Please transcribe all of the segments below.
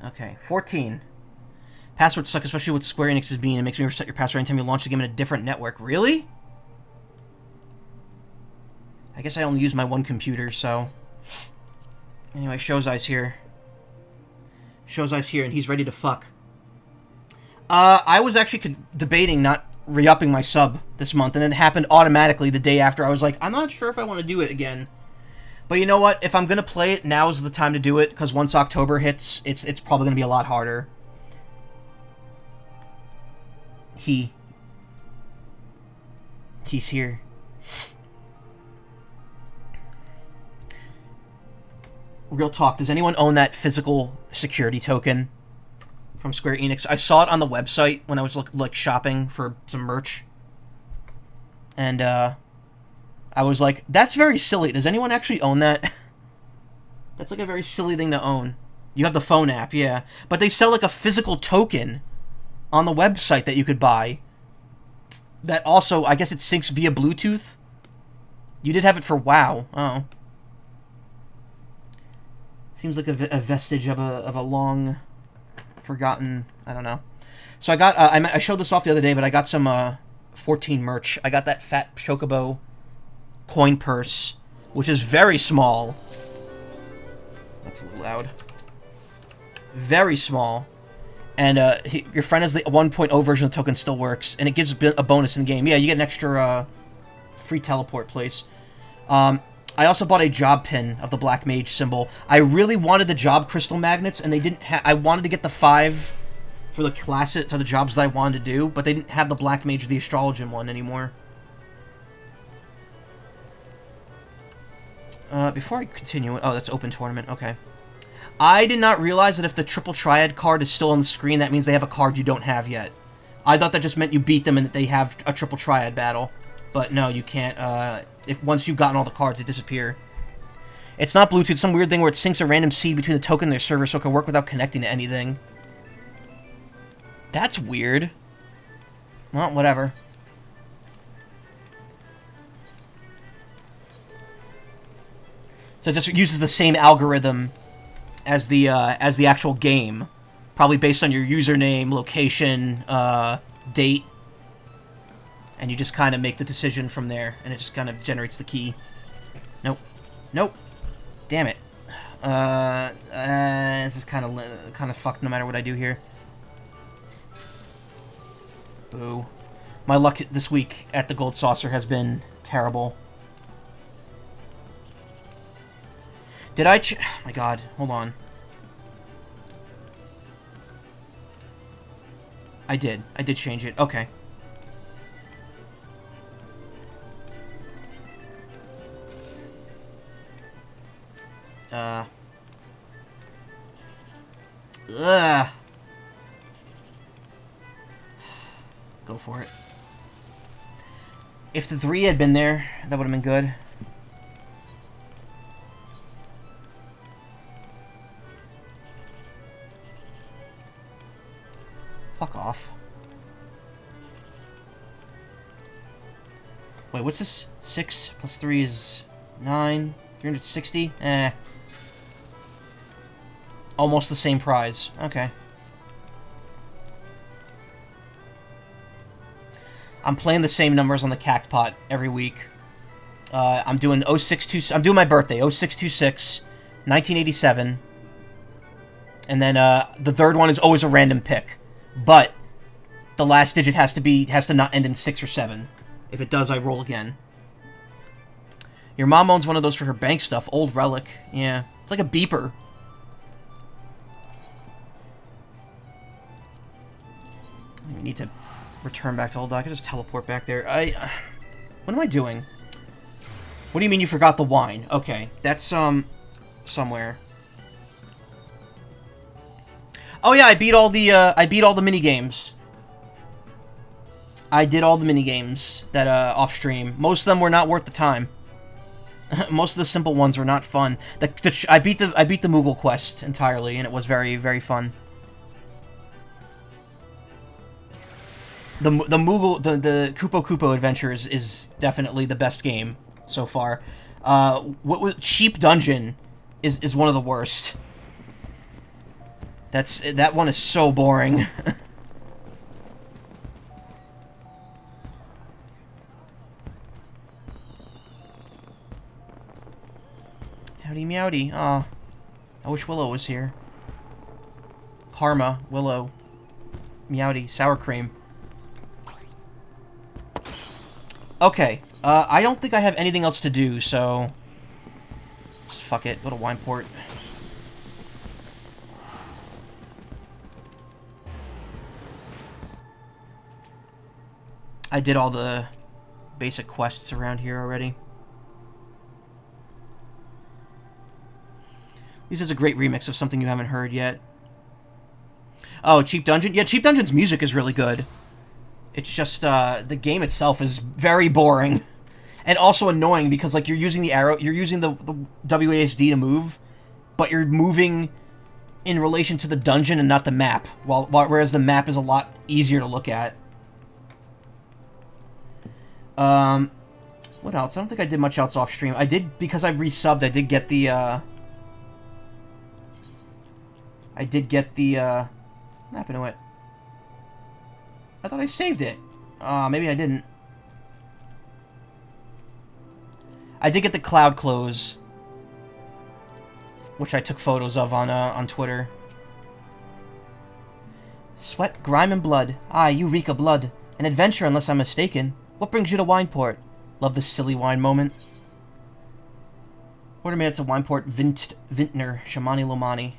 Okay, 14. Passwords suck, especially with Square Enix's being. It makes me reset your password anytime you launch the game in a different network. Really? I guess I only use my one computer, so... Anyway, Showzai's here. Showzai's here, and he's ready to fuck. I was actually debating not re-upping my sub this month, and it happened automatically the day after. I was like, I'm not sure if I want to do it again. But you know what? If I'm going to play it, now's the time to do it, because once October hits, it's probably going to be a lot harder. He's here. Real talk, does anyone own that physical security token from Square Enix? I saw it on the website when I was like shopping for some merch. And I was like, that's very silly. Does anyone actually own that? That's like a very silly thing to own. You have the phone app, yeah. But they sell like a physical token on the website that you could buy. That also, I guess it syncs via Bluetooth. You did have it for WoW. Oh. Seems like a vestige of a long forgotten, I don't know. So I got, I showed this off the other day, but I got some 14 merch. I got that fat Chocobo coin purse, which is very small. That's a little loud. Very small. And your friend has the 1.0 version of the token, still works, and it gives a bonus in game. Yeah, you get an extra free teleport place. I also bought a job pin of the Black Mage symbol. I really wanted the job crystal magnets, and they didn't have... I wanted to get the 5 for the classes, to the jobs that I wanted to do, but they didn't have the Black Mage or the Astrologian one anymore. Before I continue... Oh, that's open tournament. Okay. I did not realize that if the Triple Triad card is still on the screen, that means they have a card you don't have yet. I thought that just meant you beat them and that they have a Triple Triad battle. But no, you can't, if once you've gotten all the cards, they disappear. It's not Bluetooth, it's some weird thing where it syncs a random seed between the token and their server so it can work without connecting to anything. That's weird. Well, whatever. So it just uses the same algorithm as the actual game. Probably based on your username, location, date. And you just kind of make the decision from there, and it just kind of generates the key. Nope. Nope. Damn it. This is kind of fucked no matter what I do here. Boo. My luck this week at the Gold Saucer has been terrible. Did I oh my god, hold on. I did change it. Okay. Go for it. If the 3 had been there, that would have been good. Fuck off. Wait, what's this? 6 plus 3 is 9. 360? Eh. Almost the same prize. Okay. I'm playing the same numbers on the Cactpot every week. I'm doing 0626. I'm doing my birthday. 0626, 1987. And then the third one is always a random pick. But the last digit has to not end in 6 or 7. If it does, I roll again. Your mom owns one of those for her bank stuff. Old relic. Yeah. It's like a beeper. We need to return back to old dock. I can just teleport back there. What am I doing? What do you mean you forgot the wine? Okay. That's, somewhere. Oh yeah, I beat all the mini games. I did all the mini games that off stream. Most of them were not worth the time. Most of the simple ones were not fun. I beat the Moogle quest entirely, and it was very, very fun. The Moogle the Kupo Adventures is definitely the best game so far. What was Sheep Dungeon is one of the worst That one is so boring. Howdy meowdy. Aw. I wish Willow was here. Karma, Willow, meowdy, sour cream. Okay, I don't think I have anything else to do, so... Just fuck it, go to Wineport. I did all the basic quests around here already. This is a great remix of something you haven't heard yet. Oh, Cheap Dungeon? Yeah, Cheap Dungeon's music is really good. It's just, the game itself is very boring. And also annoying because, like, you're using the arrow, you're using the WASD to move, but you're moving in relation to the dungeon and not the map, whereas the map is a lot easier to look at. What else? I don't think I did much else off stream. I did, because I resubbed, I did get the, what happened to it? I thought I saved it. Maybe I didn't. I did get the cloud clothes, which I took photos of on Twitter. Sweat, grime, and blood. Ah, you reek of blood. An adventure, unless I'm mistaken. What brings you to Wineport? Love this silly wine moment. Order minutes of Wineport Vintner, Shamani Lomani.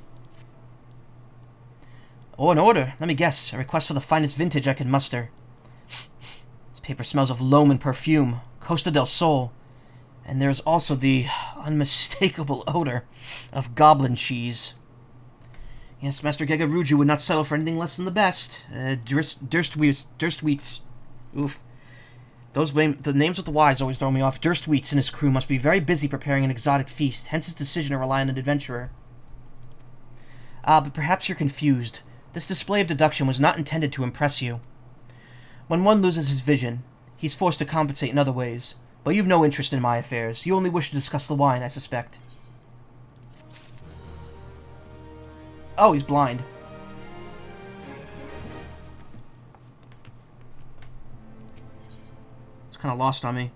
Oh, an order. Let me guess. A request for the finest vintage I can muster. This paper smells of loam and perfume. Costa del Sol. And there's also the unmistakable odor of goblin cheese. Yes, Master Gegaruju would not settle for anything less than the best. Durstwheats. Oof. The names of the wise always throw me off. Durstwheats and his crew must be very busy preparing an exotic feast, hence his decision to rely on an adventurer. But perhaps you're confused. This display of deduction was not intended to impress you. When one loses his vision, he's forced to compensate in other ways. But you've no interest in my affairs. You only wish to discuss the wine, I suspect. Oh, he's blind. It's kind of lost on me.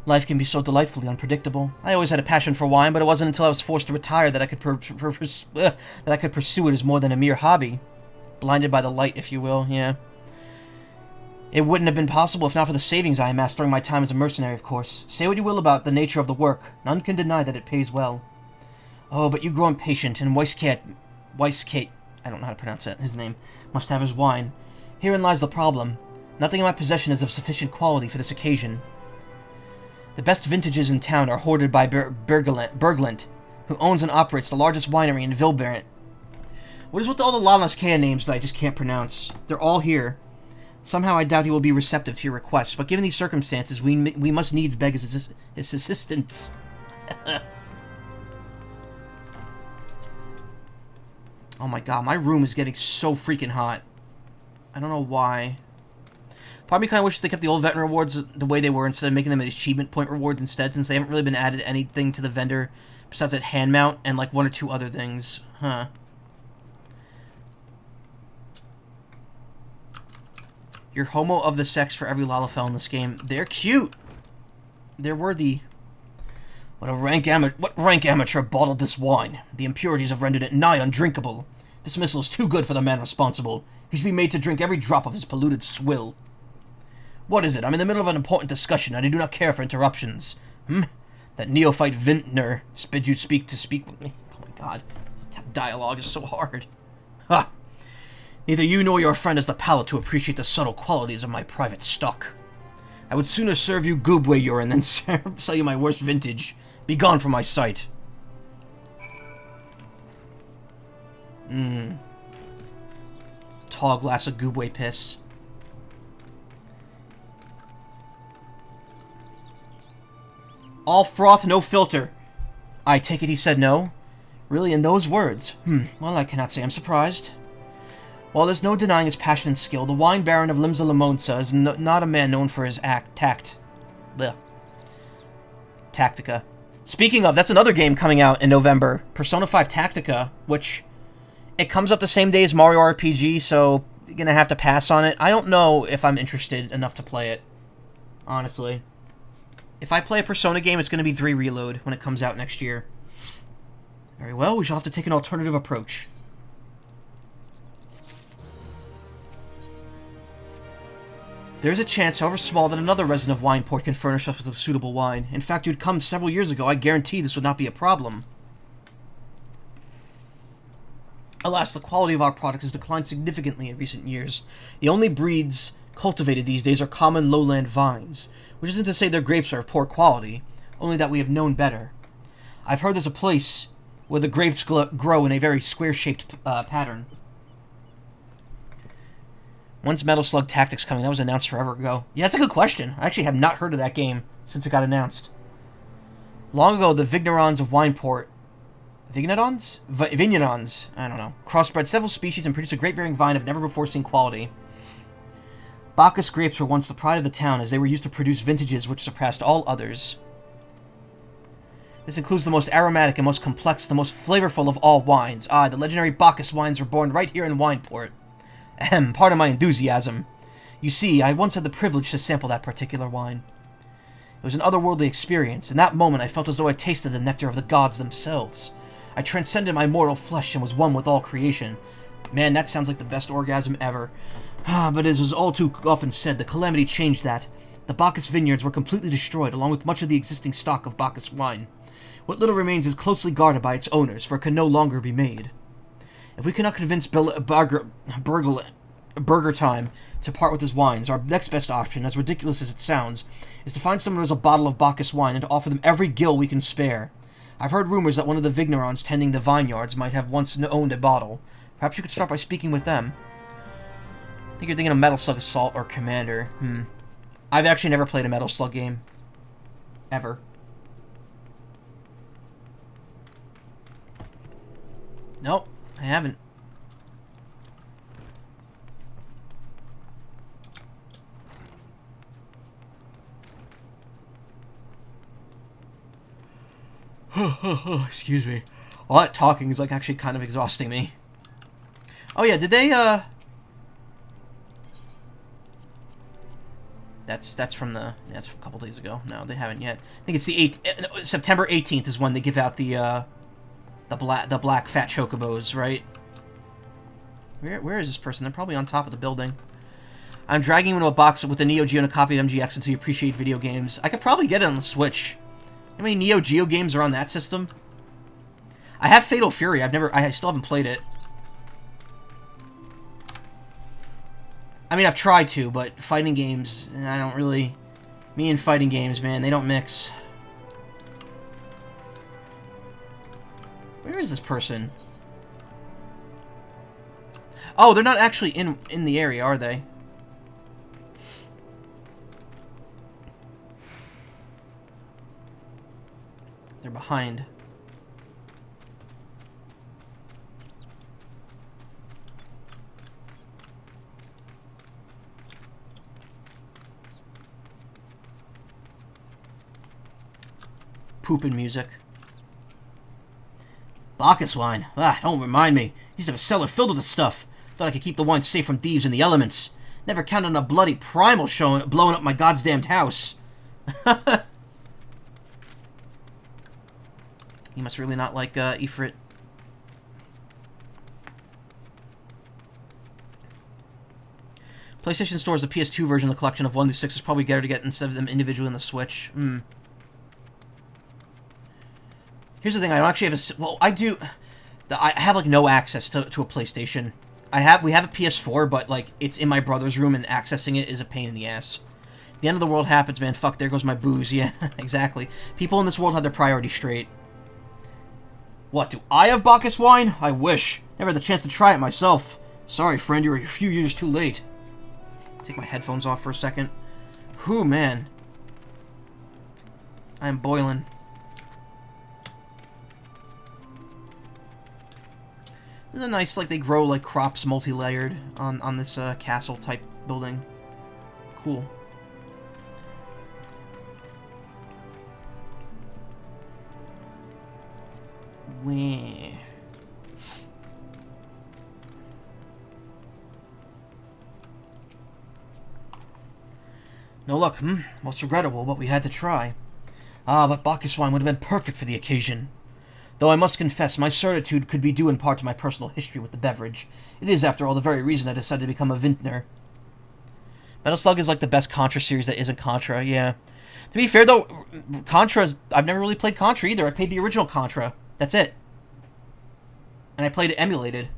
Life can be so delightfully unpredictable. I always had a passion for wine, but it wasn't until I was forced to retire that I could pursue it as more than a mere hobby. Blinded by the light, if you will, yeah. It wouldn't have been possible if not for the savings I amassed during my time as a mercenary, of course. Say what you will about the nature of the work, none can deny that it pays well. Oh, but you grow impatient, and Weisskate, I don't know how to pronounce it, his name, must have his wine. Herein lies the problem. Nothing in my possession is of sufficient quality for this occasion. The best vintages in town are hoarded by Berglund, who owns and operates the largest winery in Vilbert. What is with all the Lalaskea names that I just can't pronounce? They're all here. Somehow I doubt he will be receptive to your request, but given these circumstances, we must needs beg his assistance. Oh my god, my room is getting so freaking hot. I don't know why. Part of me kind of wishes they kept the old veteran rewards the way they were instead of making them achievement point rewards instead, since they haven't really been added anything to the vendor besides that hand mount and like one or two other things. Huh. You're homo of the sex for every Lalafell in this game. They're cute. They're worthy. What rank amateur bottled this wine? The impurities have rendered it nigh undrinkable. Dismissal is too good for the man responsible. He should be made to drink every drop of his polluted swill. What is it? I'm in the middle of an important discussion, and I do not care for interruptions. That neophyte vintner bid you speak with me. Oh my god. This dialogue is so hard. Ha! Neither you nor your friend has the palate to appreciate the subtle qualities of my private stock. I would sooner serve you Goobbue urine than sell you my worst vintage. Be gone from my sight. Tall glass of Goobbue piss. All froth, no filter. I take it he said no? Really, in those words? Well, I cannot say I'm surprised. While there's no denying his passion and skill, the wine baron of Limsa Limonsa is not a man known for his tact. Blech. Tactica. Speaking of, that's another game coming out in November. Persona 5 Tactica, which... It comes out the same day as Mario RPG, so you're going to have to pass on it. I don't know if I'm interested enough to play it, honestly. If I play a Persona game, it's going to be 3 Reload when it comes out next year. Very well, we shall have to take an alternative approach. There is a chance, however small, that another resident of Wineport can furnish us with a suitable wine. In fact, you'd come several years ago. I guarantee this would not be a problem. Alas, the quality of our product has declined significantly in recent years. The only breeds cultivated these days are common lowland vines, which isn't to say their grapes are of poor quality, only that we have known better. I've heard there's a place where the grapes grow in a very square-shaped pattern. When's Metal Slug Tactics coming? That was announced forever ago. Yeah, that's a good question. I actually have not heard of that game since it got announced. Long ago, the Vignerons of Wineport... Vignerons? Vignerons. I don't know. Crossbred several species and produced a grape-bearing vine of never-before-seen quality. Bacchus grapes were once the pride of the town, as they were used to produce vintages which surpassed all others. This includes the most aromatic and most complex, the most flavorful of all wines. Ah, the legendary Bacchus wines were born right here in Wineport. Ahem, pardon my enthusiasm. You see, I once had the privilege to sample that particular wine. It was an otherworldly experience. In that moment, I felt as though I tasted the nectar of the gods themselves. I transcended my mortal flesh and was one with all creation. Man, that sounds like the best orgasm ever. But as is all too often said, the calamity changed that. The Bacchus vineyards were completely destroyed, along with much of the existing stock of Bacchus wine. What little remains is closely guarded by its owners, for it can no longer be made. If we cannot convince Burger Time to part with his wines, our next best option, as ridiculous as it sounds, is to find someone who has a bottle of Bacchus wine and to offer them every gill we can spare. I've heard rumors that one of the Vignerons tending the vineyards might have once owned a bottle. Perhaps you could start by speaking with them. I think you're thinking of Metal Slug Assault or Commander. I've actually never played a Metal Slug game. Ever. Nope, I haven't. Excuse me. All that talking is like actually kind of exhausting me. Oh yeah, did they That's from a couple days ago. No, they haven't yet. I think it's the September 18th is when they give out the black fat chocobos, right? Where is this person? They're probably on top of the building. I'm dragging you into a box with a Neo Geo and a copy of MGX until you appreciate video games. I could probably get it on the Switch. How many Neo Geo games are on that system? I have Fatal Fury. I still haven't played it. I mean, I've tried to, but fighting games, I don't really... Me and fighting games, man, they don't mix. Where is this person? Oh, they're not actually in the area, are they? They're behind. Poopin' music. Bacchus wine. Ah, don't remind me. Used to have a cellar filled with the stuff. Thought I could keep the wine safe from thieves and the elements. Never counted on a bloody primal blowing up my goddamned house. He must really not like Ifrit. PlayStation Store is the PS2 version of the collection of 1 to 6 is probably better to get instead of them individually on the Switch. Here's the thing, I don't actually have a... Well, I do... I have, like, no access to a PlayStation. We have a PS4, but, like, it's in my brother's room, and accessing it is a pain in the ass. The end of the world happens, man. Fuck, there goes my booze. Yeah, exactly. People in this world have their priorities straight. What, do I have Bacchus wine? I wish. Never had the chance to try it myself. Sorry, friend, you're a few years too late. Take my headphones off for a second. Whew, man. I'm boiling. This is a nice, like, they grow, like, crops multi-layered on this castle-type building. Cool. No luck, Most regrettable, but we had to try. Ah, but Bacchus wine would have been perfect for the occasion. Though I must confess, my certitude could be due in part to my personal history with the beverage. It is, after all, the very reason I decided to become a vintner. Metal Slug is like the best Contra series that isn't Contra, yeah. To be fair, though, I've never really played Contra either. I played the original Contra. That's it. And I played it emulated.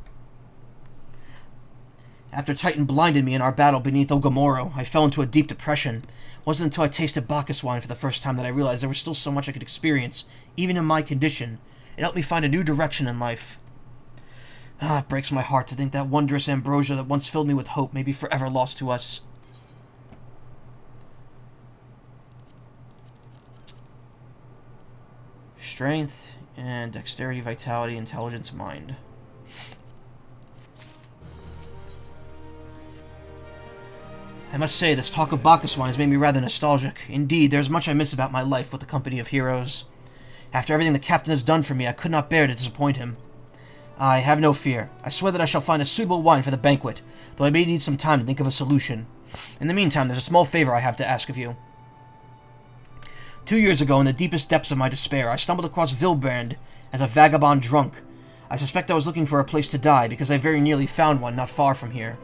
After Titan blinded me in our battle beneath Ogamoro, I fell into a deep depression. It wasn't until I tasted Bacchus wine for the first time that I realized there was still so much I could experience, even in my condition. It helped me find a new direction in life. Ah, it breaks my heart to think that wondrous ambrosia that once filled me with hope may be forever lost to us. Strength and dexterity, vitality, intelligence, mind. I must say, this talk of Bacchus wine has made me rather nostalgic. Indeed, there is much I miss about my life with the company of heroes. After everything the captain has done for me, I could not bear to disappoint him. I have no fear. I swear that I shall find a suitable wine for the banquet, though I may need some time to think of a solution. In the meantime, there's a small favor I have to ask of you. 2 years ago, in the deepest depths of my despair, I stumbled across Wilbrand as a vagabond drunk. I suspect I was looking for a place to die, because I very nearly found one not far from here.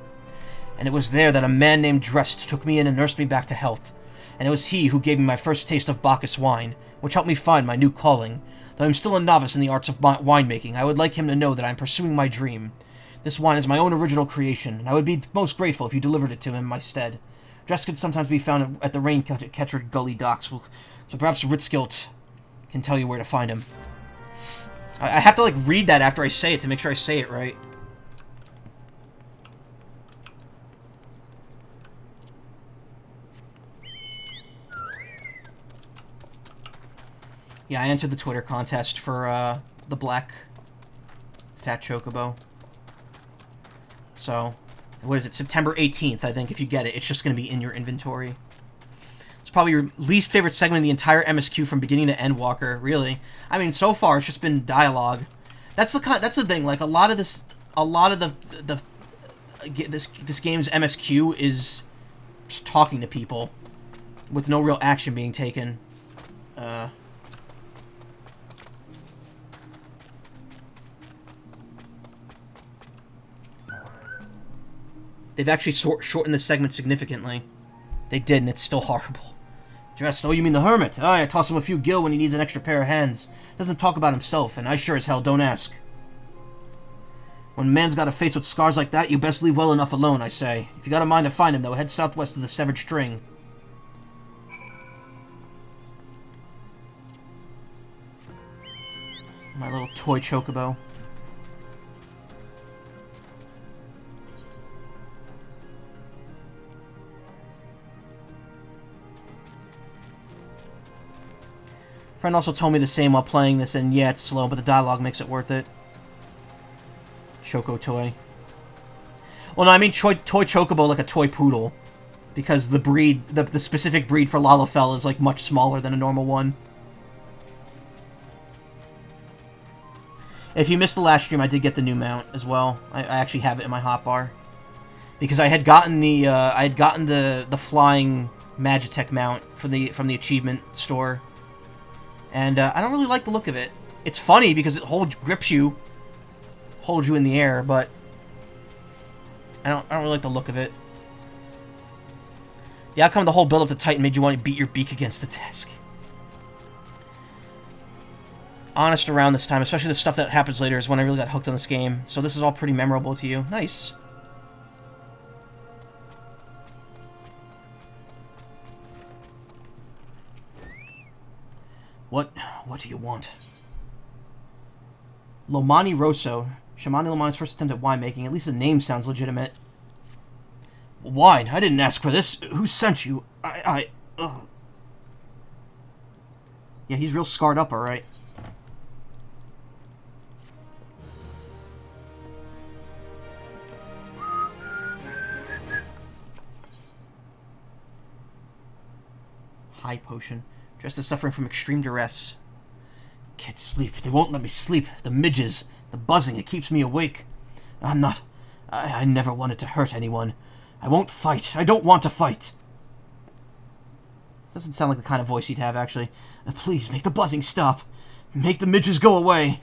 And it was there that a man named Drest took me in and nursed me back to health. And it was he who gave me my first taste of Bacchus wine, which helped me find my new calling. Though I'm still a novice in the arts of winemaking, I would like him to know that I'm pursuing my dream. This wine is my own original creation, and I would be most grateful if you delivered it to him in my stead. Drest could sometimes be found at the Rain-Catcher Gully docks, so perhaps Ritzkilt can tell you where to find him. I have to, read that after I say it to make sure I say it right. Yeah, I entered the Twitter contest for the black fat chocobo. So, what is it? September 18th, I think, if you get it. It's just going to be in your inventory. It's probably your least favorite segment in the entire MSQ from beginning to end, Walker. Really. I mean, so far, it's just been dialogue. That's the thing. Like, a lot of this game's MSQ is just talking to people with no real action being taken. They've actually shortened this segment significantly. They did, and it's still horrible. Dressed, oh, you mean the hermit? I toss him a few gil when he needs an extra pair of hands. Doesn't talk about himself, and I sure as hell don't ask. When a man's got a face with scars like that, you best leave well enough alone, I say. If you got a mind to find him, though, head southwest to the Severed String. My little toy chocobo. Friend also told me the same while playing this, and yeah, it's slow, but the dialogue makes it worth it. Choco toy. Well, no, I mean toy chocobo like a toy poodle. Because the breed, the specific breed for Lalafell is, much smaller than a normal one. If you missed the last stream, I did get the new mount as well. I actually have it in my hotbar. Because I had gotten the flying Magitech mount from the achievement store. And I don't really like the look of it. It's funny because it holds you in the air, but I don't really like the look of it. The outcome of the whole build-up to Titan made you want to beat your beak against the desk. Honest around this time, especially the stuff that happens later, is when I really got hooked on this game. So this is all pretty memorable to you. Nice. What do you want? Lomani Rosso. Shamani Lomani's first attempt at winemaking. At least the name sounds legitimate. Wine? I didn't ask for this. Who sent you? Ugh. Yeah, he's real scarred up, alright. High potion. Dressed as suffering from extreme duress. Can't sleep. They won't let me sleep. The midges. The buzzing. It keeps me awake. I'm not... I never wanted to hurt anyone. I won't fight. I don't want to fight. Doesn't sound like the kind of voice he'd have, actually. Please, make the buzzing stop. Make the midges go away.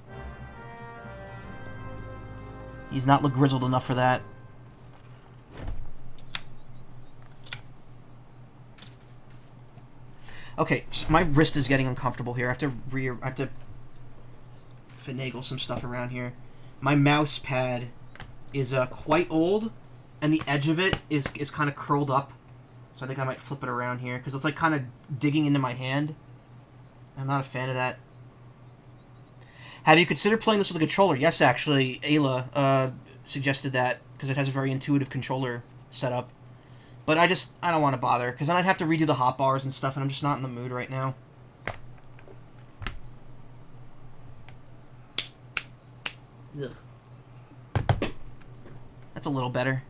He's not look grizzled enough for that. Okay, so my wrist is getting uncomfortable here. I have to finagle some stuff around here. My mouse pad is quite old, and the edge of it is kind of curled up. So I think I might flip it around here, because it's like kind of digging into my hand. I'm not a fan of that. Have you considered playing this with a controller? Yes, actually. Ayla suggested that, because it has a very intuitive controller setup. But I don't want to bother, because then I'd have to redo the hotbars and stuff, and I'm just not in the mood right now. Ugh. That's a little better.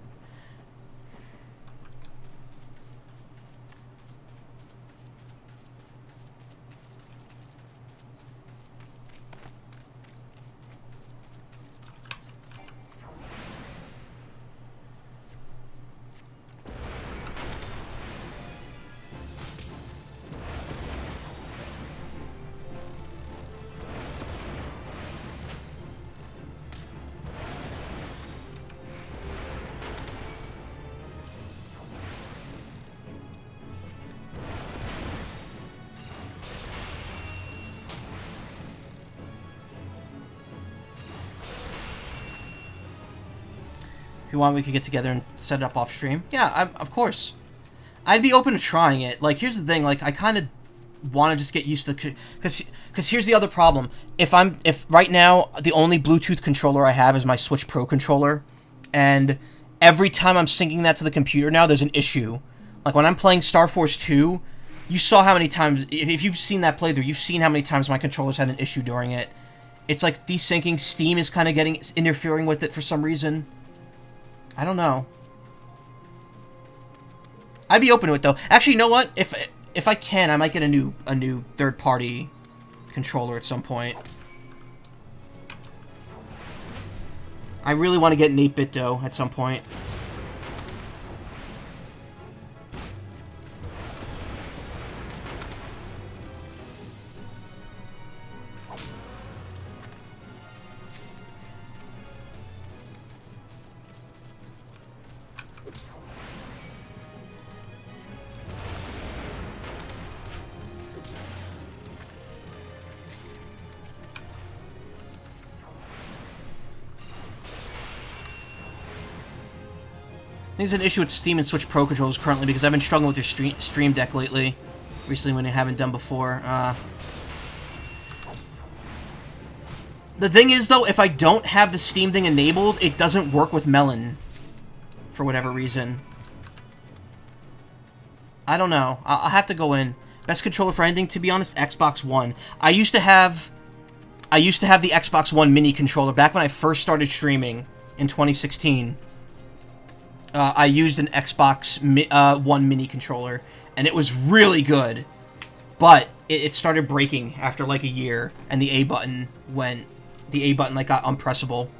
If you want, we could get together and set it up off stream. Yeah, of course. I'd be open to trying it. Like, here's the thing. Like, I kind of want to just get used to... Because here's the other problem. If right now, the only Bluetooth controller I have is my Switch Pro controller, and every time I'm syncing that to the computer now, there's an issue. Like, when I'm playing Star Force 2, you saw how many times... If you've seen that playthrough, you've seen how many times my controller's had an issue during it. It's like desyncing. Steam is kind of interfering with it for some reason. I don't know. I'd be open to it though. Actually, you know what? If I can, I might get a new third-party controller at some point. I really want to get an 8-bit though at some point. I think there's an issue with Steam and Switch Pro controllers currently because I've been struggling with your Stream Deck lately. Recently when I haven't done before. The thing is, though, if I don't have the Steam thing enabled, it doesn't work with Melon. For whatever reason. I don't know. I'll have to go in. Best controller for anything, to be honest, Xbox One. I used to have the Xbox One mini controller back when I first started streaming in 2016. I used an Xbox One mini controller, and it was really good. But it started breaking after like a year, and the A button like got unpressable.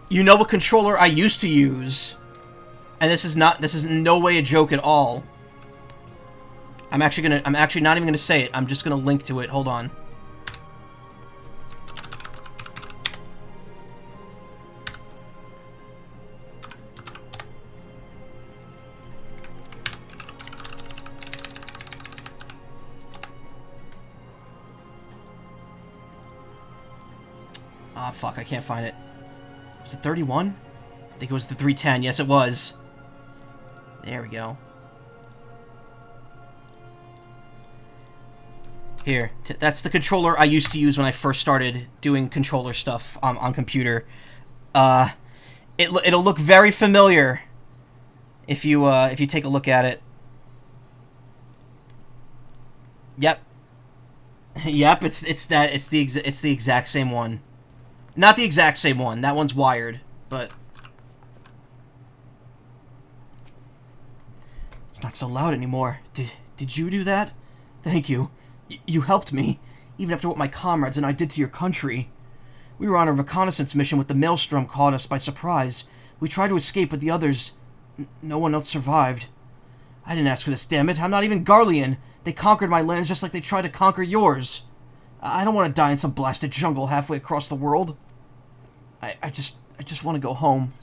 You know what controller I used to use, and this is in no way a joke at all. I'm actually not even gonna say it. I'm just gonna link to it. Hold on. Ah, fuck, I can't find it. Was it 31? I think it was the 310. Yes, it was. There we go. Here. That's the controller I used to use when I first started doing controller stuff on computer. It'll look very familiar if you take a look at it. Yep. Yep, it's the exact same one. Not the exact same one. That one's wired, but it's not so loud anymore. Did you do that? Thank you. You helped me, even after what my comrades and I did to your country. We were on a reconnaissance mission with the Maelstrom caught us by surprise. We tried to escape, but the others... no one else survived. I didn't ask for this, damn it. I'm not even Garlean. They conquered my lands just like they tried to conquer yours. I don't want to die in some blasted jungle halfway across the world. I just want to go home.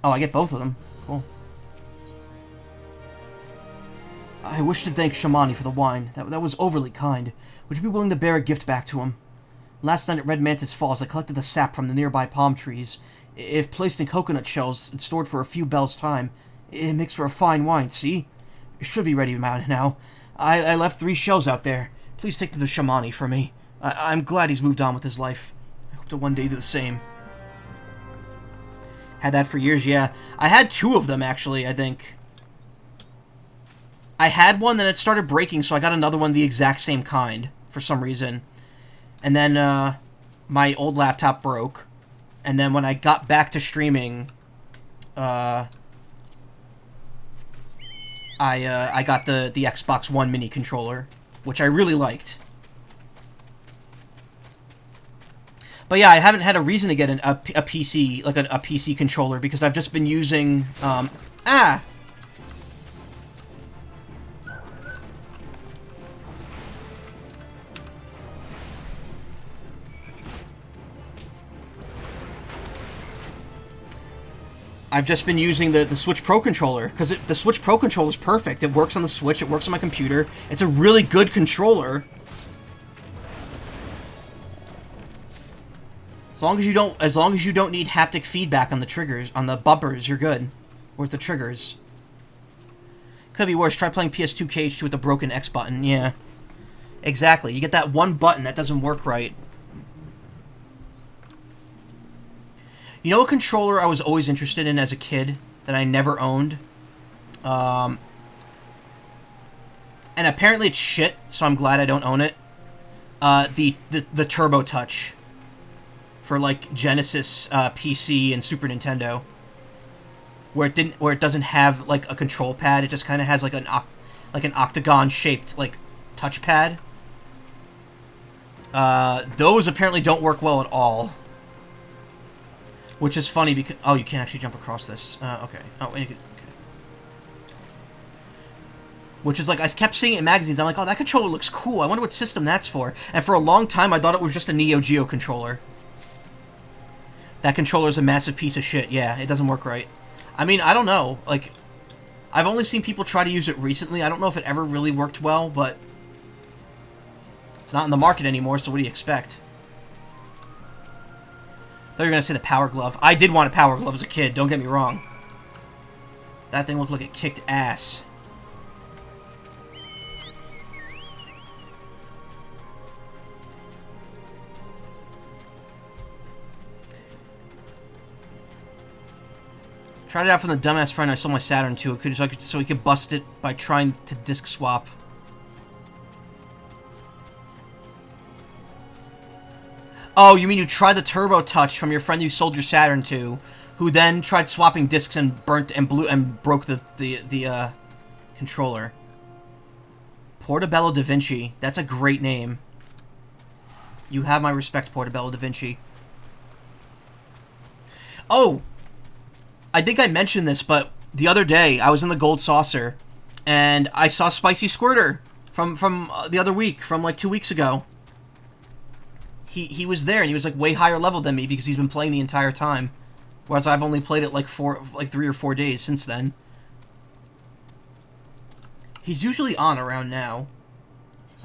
Oh, I get both of them. Cool. I wish to thank Shamani for the wine. That was overly kind. Would you be willing to bear a gift back to him? Last night at Red Mantis Falls, I collected the sap from the nearby palm trees. If placed in coconut shells and stored for a few bells' time, it makes for a fine wine, see? It should be ready now. I left 3 shells out there. Please take them to Shamani for me. I'm glad he's moved on with his life. I hope to one day do the same. Had that for years, yeah. I had 2 of them, actually, I think. I had one, then it started breaking, so I got another one the exact same kind, for some reason. And then, my old laptop broke. And then when I got back to streaming, I got the Xbox One mini controller, which I really liked. But yeah, I haven't had a reason to get a PC, like a PC controller, because I've just been using, I've just been using the Switch Pro controller, because the Switch Pro controller is perfect. It works on the Switch, it works on my computer. It's a really good controller. As long as you don't need haptic feedback on the triggers, on the bumpers, you're good. Or with the triggers. Could be worse. Try playing PS2 KH2 with the broken X button. Yeah. Exactly. You get that one button that doesn't work right. You know a controller I was always interested in as a kid that I never owned? And apparently it's shit, so I'm glad I don't own it. The Turbo Touch. For like Genesis, PC, and Super Nintendo. Where it doesn't have like a control pad, it just kind of has like an octagon shaped like touchpad. Those apparently don't work well at all. Which is funny because... Oh, you can't actually jump across this. Okay. Oh, you can... Okay. Which is like, I kept seeing it in magazines. I'm like, oh, that controller looks cool. I wonder what system that's for. And for a long time, I thought it was just a Neo Geo controller. That controller's a massive piece of shit. Yeah, it doesn't work right. I mean, I don't know. Like, I've only seen people try to use it recently. I don't know if it ever really worked well, but... It's not in the market anymore, so what do you expect? I thought you were going to say the Power Glove. I did want a Power Glove as a kid, don't get me wrong. That thing looked like it kicked ass. Tried it out from the dumbass friend I sold my Saturn to, so he could bust it by trying to disc swap. Oh, you mean you tried the Turbo Touch from your friend you sold your Saturn to, who then tried swapping discs and burnt and broke the controller. Portobello Da Vinci. That's a great name. You have my respect, Portobello Da Vinci. Oh! I think I mentioned this, but the other day, I was in the Gold Saucer, and I saw Spicy Squirter from the other week, from like 2 weeks ago. He was there, and he was like way higher level than me because he's been playing the entire time, whereas I've only played it like 3 or 4 days since then. He's usually on around now.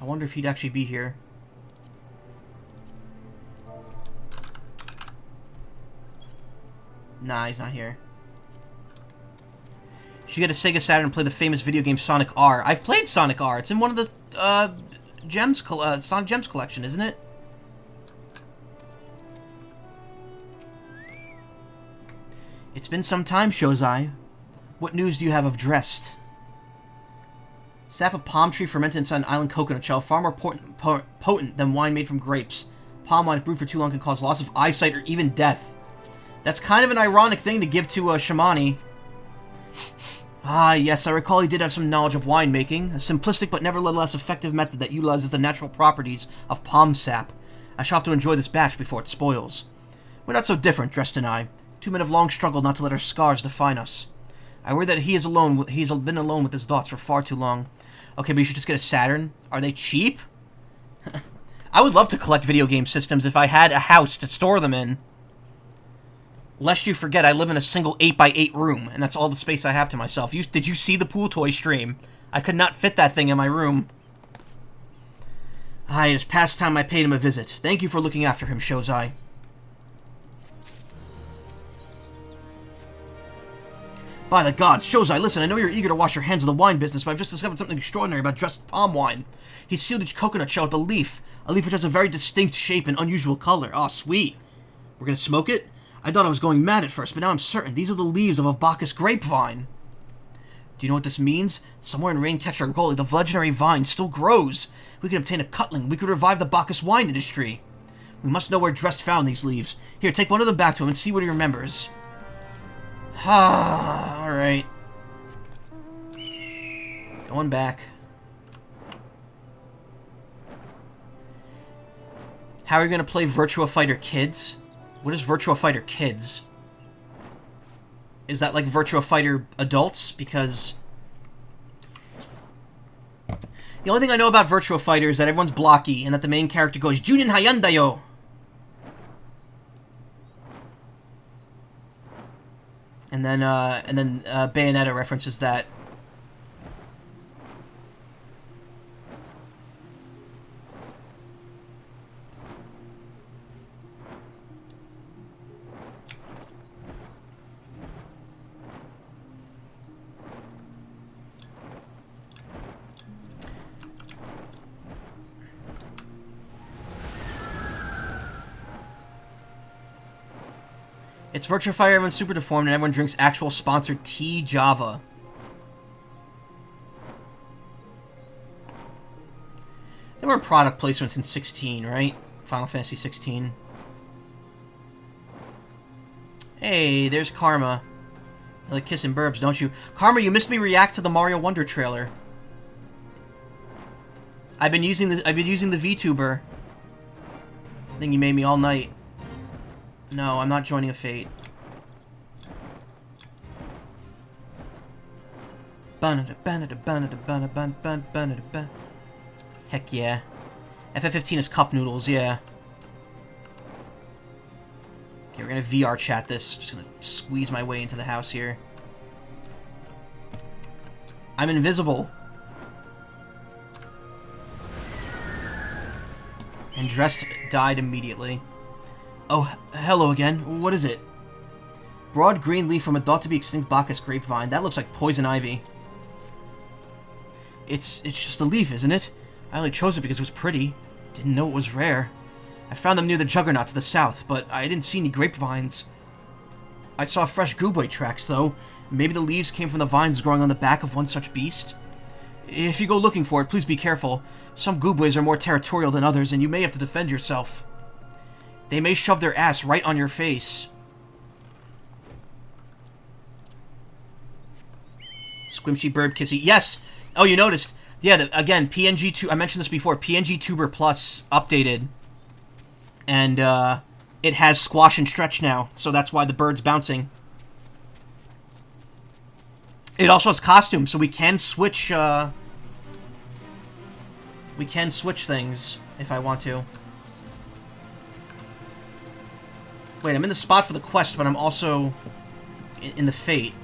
I wonder if he'd actually be here. Nah, he's not here. You get a Sega Saturn and play the famous video game Sonic R. I've played Sonic R. It's in one of the Sonic Gems collection, isn't it? It's been some time, Shozai. What news do you have of Dressed? Sap of palm tree fermented inside an island coconut shell, far more potent than wine made from grapes. Palm wine brewed for too long can cause loss of eyesight or even death. That's kind of an ironic thing to give to Shamani. Ah, yes, I recall he did have some knowledge of winemaking, a simplistic but nevertheless effective method that utilizes the natural properties of palm sap. I shall have to enjoy this batch before it spoils. We're not so different, Dressed and I. Two men have long struggled not to let our scars define us. I worry that he is alone. He's been alone with his thoughts for far too long. Okay, but you should just get a Saturn. Are they cheap? I would love to collect video game systems if I had a house to store them in. Lest you forget, I live in a single 8x8 room, and that's all the space I have to myself. Did you see the pool toy stream? I could not fit that thing in my room. It is past time I paid him a visit. Thank you for looking after him, Shozai. By the gods, Shozai, listen, I know you're eager to wash your hands of the wine business, but I've just discovered something extraordinary about dressed palm wine. He sealed each coconut shell with a leaf which has a very distinct shape and unusual color. Oh, sweet. We're gonna smoke it? I thought I was going mad at first, but now I'm certain. These are the leaves of a Bacchus grapevine. Do you know what this means? Somewhere in Raincatcher Gully, the legendary vine still grows. We could obtain a cutling. We could revive the Bacchus wine industry. We must know where Drest found these leaves. Here, take one of them back to him and see what he remembers. Alright. Going back. How are you going to play Virtua Fighter Kids? What is Virtua Fighter Kids? Is that like Virtua Fighter Adults? Because the only thing I know about Virtua Fighter is that everyone's blocky and that the main character goes Junin Hayandayo. And then Bayonetta references that. It's Virtua Fighter, everyone's super deformed, and everyone drinks actual sponsored tea Java. There were product placements in 16, right? Final Fantasy 16. Hey, there's Karma. You like kissing burbs, don't you? Karma, you missed me react to the Mario Wonder trailer. I've been using the VTuber. I think you made me all night. No, I'm not joining a fate. Heck yeah. FF15 is cup noodles, yeah. Okay, we're gonna VR chat this. Just gonna squeeze my way into the house here. I'm invisible. And Drest died immediately. Oh, hello again. What is it? Broad green leaf from a thought-to-be-extinct Bacchus grapevine. That looks like poison ivy. It's just a leaf, isn't it? I only chose it because it was pretty. Didn't know it was rare. I found them near the Juggernaut to the south, but I didn't see any grapevines. I saw fresh Goobbue tracks, though. Maybe the leaves came from the vines growing on the back of one such beast? If you go looking for it, please be careful. Some Goobbues are more territorial than others, and you may have to defend yourself. They may shove their ass right on your face. Squimshy Burb Kissy. Yes! Oh, you noticed. Yeah, again, PNG2... I mentioned this before. PNG Tuber Plus updated. And, it has squash and stretch now. So that's why the bird's bouncing. It also has costumes, so we can switch, we can switch things if I want to. Wait, I'm in the spot for the quest, but I'm also in the fate.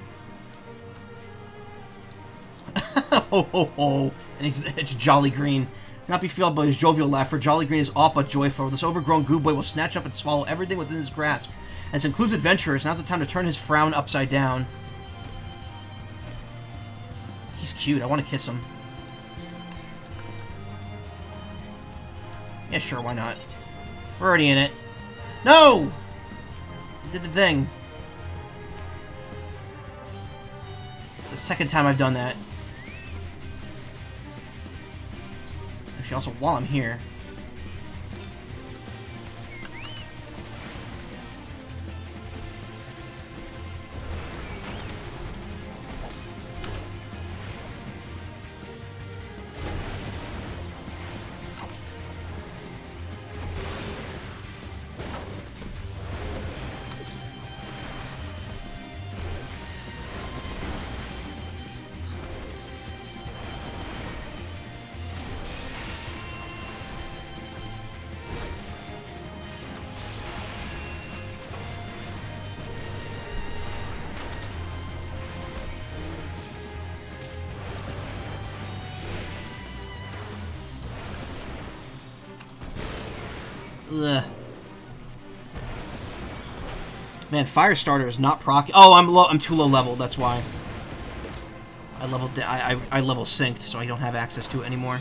Ho ho ho! And it's Jolly Green. Not be fueled by his jovial laugh, for Jolly Green is all but joyful. This overgrown Goobbue will snatch up and swallow everything within his grasp. And this includes adventurers. Now's the time to turn his frown upside down. He's cute. I want to kiss him. Yeah, sure, why not? We're already in it. No! Did the thing. It's the second time I've done that. Actually, also, while I'm here... Ugh. Man, Firestarter is not proc. Oh, I'm too low level. That's why. I level synced, so I don't have access to it anymore.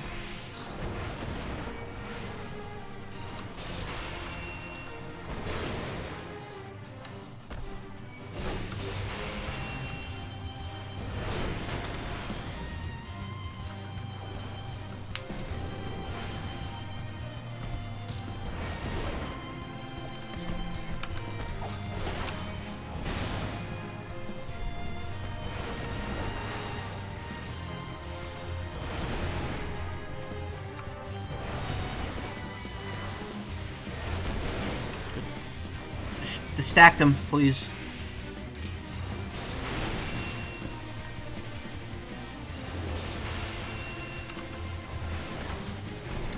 Stack them, please.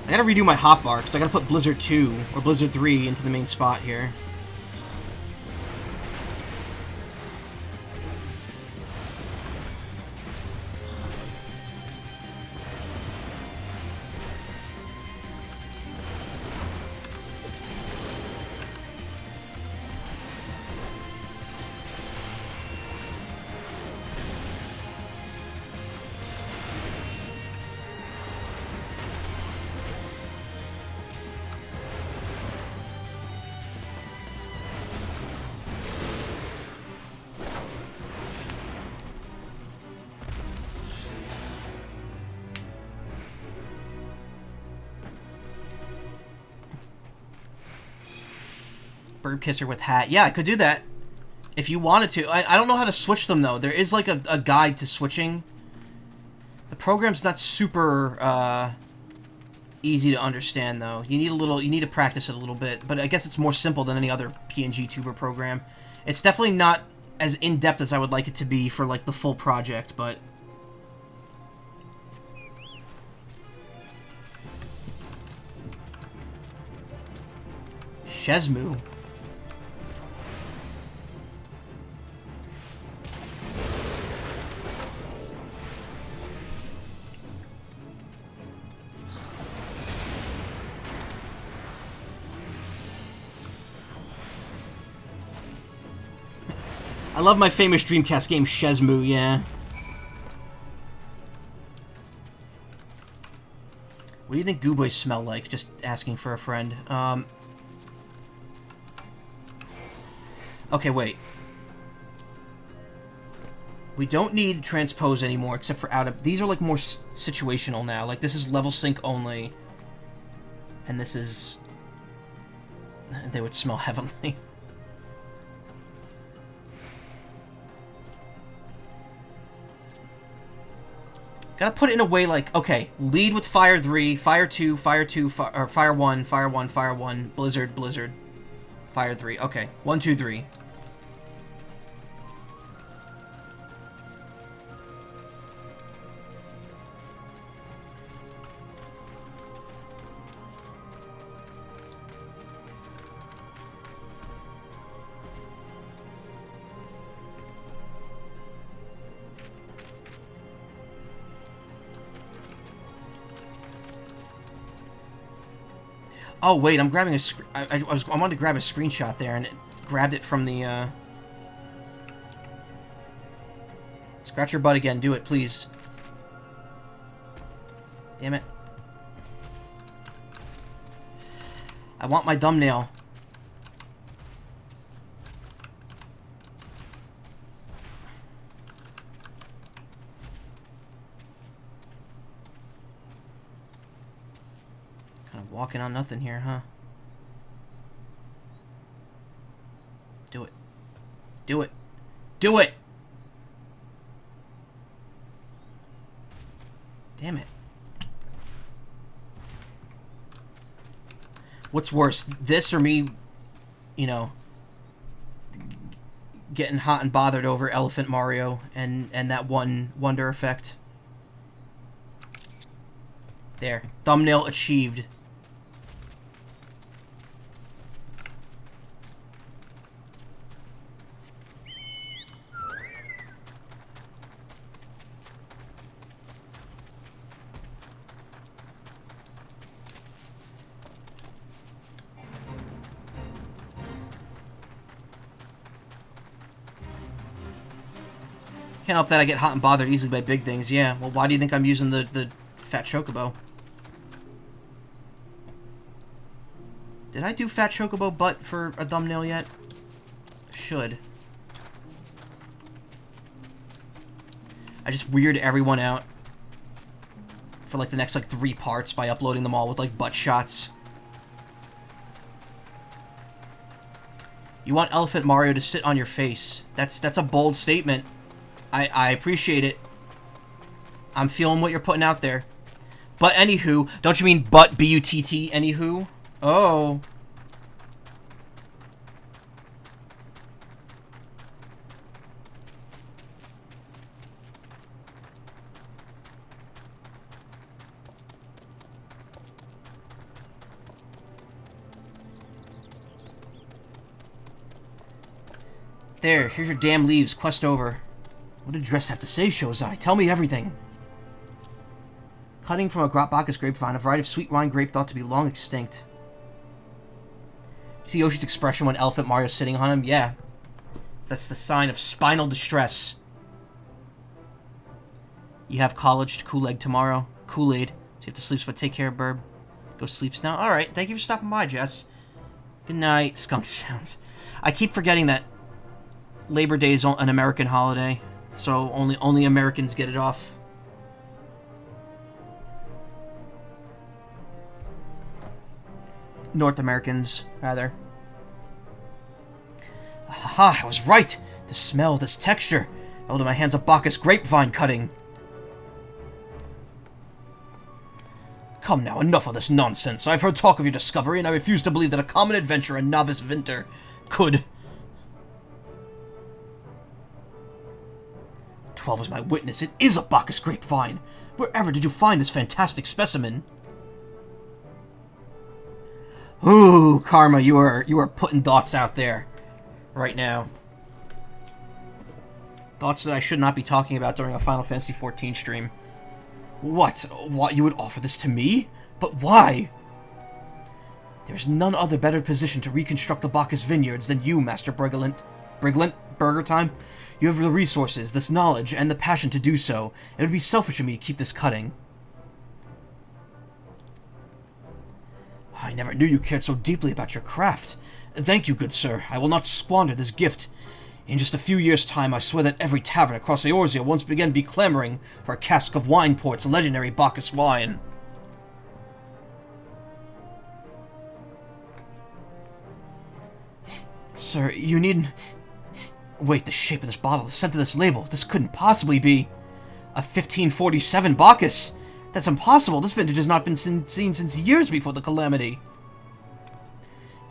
I gotta redo my hotbar, because I gotta put Blizzard 2 or Blizzard 3 into the main spot here. Bird Kisser with hat. Yeah, I could do that if you wanted to. I don't know how to switch them, though. There is, like, a guide to switching. The program's not super easy to understand, though. You need to practice it a little bit. But I guess it's more simple than any other PNG tuber program. It's definitely not as in-depth as I would like it to be for, like, the full project, but... Shezmu. I love my famous Dreamcast game, Shezmu, yeah. What do you think Goobbue smell like? Just asking for a friend. Okay, wait. We don't need transpose anymore, except for out of... These are, like, more situational now. Like, this is level sync only. And this is... They would smell heavenly. Gotta put it in a way like, okay, lead with Fire 3, Fire 2, Fire 2, or Fire 1, Fire 1, Fire 1, Blizzard, Blizzard, Fire 3. Okay, 1, 2, 3. Oh wait, I'm grabbing a. I wanted to grab a screenshot there, and it grabbed it from the. Scratch your butt again. Do it, please. Damn it. I want my thumbnail. Walking on nothing here, huh? Do it. Do it. Do it! Damn it. What's worse, this or me, you know, getting hot and bothered over Elephant Mario and that one wonder effect? There. Thumbnail achieved. Can't help that I get hot and bothered easily by big things. Yeah, well, why do you think I'm using the fat chocobo? Did I do fat chocobo butt for a thumbnail yet? Should. I just weird everyone out for like the next like 3 parts by uploading them all with like butt shots. You want Elephant Mario to sit on your face. That's a bold statement. I appreciate it. I'm feeling what you're putting out there. But anywho, don't you mean butt, B-U-T-T, anywho? Oh. There, here's your damn leaves. Quest over. What did Dress have to say, Shozai? Tell me everything. Cutting from a Bacchus grapevine, a variety of sweet wine grape thought to be long extinct. See Yoshi's expression when Elephant Mario's sitting on him? Yeah. That's the sign of spinal distress. You have college to Kool-Aid tomorrow. Kool-Aid. So you have to sleep, but take care, Burb. Go sleeps now. Alright, thank you for stopping by, Jess. Good night, skunk sounds. I keep forgetting that Labor Day is an American holiday, so only Americans get it off. North Americans, rather. Aha, I was right! The smell, this texture. Held in my hands a Bacchus grapevine cutting. Come now, enough of this nonsense. I've heard talk of your discovery, and I refuse to believe that a common adventurer and novice Vinter could... 12 is my witness. It is a Bacchus grapevine. Wherever did you find this fantastic specimen? Ooh, Karma, you are putting thoughts out there right now. Thoughts that I should not be talking about during a Final Fantasy XIV stream. What? What? You would offer this to me? But why? There's none other better position to reconstruct the Bacchus vineyards than you, Master Briglant. Burger time? You have the resources, this knowledge, and the passion to do so. It would be selfish of me to keep this cutting. I never knew you cared so deeply about your craft. Thank you, good sir. I will not squander this gift. In just a few years' time, I swear that every tavern across Eorzea will once again be clamoring for a cask of Wineport's legendary Bacchus wine. Sir, you need... Wait, the shape of this bottle, the scent of this label. This couldn't possibly be a 1547 Bacchus. That's impossible. This vintage has not been seen since years before the calamity.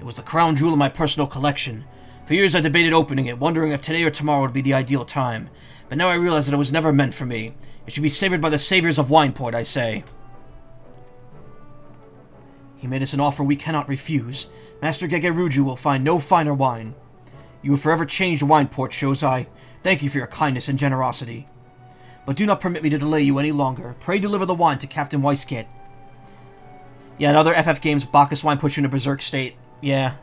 It was the crown jewel of my personal collection. For years I debated opening it, wondering if today or tomorrow would be the ideal time. But now I realize that it was never meant for me. It should be savored by the saviors of Wineport, I say. He made us an offer we cannot refuse. Master Gegeruju will find no finer wine. You have forever changed Wineport, Shozai. Thank you for your kindness and generosity. But do not permit me to delay you any longer. Pray deliver the wine to Captain Weisskit. Yeah, in other FF games, Bacchus wine puts you in a berserk state. Yeah.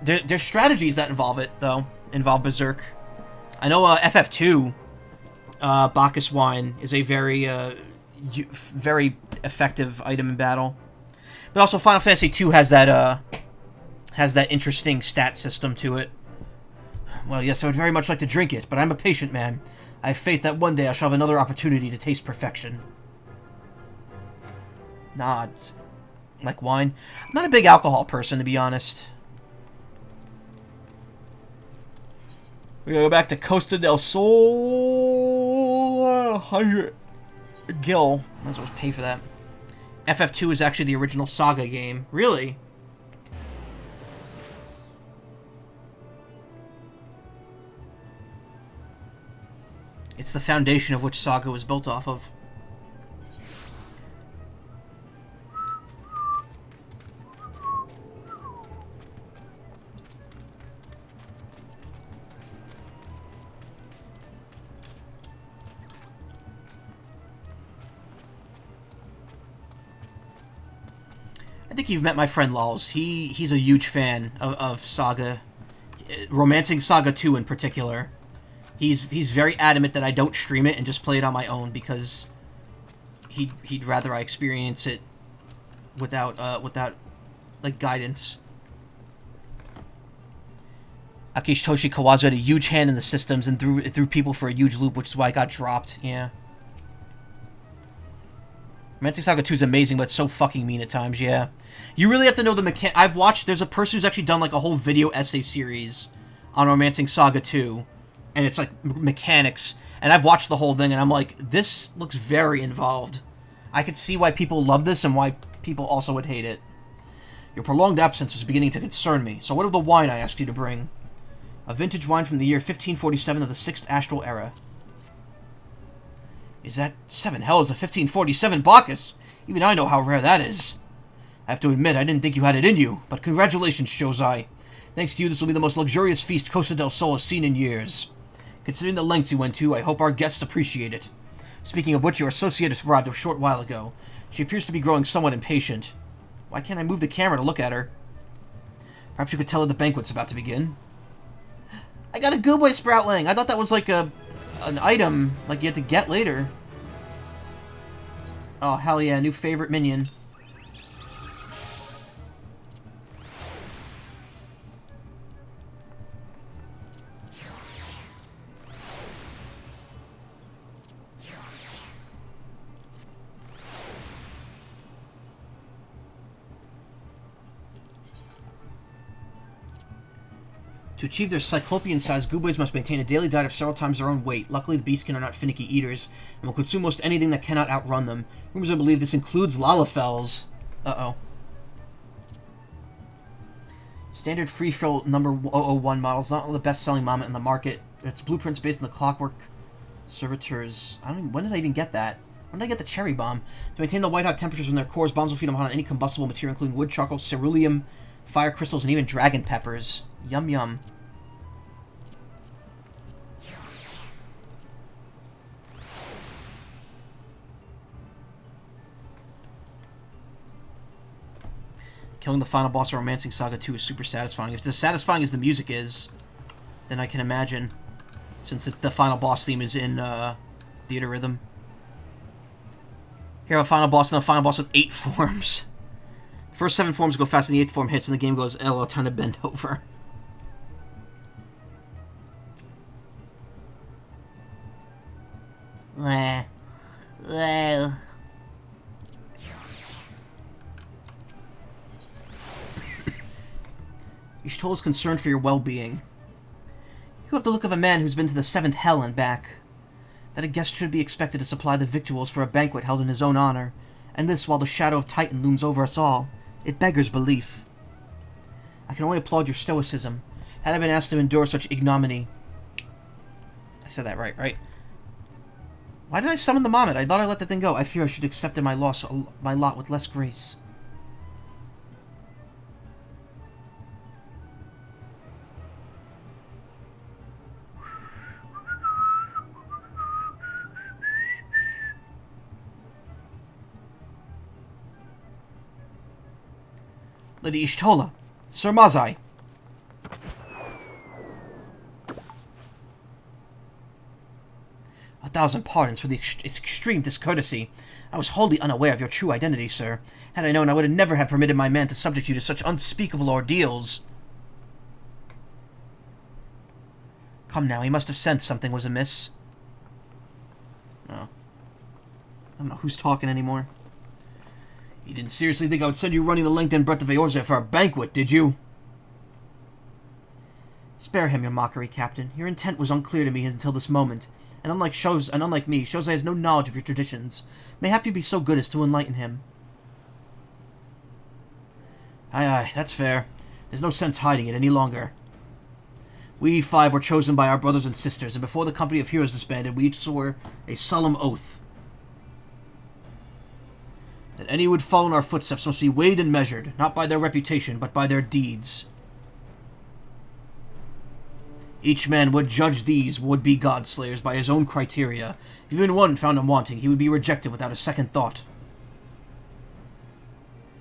There's strategies that involve it, though. Involve berserk. I know FF2, Bacchus wine is a very effective item in battle. But also Final Fantasy II has that interesting stat system to it. Well, yes, I would very much like to drink it, but I'm a patient man. I have faith that one day I shall have another opportunity to taste perfection. Nods. Like wine. I'm not a big alcohol person, to be honest. We're gonna go back to Costa del Sol. 100 Gil. Might as well pay for that. FF2 is actually the original Saga game. Really? It's the foundation of which Saga was built off of. I think you've met my friend Lols. He's a huge fan of Saga. Romancing Saga 2 in particular. He's very adamant that I don't stream it and just play it on my own because he'd rather I experience it without like guidance. Akitoshi Kawazu had a huge hand in the systems and threw people for a huge loop, which is why I got dropped. Yeah. Romancing Saga 2 is amazing, but it's so fucking mean at times, yeah. You really have to know the mechanic. I've watched, there's a person who's actually done like a whole video essay series on Romancing Saga 2, and it's like mechanics, and I've watched the whole thing, and I'm like, this looks very involved. I could see why people love this and why people also would hate it. Your prolonged absence was beginning to concern me, so what of the wine I asked you to bring? A vintage wine from the year 1547 of the 6th Astral Era. Is that 7 hells of 1547 Bacchus? Even I know how rare that is. I have to admit, I didn't think you had it in you, but congratulations, Shozai. Thanks to you, this will be the most luxurious feast Costa del Sol has seen in years. Considering the lengths you went to, I hope our guests appreciate it. Speaking of which, your associate has arrived a short while ago. She appears to be growing somewhat impatient. Why can't I move the camera to look at her? Perhaps you could tell her the banquet's about to begin. I got a Goobbue Sproutling! I thought that was like an item, like you had to get later. Oh, hell yeah, new favorite minion. To achieve their cyclopean size, Goobbues must maintain a daily diet of several times their own weight. Luckily, the beastkin are not finicky eaters, and will consume most anything that cannot outrun them. Rumors I believe this includes Lalafels. Uh-oh. Standard free-fill number 001 model is not only the best-selling Mama in the market. Its blueprints based on the clockwork servitors. When did I even get that? When did I get the cherry bomb? To maintain the white-hot temperatures in their cores, bombs will feed them on any combustible material, including wood, charcoal, ceruleum, fire crystals, and even dragon peppers. Yum yum. Killing the final boss of Romancing Saga 2 is super satisfying. If it's as satisfying as the music is, then I can imagine. Since the final boss theme is in Theater Rhythm. Here, a final boss, and a final boss with 8 forms. First 7 forms go fast, and the 8th form hits, and the game goes, a ton of bend over. Y'shtola is concerned for your well-being. You have the look of a man who's been to the 7th hell and back. That a guest should be expected to supply the victuals for a banquet held in his own honor, and this while the shadow of Titan looms over us all. It beggars belief. I can only applaud your stoicism. Had I been asked to endure such ignominy... I said that right? Why did I summon the Mamet? I thought I let the thing go. I fear I should have accepted my lot with less grace. Lady Y'shtola, Sir Mazai. A thousand pardons for the extreme discourtesy. I was wholly unaware of your true identity, sir. Had I known, I would never have permitted my man to subject you to such unspeakable ordeals. Come now, he must have sensed something was amiss. Oh. I don't know who's talking anymore. You didn't seriously think I would send you running the length and breadth of Eorzea for a banquet, did you? Spare him your mockery, Captain. Your intent was unclear to me until this moment, and unlike me, Shozai has no knowledge of your traditions. Mayhap you be so good as to enlighten him. Aye, that's fair. There's no sense hiding it any longer. We 5 were chosen by our brothers and sisters, and before the company of heroes disbanded, we each swore a solemn oath that any who would follow in our footsteps must be weighed and measured, not by their reputation, but by their deeds. Each man would judge these would-be godslayers by his own criteria. If even one found him wanting, he would be rejected without a second thought.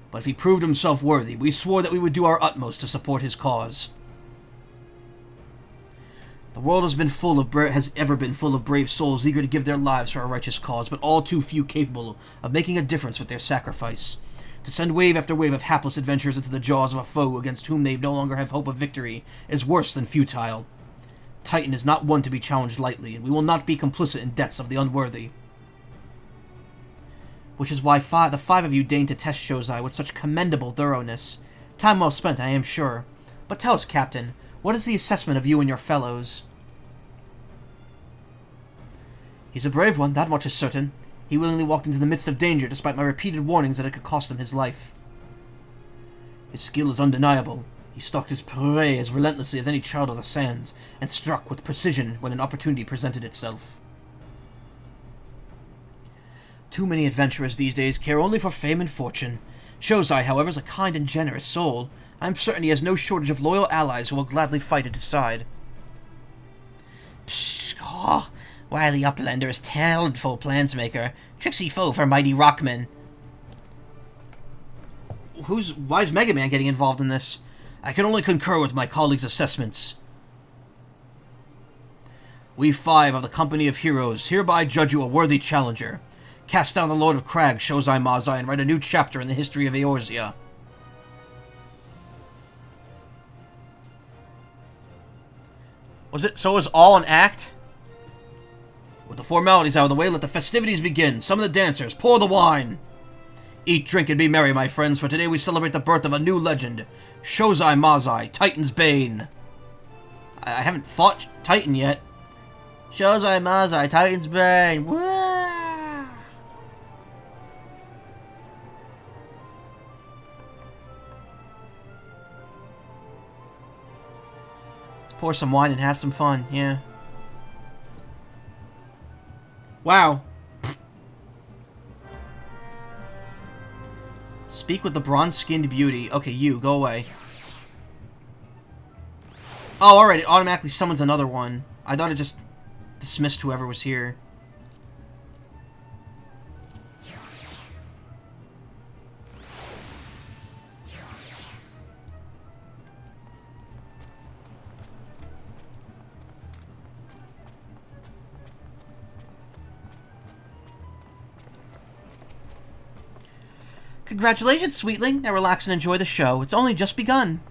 But if he proved himself worthy, we swore that we would do our utmost to support his cause. The world has ever been full of brave souls eager to give their lives for a righteous cause, but all too few capable of making a difference with their sacrifice. To send wave after wave of hapless adventurers into the jaws of a foe against whom they no longer have hope of victory is worse than futile. Titan is not one to be challenged lightly, and we will not be complicit in debts of the unworthy. Which is why the five of you deigned to test Shozai with such commendable thoroughness. Time well spent, I am sure. But tell us, Captain, what is the assessment of you and your fellows? He's a brave one, that much is certain. He willingly walked into the midst of danger, despite my repeated warnings that it could cost him his life. His skill is undeniable. He stalked his prey as relentlessly as any child of the sands, and struck with precision when an opportunity presented itself. Too many adventurers these days care only for fame and fortune. Shozai, however, is a kind and generous soul. I'm certain he has no shortage of loyal allies who will gladly fight at his side. Pshaw! Wily Uplander is talentful plansmaker, tricksy foe for mighty Rockman. Why is Mega Man getting involved in this? I can only concur with my colleagues' assessments. We five of the Company of Heroes hereby judge you a worthy challenger. Cast down the Lord of Crag, Shozai Mazai, and write a new chapter in the history of Eorzea. So it was all an act? With the formalities out of the way, let the festivities begin. Summon the dancers, pour the wine. Eat, drink, and be merry, my friends, for today we celebrate the birth of a new legend. Shozai Mazai, Titan's Bane. I haven't fought Titan yet. Shozai Mazai, Titan's Bane. Woo! Let's pour some wine and have some fun, yeah. Wow. Speak with the bronze-skinned beauty. Okay, you, go away. Oh, alright, it automatically summons another one. I thought it just dismissed whoever was here. Congratulations, sweetling. Now relax and enjoy the show. It's only just begun.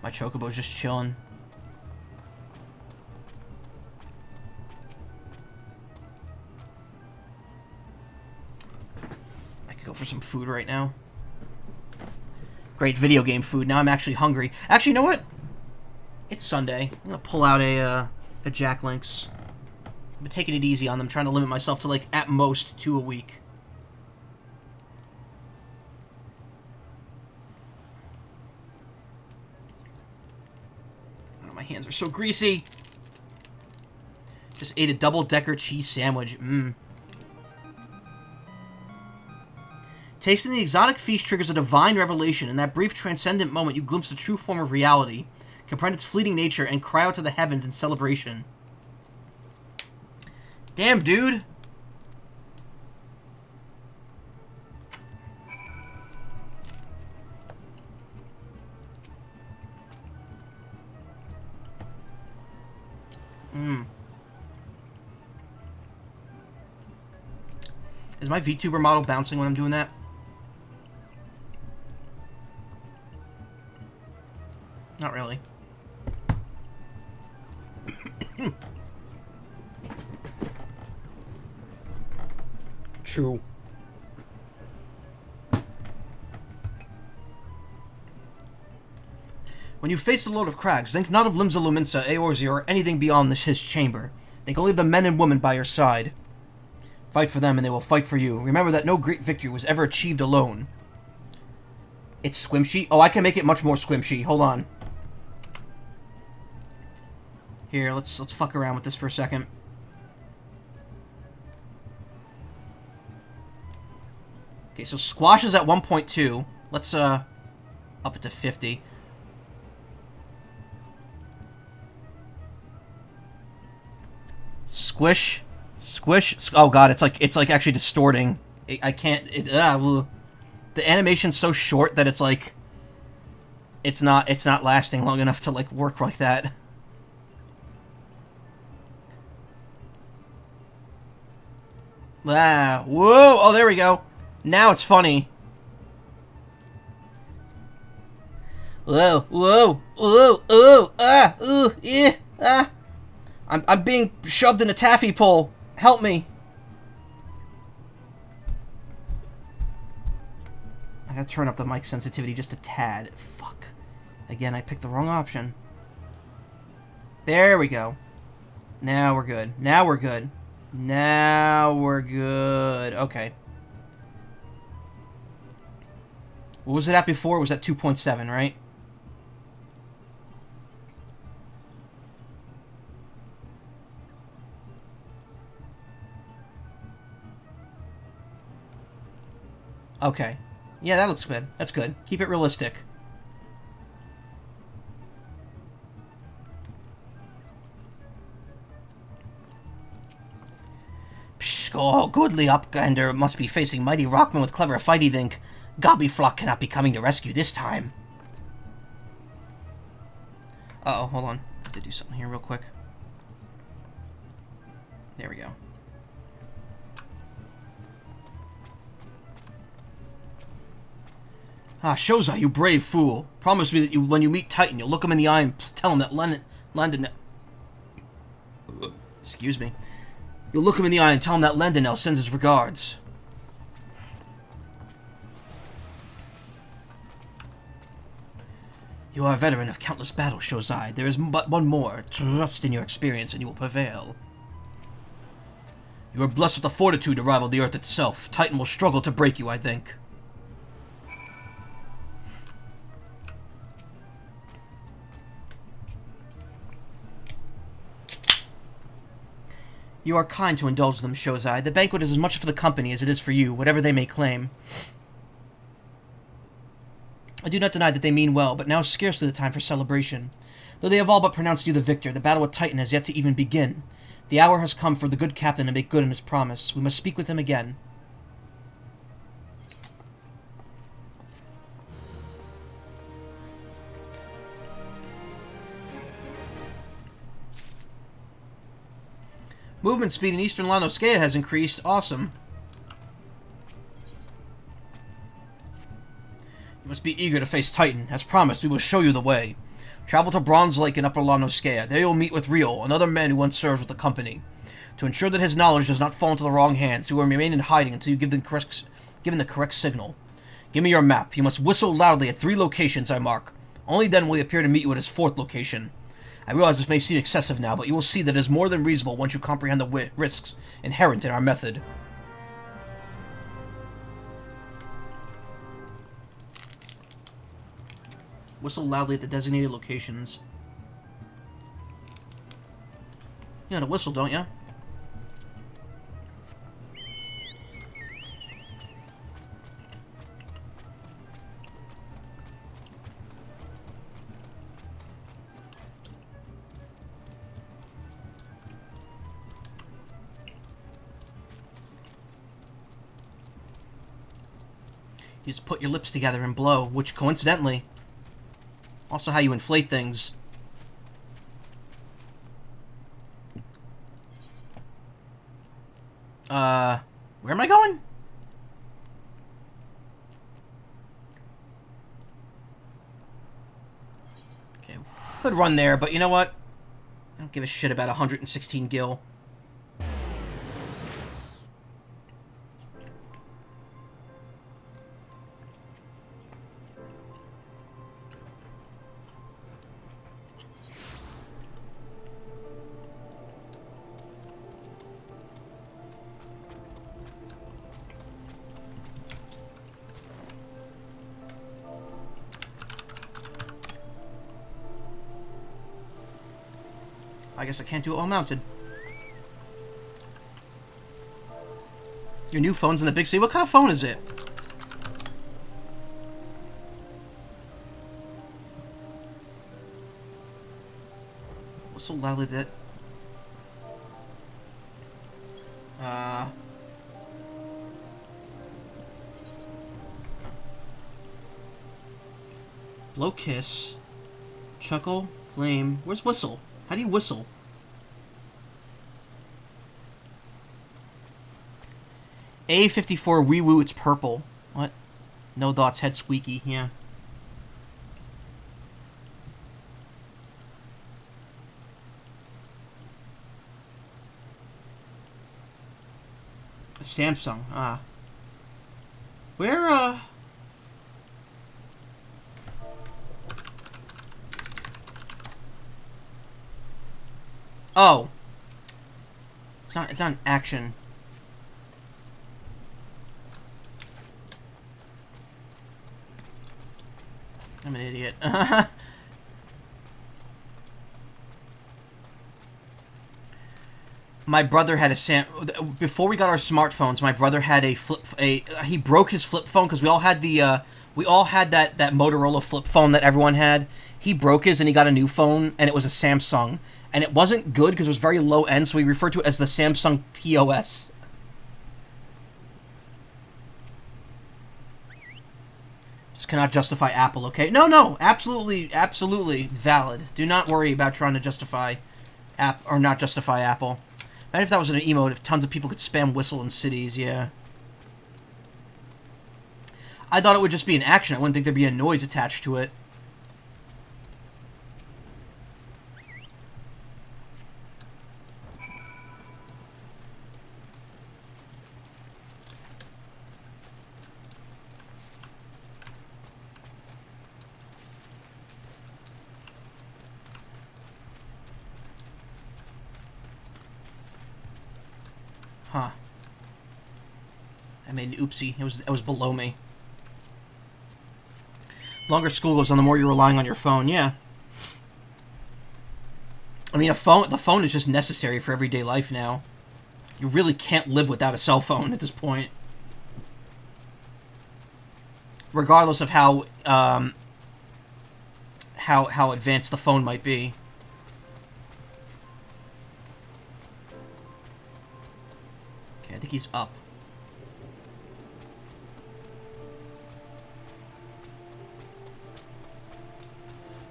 My chocobo's just chilling. I could go for some food right now. Great video game food. Now I'm actually hungry. Actually, you know what? It's Sunday. I'm gonna pull out a Jack Link's. I've been taking it easy on them, trying to limit myself to, like, at most 2 a week. Oh, my hands are so greasy. Just ate a double-decker cheese sandwich. Tasting the exotic feast triggers a divine revelation. In that brief, transcendent moment, you glimpse the true form of reality, comprehend its fleeting nature, and cry out to the heavens in celebration. Damn, dude. Is my VTuber model bouncing when I'm doing that? Not really. True. When you face the Lord of Crags, think not of Limsa Luminsa, Eorzea, or anything beyond his chamber. Think only of the men and women by your side. Fight for them and they will fight for you. Remember that no great victory was ever achieved alone. It's squimshy? Oh, I can make it much more squimshy. Hold on. Here, let's fuck around with this for a second. Okay, so squash is at 1.2. Let's up it to 50. Squish, squish. Oh god, it's like actually distorting. I can't. The animation's so short that it's like It's not lasting long enough to, like, work like that. Ah, whoa! Oh, there we go. Now it's funny. Whoa, whoa, whoa, oh, ah, ooh, yeah, ah. I'm being shoved in a taffy pole. Help me. I gotta turn up the mic sensitivity just a tad. Fuck. Again, I picked the wrong option. There we go. Now we're good. Now we're good. Now we're good. Okay. What was it at before? It was at 2.7, right? Okay. Yeah, that looks good. That's good. Keep it realistic. Psh, oh, goodly Upgander must be facing mighty Rockman with clever fighty think. Goobbue flock cannot be coming to rescue this time. Uh-oh, hold on. I have to do something here real quick. There we go. Ah, Shozai, you brave fool. Promise me that when you meet Titan, you'll look him in the eye and tell him that Landon... Excuse me. You'll look him in the eye and tell him that Landonell sends his regards. You are a veteran of countless battles, Shozai. There is but one more. Trust in your experience and you will prevail. You are blessed with the fortitude to rival the Earth itself. Titan will struggle to break you, I think. You are kind to indulge them, Shozai. The banquet is as much for the company as it is for you, whatever they may claim. I do not deny that they mean well, but now is scarcely the time for celebration. Though they have all but pronounced you the victor, the battle with Titan has yet to even begin. The hour has come for the good captain to make good on his promise. We must speak with him again. Movement speed in Eastern Lanoscea has increased. Awesome. You must be eager to face Titan. As promised, we will show you the way. Travel to Bronze Lake in Upper Lanoscea. There you will meet with Rio, another man who once served with the company. To ensure that his knowledge does not fall into the wrong hands, he will remain in hiding until you give the correct signal. Give me your map. You must whistle loudly at 3 locations I mark. Only then will he appear to meet you at his 4th location. I realize this may seem excessive now, but you will see that it is more than reasonable once you comprehend the risks inherent in our method. Whistle loudly at the designated locations. You know how to whistle, don't you? You just put your lips together and blow, which coincidentally, also how you inflate things. Where am I going? Okay, could run there, but you know what? I don't give a shit about 116 gil. I guess I can't do it while mounted. Your new phone's in the big city? What kind of phone is it? What's so loudly that... Blow kiss. Chuckle. Flame. Where's whistle? How do you whistle? A54 wee woo, it's purple. What? No thoughts, head squeaky, yeah. A Samsung, ah. Where, Oh. It's not an action. I'm an idiot. My brother had before we got our smartphones, my brother had he broke his flip phone because we all had that Motorola flip phone that everyone had. He broke his and he got a new phone and it was a Samsung. And it wasn't good because it was very low end, so we referred to it as the Samsung POS. Just cannot justify Apple, okay? No, absolutely valid. Do not worry about trying to justify not justify Apple. Imagine if that was an emote, if tons of people could spam whistle in cities, yeah. I thought it would just be an action. I wouldn't think there'd be a noise attached to it. Huh. I made an oopsie. It was below me. Longer school goes on, the more you're relying on your phone, yeah. I mean, the phone is just necessary for everyday life now. You really can't live without a cell phone at this point. Regardless of how advanced the phone might be. Okay, I think he's up.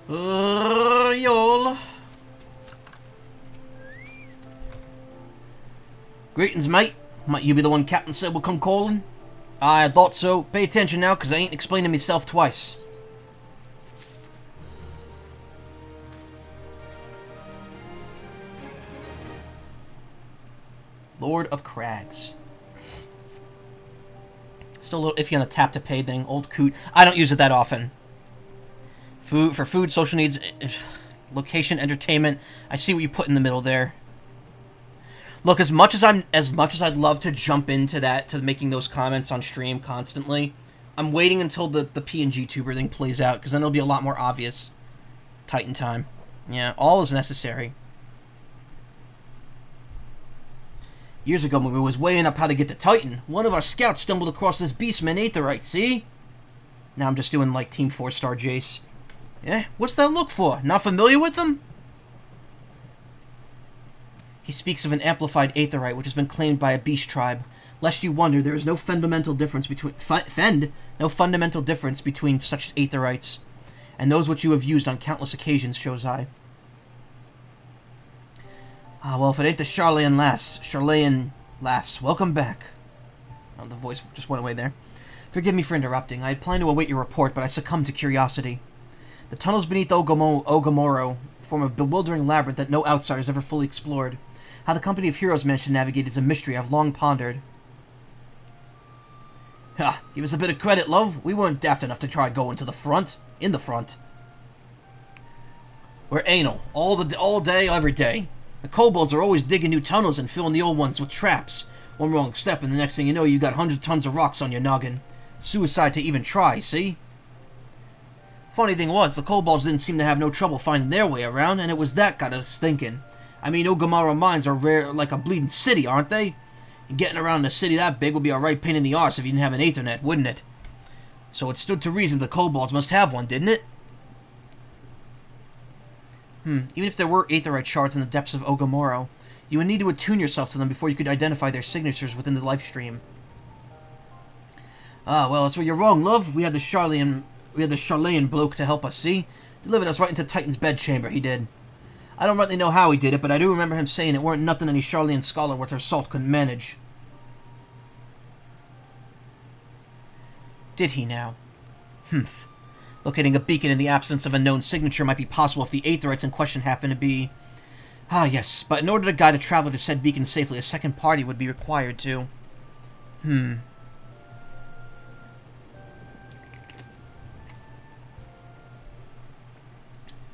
Y'all. Greetings, mate. Might you be the one Captain said will come calling? I thought so. Pay attention now, because I ain't explaining myself twice. Lord of Crags. Still a little iffy on the tap to pay thing. Old coot. I don't use it that often. Food, social needs, location, entertainment. I see what you put in the middle there. Look, as much as I'd love to jump into that, to making those comments on stream constantly, I'm waiting until the PNG tuber thing plays out, because then it'll be a lot more obvious. Titan time. Yeah, all is necessary. Years ago, when we was weighing up how to get to Titan, one of our scouts stumbled across this beastman aetherite, see? Now I'm just doing, like, Team 4-star Jace. Yeah, what's that look for? Not familiar with them? He speaks of an amplified aetherite which has been claimed by a beast tribe. Lest you wonder, there is no fundamental difference between no fundamental difference between such aetherites and those which you have used on countless occasions, shows I. Ah, well, if it ain't the Charlayan lass, welcome back. Oh, the voice just went away there. Forgive me for interrupting. I had planned to await your report, but I succumbed to curiosity. The tunnels beneath Ogamoro form a bewildering labyrinth that no outsiders ever fully explored. How the company of heroes managed to navigate is a mystery I've long pondered. Ha! Give us a bit of credit, love. We weren't daft enough to try going to the front. In the front. We're anal. All day, every day. The kobolds are always digging new tunnels and filling the old ones with traps. One wrong step and the next thing you know, you got 100 tons of rocks on your noggin. Suicide to even try, see? Funny thing was, the kobolds didn't seem to have no trouble finding their way around, and it was that got us thinking. I mean, Ogamara mines are rare like a bleeding city, aren't they? And getting around a city that big would be a right pain in the arse if you didn't have an Ethernet, wouldn't it? So it stood to reason the kobolds must have one, didn't it? Even if there were aetherite shards in the depths of Ogamoro, you would need to attune yourself to them before you could identify their signatures within the life stream. Ah, well, that's where you're wrong, love. We had the Charlayan We had the Chilean bloke to help us, see? Delivered us right into Titan's bedchamber, he did. I don't rightly know how he did it, but I do remember him saying it weren't nothing any Chilean scholar worth her salt couldn't manage. Did he now? Humph. Locating a beacon in the absence of a known signature might be possible if the Aetherites in question happen to be... Ah, yes, but in order to guide a traveler to said beacon safely, a second party would be required to...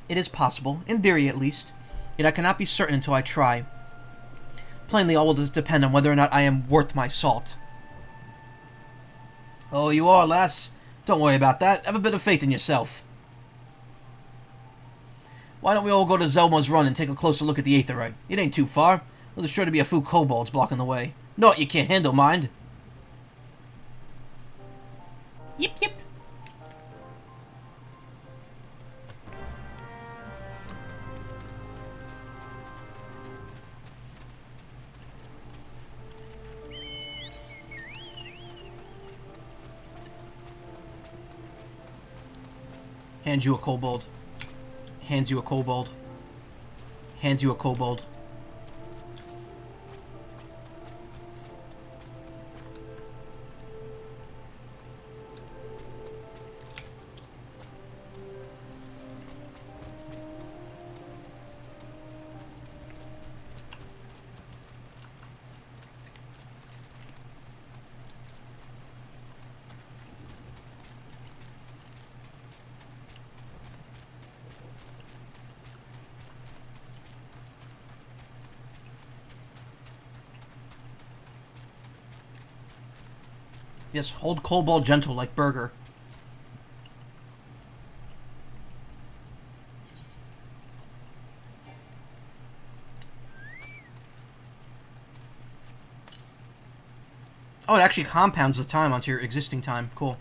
It is possible, in theory at least, yet I cannot be certain until I try. Plainly, all will depend on whether or not I am worth my salt. Oh, you are, lass. Don't worry about that. Have a bit of faith in yourself. Why don't we all go to Zelma's Run and take a closer look at the Aetherite? It ain't too far. Well, there's sure to be a few kobolds blocking the way. Naught you can't handle, mind. Yip, yip. Hands you a kobold. Hands you a kobold. Hands you a kobold. Yes, hold kobold gentle like Burger. Oh, it actually compounds the time onto your existing time. Cool.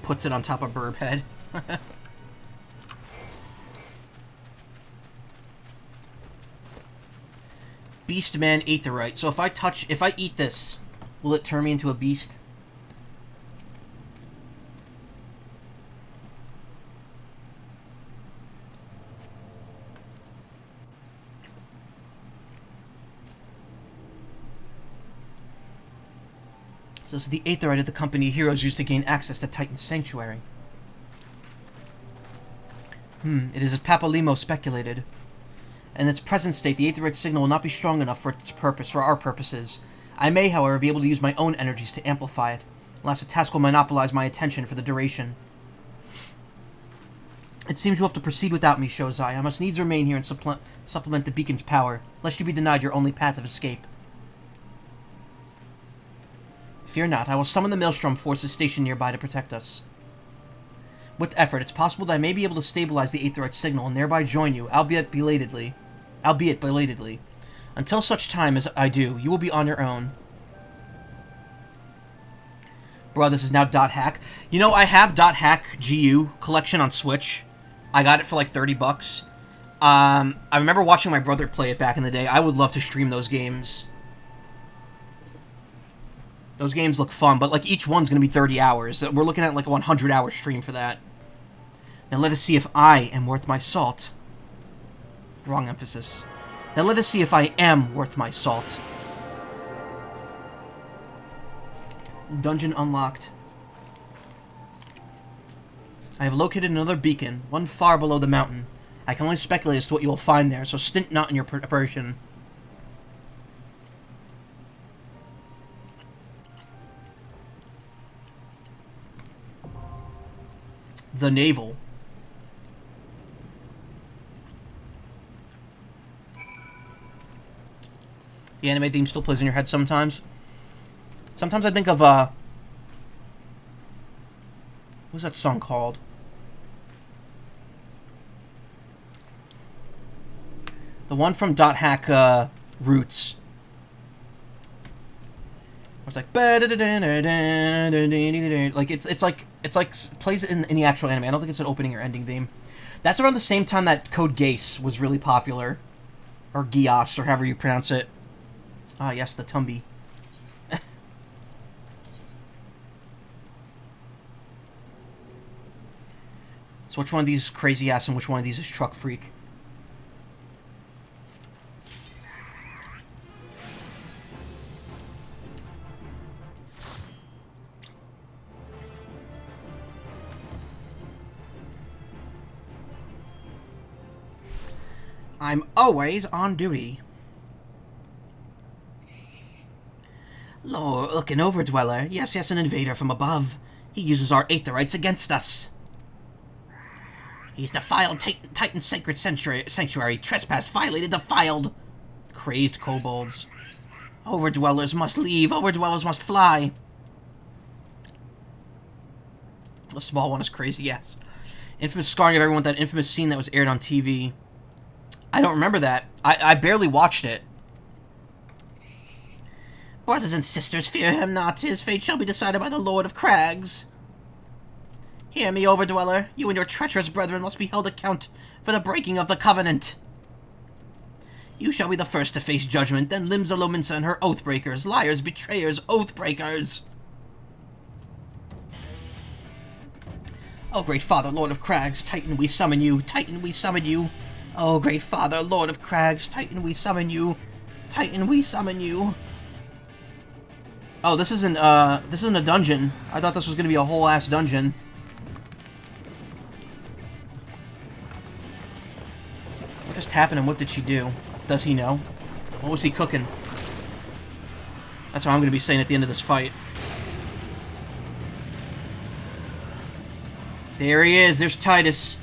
Puts it on top of Burb Head. Beastman Aetherite. So if I eat this, will it turn me into a beast? So this is the Aetherite of the company heroes used to gain access to Titan's sanctuary. It is as Papalimo speculated. In its present state, the Aetherite signal will not be strong enough for its purpose, for our purposes. I may, however, be able to use my own energies to amplify it, unless a task will monopolize my attention for the duration. It seems you'll have to proceed without me, Shozai. I must needs remain here and supplement the beacon's power, lest you be denied your only path of escape. Fear not, I will summon the Maelstrom forces stationed nearby to protect us. With effort, it's possible that I may be able to stabilize the Aetherite signal and thereby join you, albeit belatedly. Until such time as I do, you will be on your own. Bro, this is now .hack. You know, I have .hack GU collection on Switch. I got it for like $30. I remember watching my brother play it back in the day. I would love to stream those games. Those games look fun, but like each one's going to be 30 hours. We're looking at like a 100-hour stream for that. Now let us see if I am worth my salt. Wrong emphasis. Now let us see if I am worth my salt. Dungeon unlocked. I have located another beacon, one far below the mountain. I can only speculate as to what you will find there, so stint not in your preparation. The Navel. The anime theme still plays in your head sometimes. Sometimes I think of, what's that song called? The one from Dot Hack, Roots. It's like, like it's like plays in the actual anime. I don't think it's an opening or ending theme. That's around the same time that Code Geass was really popular, or Geass, or however you pronounce it. Ah, yes, the Tumby. So which one of these is Crazy Ass and which one of these is Truck Freak? I'm always on duty. Lord, look, an overdweller. Yes, an invader from above. He uses our aetherites against us. He's defiled Titan's sacred sanctuary. Trespassed, violated, defiled. Crazed kobolds. Overdwellers must leave. Overdwellers must fly. The small one is Crazy, yes. Infamous scarring of everyone with that infamous scene that was aired on TV. I don't remember that. I barely watched it. Brothers and sisters, fear him not. His fate shall be decided by the Lord of Crags. Hear me, Overdweller. You and your treacherous brethren must be held account for the breaking of the covenant. You shall be the first to face judgment, then Limsa Lominsa and her oathbreakers, liars, betrayers, oathbreakers. Oh, great Father, Lord of Crags, Titan, we summon you. Titan, we summon you. Oh, great Father, Lord of Crags, Titan, we summon you. Titan, we summon you. Oh, this isn't a dungeon. I thought this was gonna be a whole-ass dungeon. What just happened and what did she do? Does he know? What was he cooking? That's what I'm gonna be saying at the end of this fight. There he is, there's Titus.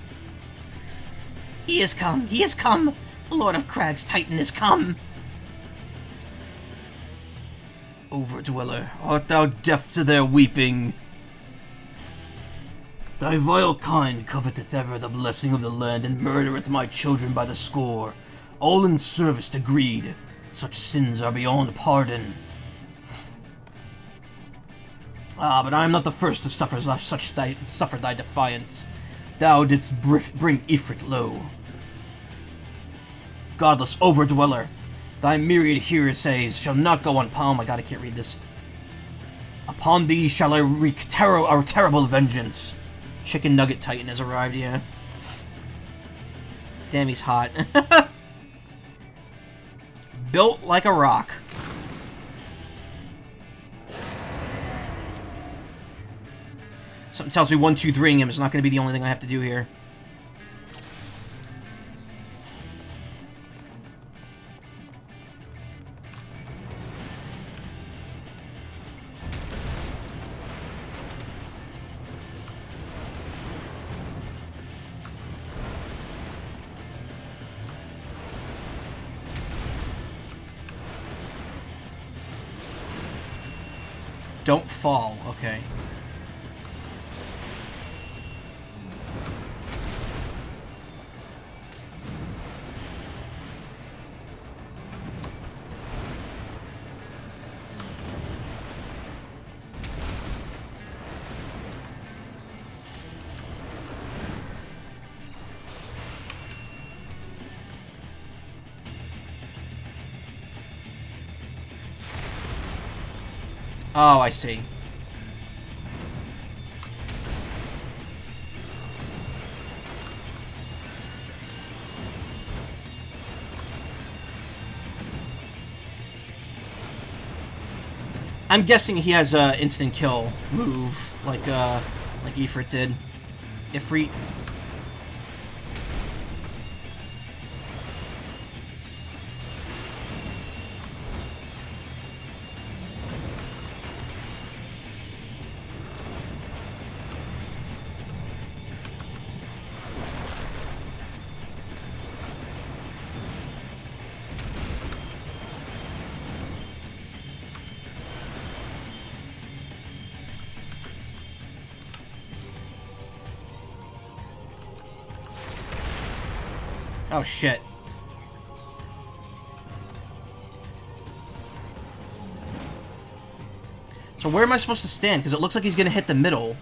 He has come, he has come! The Lord of Crags, Titan, has come! Overdweller, art thou deaf to their weeping? Thy vile kind coveteth ever the blessing of the land, and murdereth my children by the score, all in service to greed. Such sins are beyond pardon. Ah, but I am not the first to suffer thy defiance. Thou didst bring Ifrit low. Godless Overdweller, thy myriad heresies shall not go unpunished. Oh my god, I can't read this. Upon thee shall I wreak our terrible vengeance. Chicken Nugget Titan has arrived, yeah. Damn, he's hot. Built like a rock. Something tells me 1-2-3-ing him is not going to be the only thing I have to do here. Don't fall, okay. Oh, I see. I'm guessing he has a instant kill move, like Ifrit did. Ifrit. Oh, shit. So where am I supposed to stand? Because it looks like he's going to hit the middle.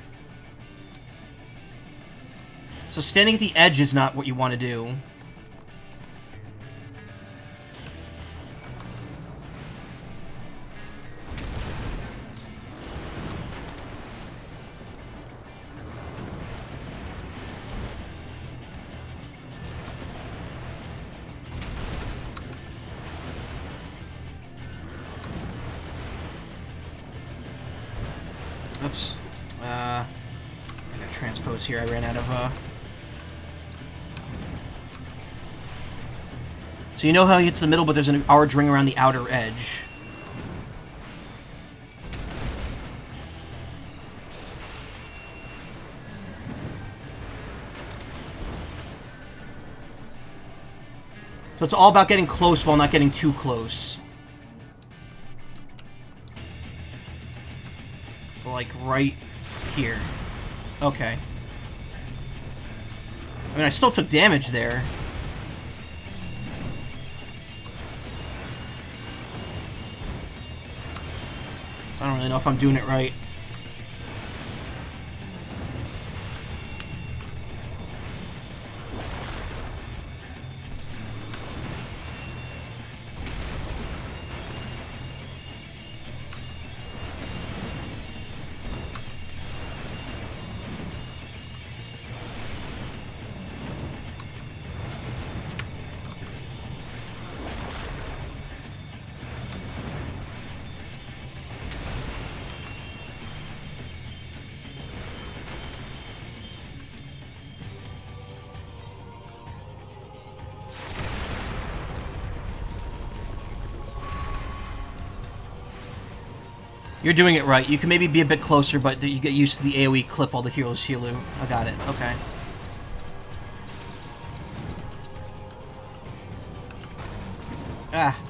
So standing at the edge is not what you want to do. Oops. I got transpose here. I ran out of, So you know how he hits the middle, but there's an orange ring around the outer edge. So it's all about getting close while not getting too close. So like right here. Okay. I mean, I still took damage there. I don't really know if I'm doing it right. You're doing it right. You can maybe be a bit closer, but you get used to the AoE clip all the heroes heal you. I got it. Okay. Ah.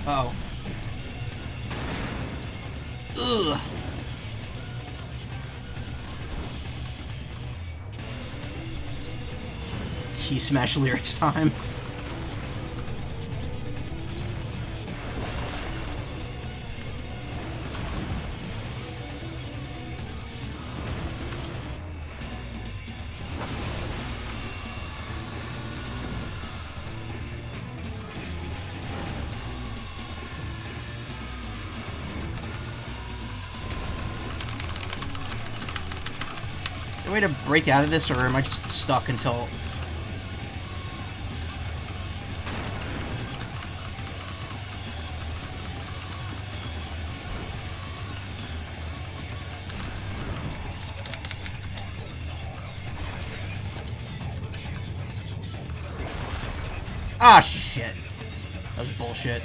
Uh-oh. Ugh. Key smash lyrics time. Way to break out of this, or am I just stuck until... Ah, shit. That was bullshit.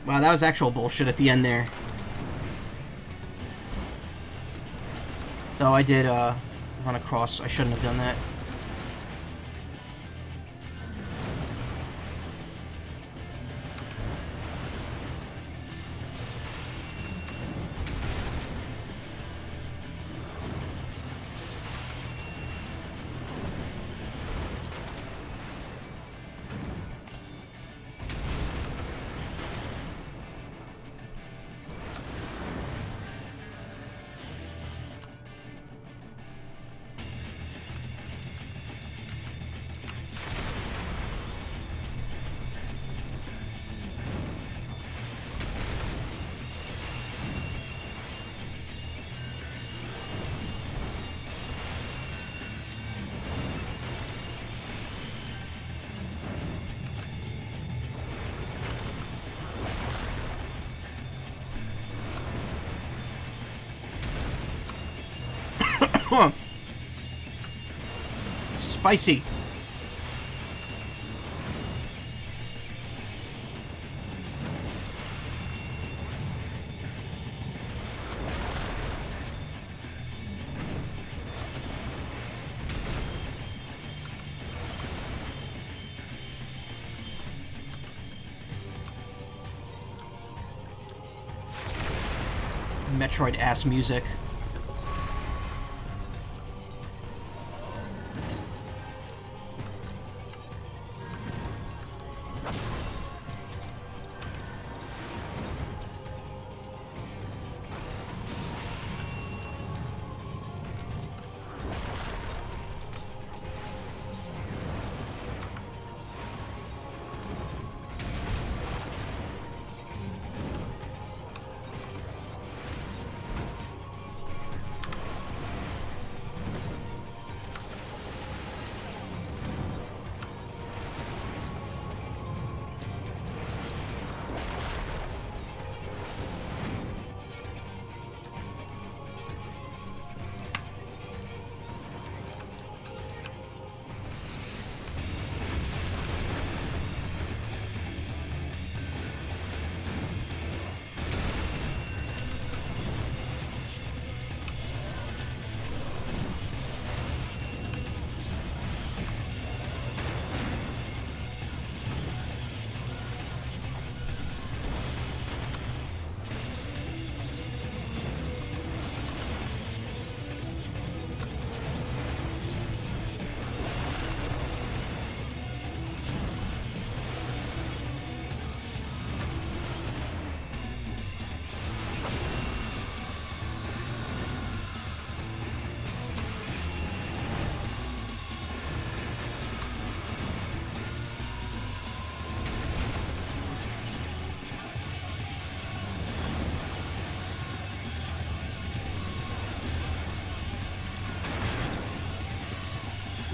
Wow, that was actual bullshit at the end there. Though I did run across. I shouldn't have done that. Spicy. Metroid ass music.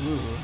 Ugh.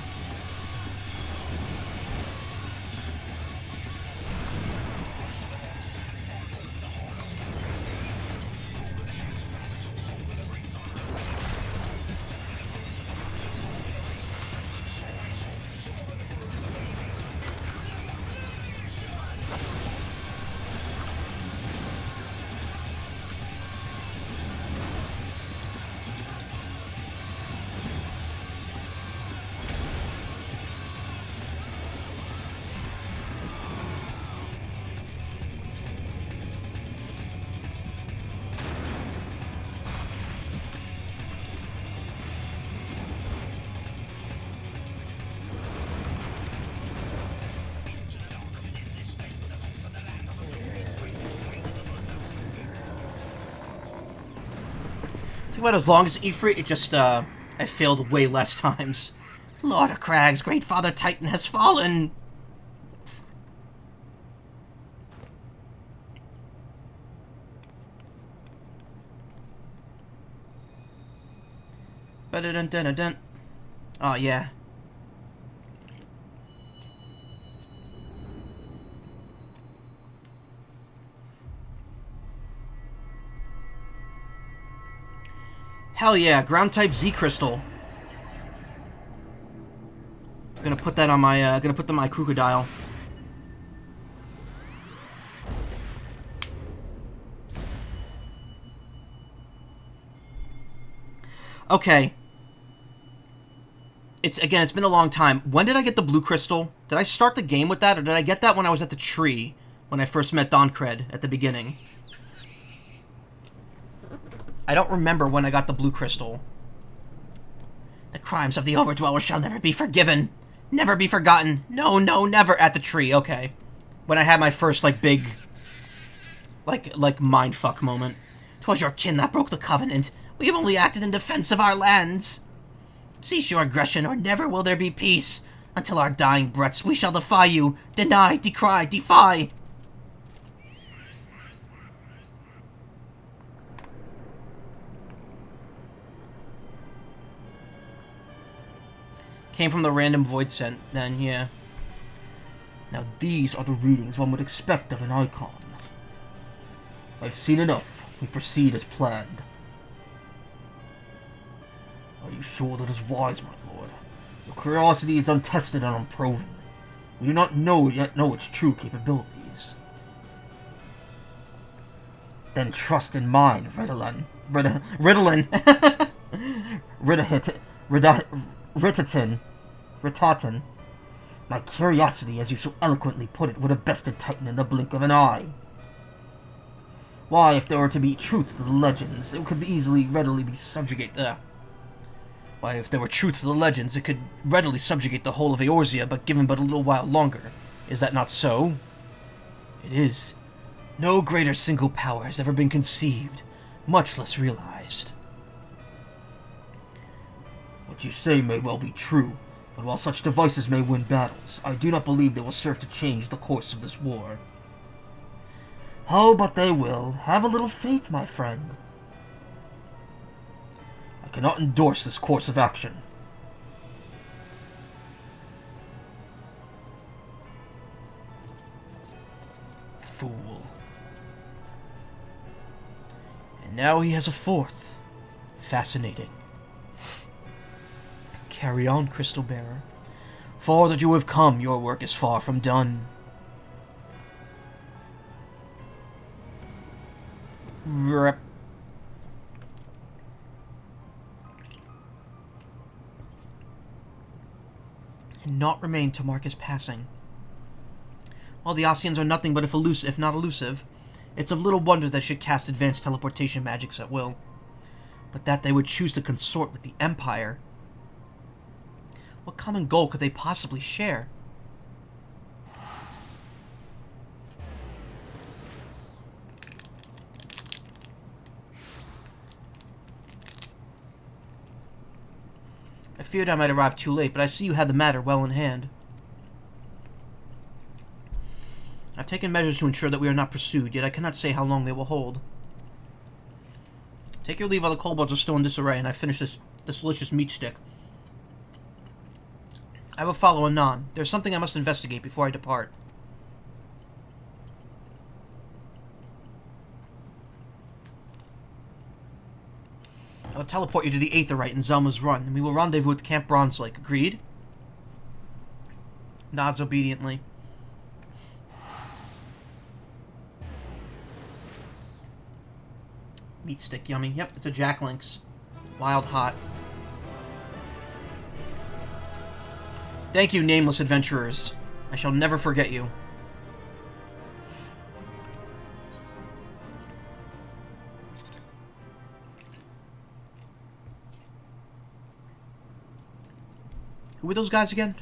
But as long as Ifrit, it just, I failed way less times. Lord of Crags, Great Father Titan has fallen! Ba-da-dun-dun-dun-dun. Oh, yeah. Hell yeah, ground type Z crystal. I'm gonna put that on my my crocodile. Okay. It's been a long time. When did I get the blue crystal? Did I start the game with that, or did I get that when I was at the tree when I first met Doncred at the beginning? I don't remember when I got the blue crystal. The crimes of the Overdweller shall never be forgiven. Never be forgotten. No, no, never. At the tree, okay. When I had my first, like, big... Like mindfuck moment. 'Twas your kin that broke the covenant. We have only acted in defense of our lands. Cease your aggression, or never will there be peace. Until our dying breaths, we shall defy you. Deny, decry, defy. Came from the random void scent, then, yeah. Now these are the readings one would expect of an icon. I've seen enough. We proceed as planned. Are you sure that is wise, my lord? Your curiosity is untested and unproven. We do not yet know its true capabilities. Then trust in mine, Ritalin. Ritatin. My curiosity, as you so eloquently put it, would have bested Titan in the blink of an eye. Why, if there were to be truth to the legends, it could readily subjugate the whole of Eorzea, but given but a little while longer. Is that not so? It is. No greater single power has ever been conceived, much less realized. What you say may well be true, but while such devices may win battles, I do not believe they will serve to change the course of this war. Oh, but they will. Have a little faith, my friend. I cannot endorse this course of action. Fool. And now he has a fourth. Fascinating. Carry on, Crystal Bearer. Far that you have come, your work is far from done. Rep. And naught remained to mark his passing. While the Ossians are nothing but if not elusive, it's of little wonder they should cast advanced teleportation magics at will. But that they would choose to consort with the Empire. What common goal could they possibly share? I feared I might arrive too late, but I see you had the matter well in hand. I've taken measures to ensure that we are not pursued, yet I cannot say how long they will hold. Take your leave while the kobolds are still in disarray, and I finish this delicious meat stick. I will follow anon. There's something I must investigate before I depart. I will teleport you to the Aetherite in Zelma's Run, and we will rendezvous at Camp Bronze Lake. Agreed? Nods obediently. Meat stick, yummy. Yep, it's a Jack Link's. Wild hot. Thank you, nameless adventurers. I shall never forget you. Who were those guys again?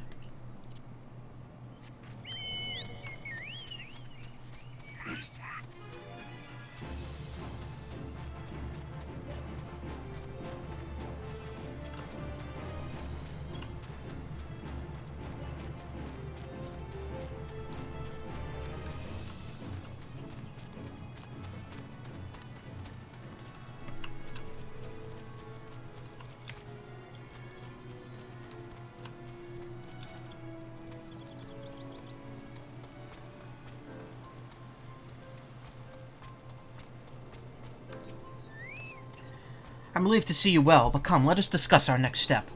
I'm relieved to see you well, but come, let us discuss our next step.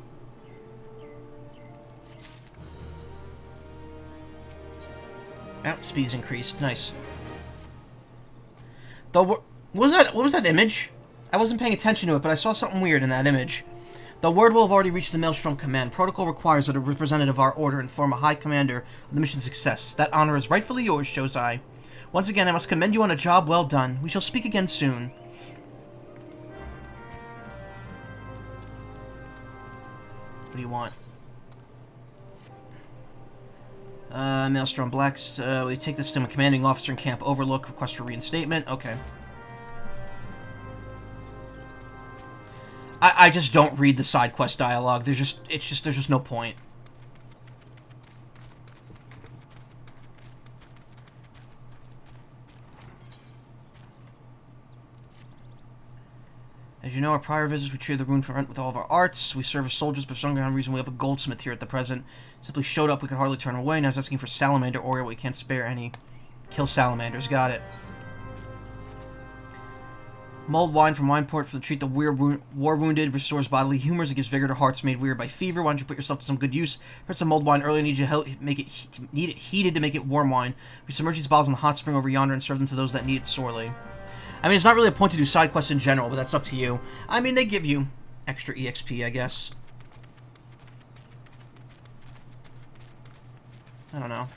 Oh, speed's increased. Nice. What was that image? I wasn't paying attention to it, but I saw something weird in that image. The word will have already reached the Maelstrom Command. Protocol requires that a representative of our order inform a High Commander of the mission's success. That honor is rightfully yours, Josai. Once again, I must commend you on a job well done. We shall speak again soon. What do you want? Maelstrom Blacks. We take this to a commanding officer in Camp Overlook. Request for reinstatement. Okay. I just don't read the side quest dialogue. There's just no point. As you know, our prior visits, we treated the rune for rent with all of our arts. We serve as soldiers, but for some reason we have a goldsmith here at the present. Simply showed up, we could hardly turn away. Now it's asking for salamander oil, we can't spare any. Kill salamanders, got it. Mulled wine from Wineport for the treat the war wounded, restores bodily humors, it gives vigor to hearts made weary by fever. Why don't you put yourself to some good use? Put some mulled wine early, need you help make it need it heated to make it warm wine. We submerge these bottles in the hot spring over yonder and serve them to those that need it sorely. I mean, it's not really a point to do side quests in general, but that's up to you. I mean, they give you extra EXP, I guess. I don't know.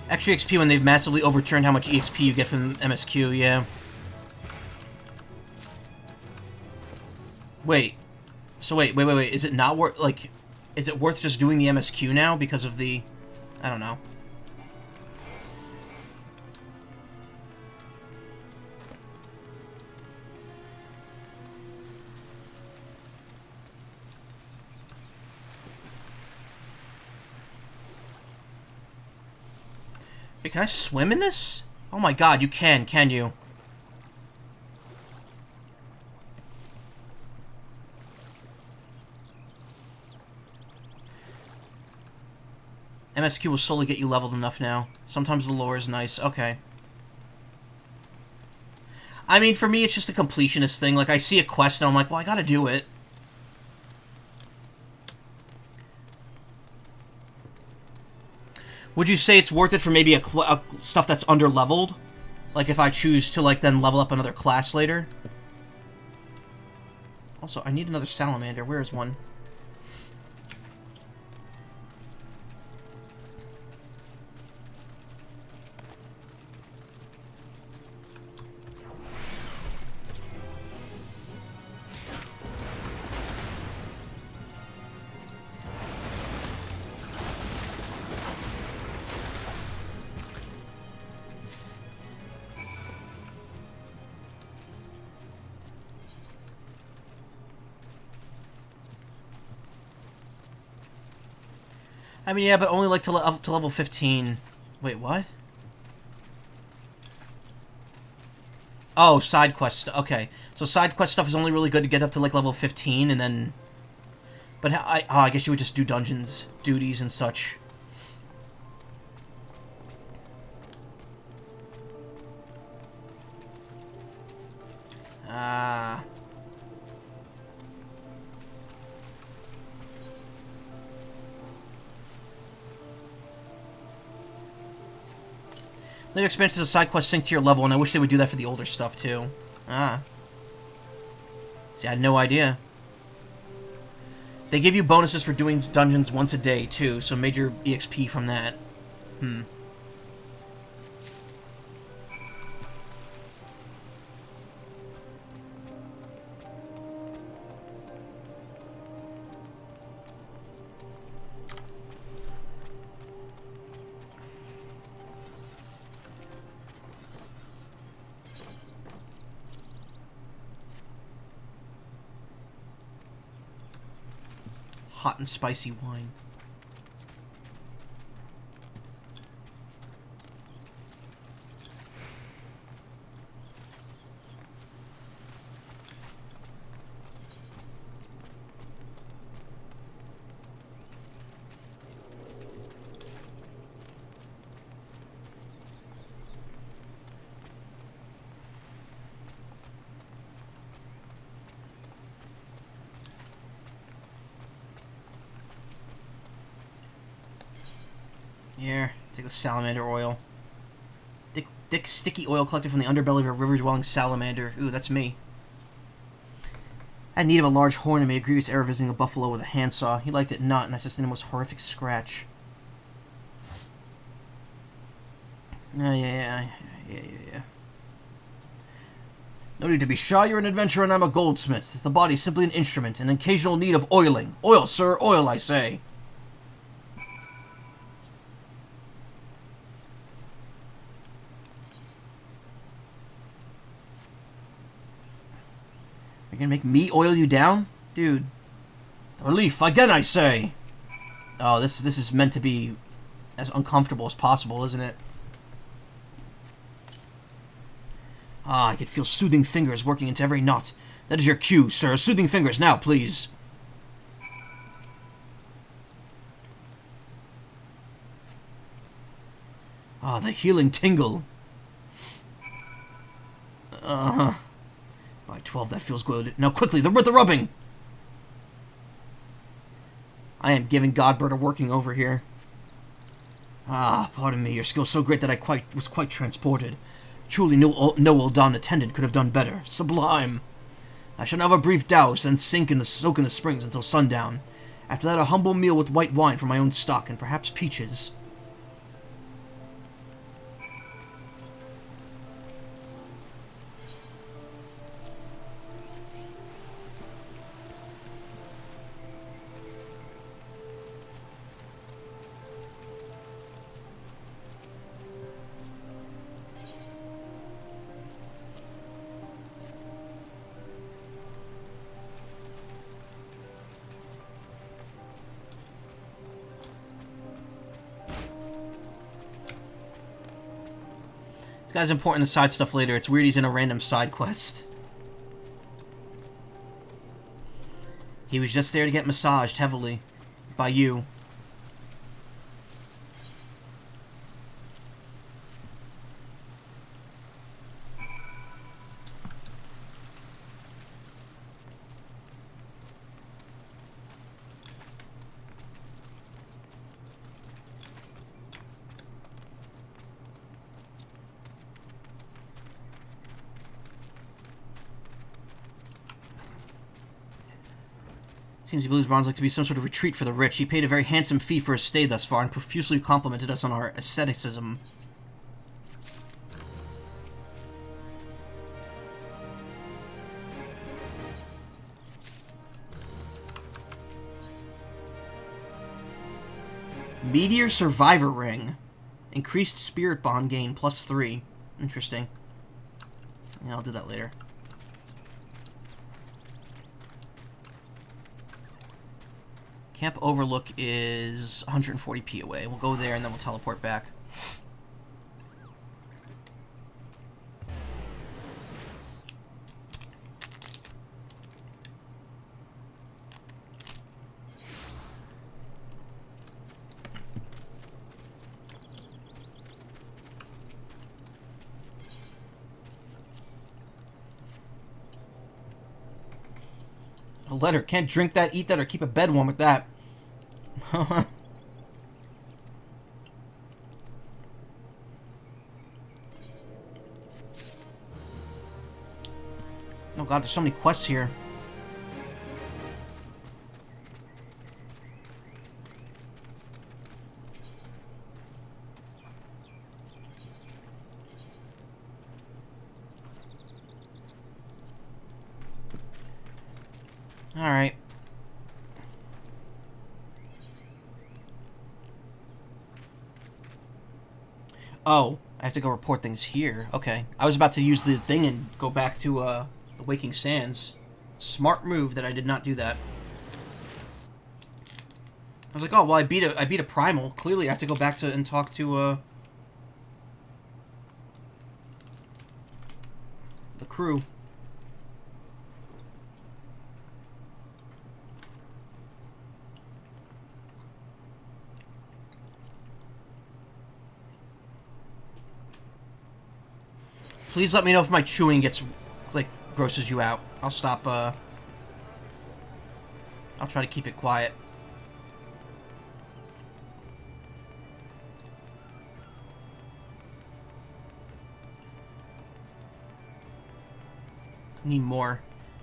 Extra XP when they've massively overturned how much EXP you get from MSQ, yeah. Wait. So wait. Is it not worth, like, is it worth just doing the MSQ now because of the, I don't know. Wait, can I swim in this? Oh my god, you can you? MSQ will slowly get you leveled enough now. Sometimes the lore is nice. Okay. I mean, for me, it's just a completionist thing. Like, I see a quest and I'm like, well, I gotta do it. Would you say it's worth it for maybe a stuff that's under-leveled? Like, if I choose to, like, then level up another class later? Also, I need another salamander. Where is one? I mean, yeah, but only like to level 15. Wait, what? Oh, side quest. Okay, so side quest stuff is only really good to get up to like level 15, and then. But I guess you would just do dungeons, duties, and such. Ah. Later expansions of side quests sync to your level, and I wish they would do that for the older stuff, too. Ah. See, I had no idea. They give you bonuses for doing dungeons once a day, too, so major EXP from that. Hmm. Hot and spicy wine. Here, take the salamander oil. Thick, sticky oil collected from the underbelly of a river-dwelling salamander. Ooh, that's me. I had need of a large horn and made a grievous error visiting a buffalo with a handsaw. He liked it not, and I sustained the most horrific scratch. Yeah. No need to be shy, you're an adventurer and I'm a goldsmith. The body's simply an instrument, an occasional need of oiling. Oil, sir, oil, I say. You're gonna make me oil you down? Dude. Relief, again I say! Oh, this is meant to be as uncomfortable as possible, isn't it? Ah, I could feel soothing fingers working into every knot. That is your cue, sir. Soothing fingers, now, please. Ah, the healing tingle. By 12, that feels good. Now, quickly, the rubbing! I am giving Godbird a working over here. Ah, pardon me, your skill's so great that I was quite transported. Truly, no Uldan attendant could have done better. Sublime! I shall now have a brief douse, then soak in the springs until sundown. After that, a humble meal with white wine from my own stock, and perhaps peaches. Guy's important to side stuff later. It's weird he's in a random side quest. He was just there to get massaged heavily. By you. Seems he believes Bronze like to be some sort of retreat for the rich. He paid a very handsome fee for his stay thus far and profusely complimented us on our asceticism. Meteor Survivor Ring. Increased Spirit Bond gain +3. Interesting. Yeah, I'll do that later. Camp Overlook is 140p away. We'll go there and then we'll teleport back. A letter. Can't drink that, eat that, or keep a bed warm with that. Oh god, there's so many quests here. Alright. Oh, I have to go report things here. Okay. I was about to use the thing and go back to, the Waking Sands. Smart move that I did not do that. I was like, oh, well, I beat a primal. Clearly, I have to go back to and talk to, the crew. Please let me know if my chewing gets, like, grosses you out. I'll stop, I'll try to keep it quiet. Need more.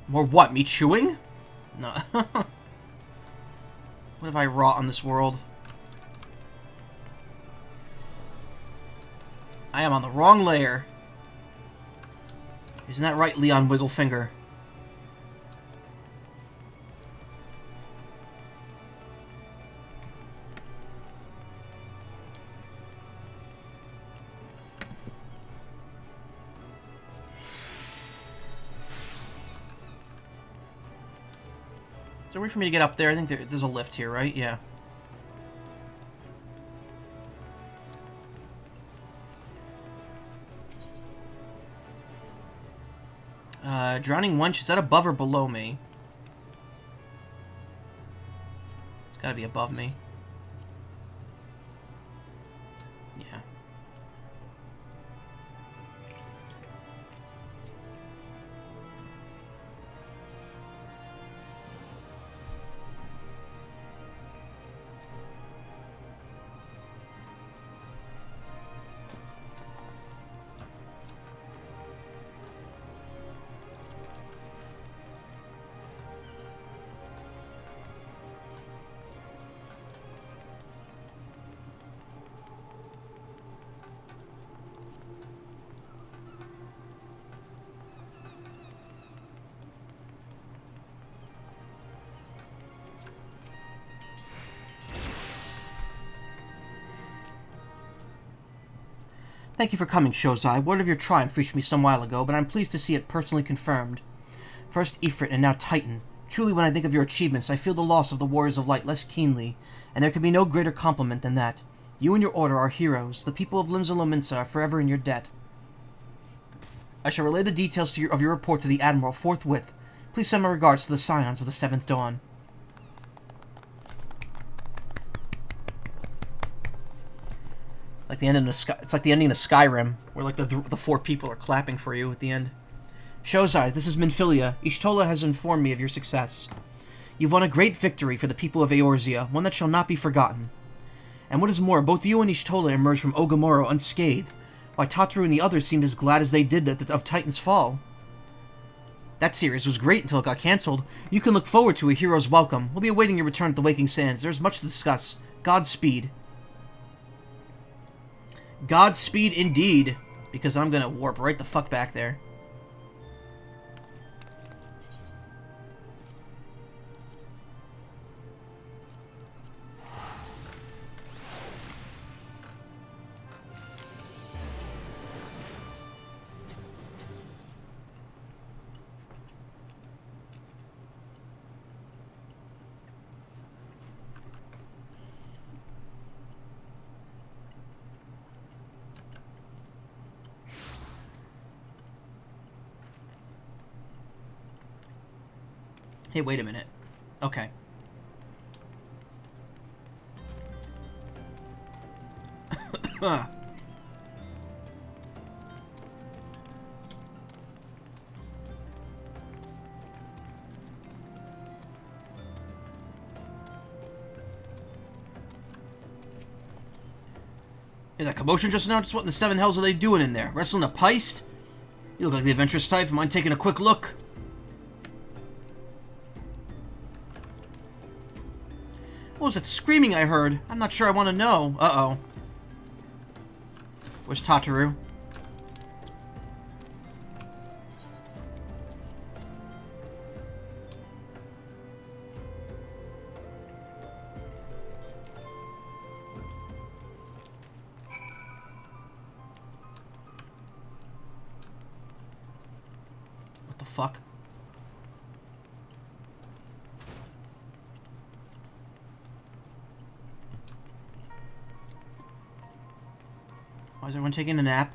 More what? Me chewing? No. What have I wrought on this world? I am on the wrong layer. Isn't that right, Leon Wigglefinger? Is there a way for me to get up there? I think there's a lift here, right? Yeah. Drowning Wench, is that above or below me? It's gotta be above me. Yeah. Thank you for coming, Shozai. Word of your triumph reached me some while ago, but I'm pleased to see it personally confirmed. First Ifrit and now Titan. Truly, when I think of your achievements, I feel the loss of the Warriors of Light less keenly, and there can be no greater compliment than that. You and your order are heroes. The people of Limsa are forever in your debt. I shall relay the details of your report to the Admiral forthwith. Please send my regards to the Scions of the Seventh Dawn. Like the ending of it's like the ending of Skyrim, where like the four people are clapping for you at the end. Shozai, this is Minfilia. Ishtola has informed me of your success. You've won a great victory for the people of Eorzea, one that shall not be forgotten. And what is more, both you and Ishtola emerged from Ogamoro unscathed, while Tataru and the others seemed as glad as they did of Titan's fall. That series was great until it got cancelled. You can look forward to a hero's welcome. We'll be awaiting your return at the Waking Sands. There's much to discuss. Godspeed. Godspeed indeed, because I'm gonna warp right the fuck back there. Hey, wait a minute. Okay. Is that commotion just now? Just what in the seven hells are they doing in there? Wrestling a Peist? You look like the adventurous type. Mind taking a quick look? What was that screaming I heard? I'm not sure I want to know. Uh-oh. Where's Tataru? What the fuck? Why is everyone taking a nap?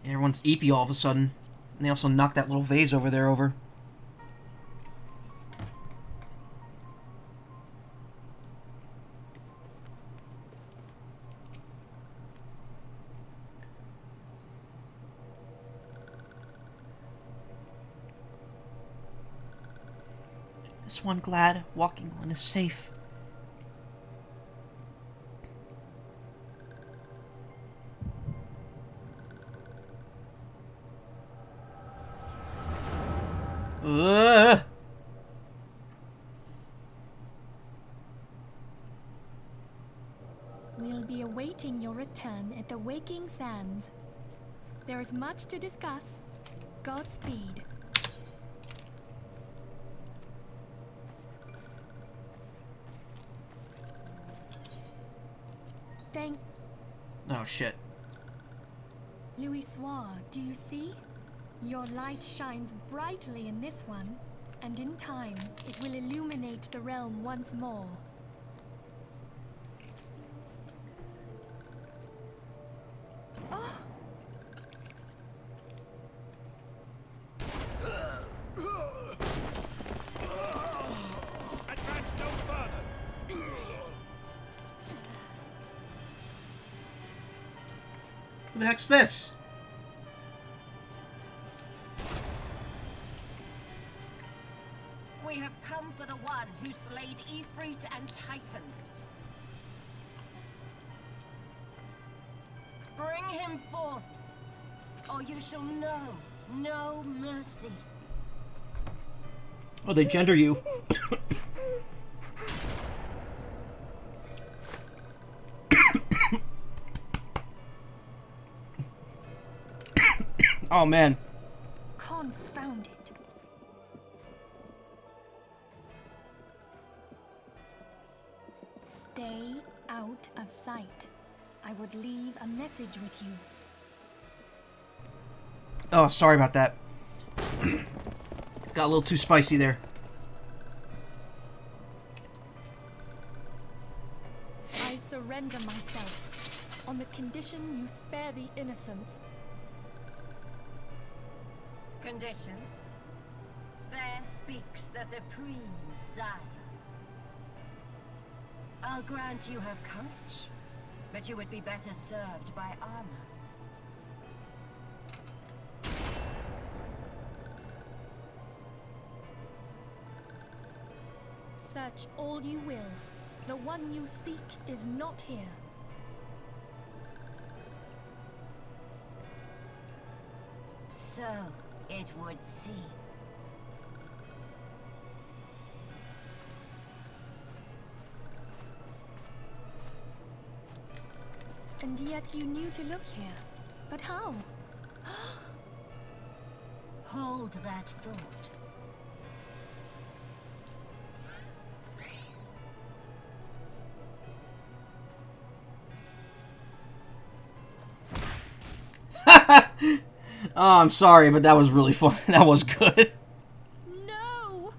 Everyone's eepy all of a sudden. And they also knocked that little vase over there over. This one glad walking on is safe. We'll be awaiting your return at the Waking Sands. There is much to discuss. Godspeed. Thank Oh, shit. Louis Soir, do you see? Your light shines brightly in this one, and in time, it will illuminate the realm once more. Oh! Advance no further. What the heck's this? We have come for the one who slayed Ifrit and Titan. Bring him forth, or you shall know no mercy. Oh, they gender you. Oh, man. Confound it. Stay out of sight. I would leave a message with you. Oh, sorry about that. Got a little too spicy there. I surrender myself on the condition you spare the innocents. Conditions? There speaks the Supreme Sire. I'll grant you have courage, but you would be better served by armor. Search all you will. The one you seek is not here. So it would seem. And yet you knew to look here. But how? Hold that thought. Oh, I'm sorry, but that was really fun. That was good. No!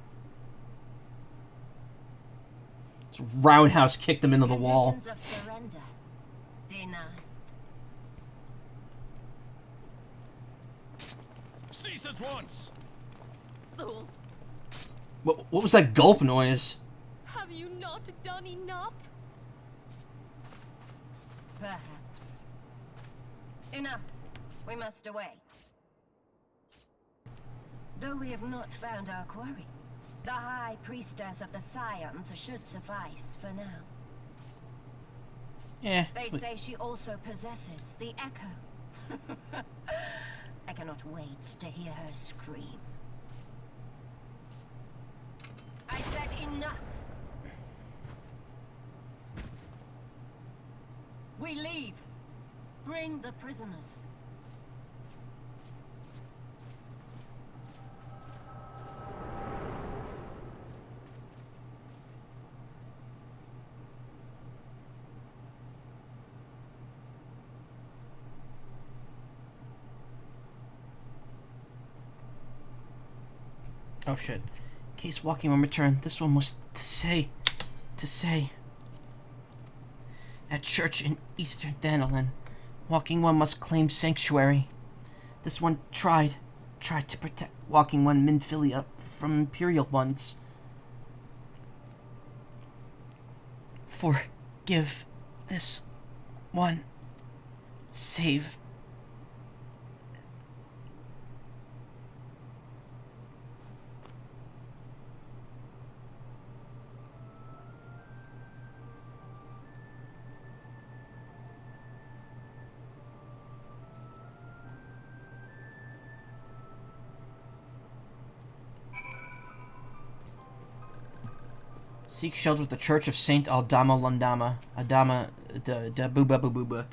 Just roundhouse kicked him into the wall. Conditions of surrender. Deny. Cease at once. What was that gulp noise? Have you not done enough? Perhaps. Enough. We must away. Though we have not found our quarry, the High Priestess of the Scions should suffice for now. Yeah. They say she also possesses the Echo. I cannot wait to hear her scream. I said enough! We leave. Bring the prisoners. Oh shit. In case walking one return, this one was to say. At church in Eastern Danelin, walking one must claim sanctuary. This one tried to protect walking one Minfilia from Imperial ones. Forgive this one. Save. Seek shelter at the Church of Saint Aldama Landama. Adama da Booba Booba.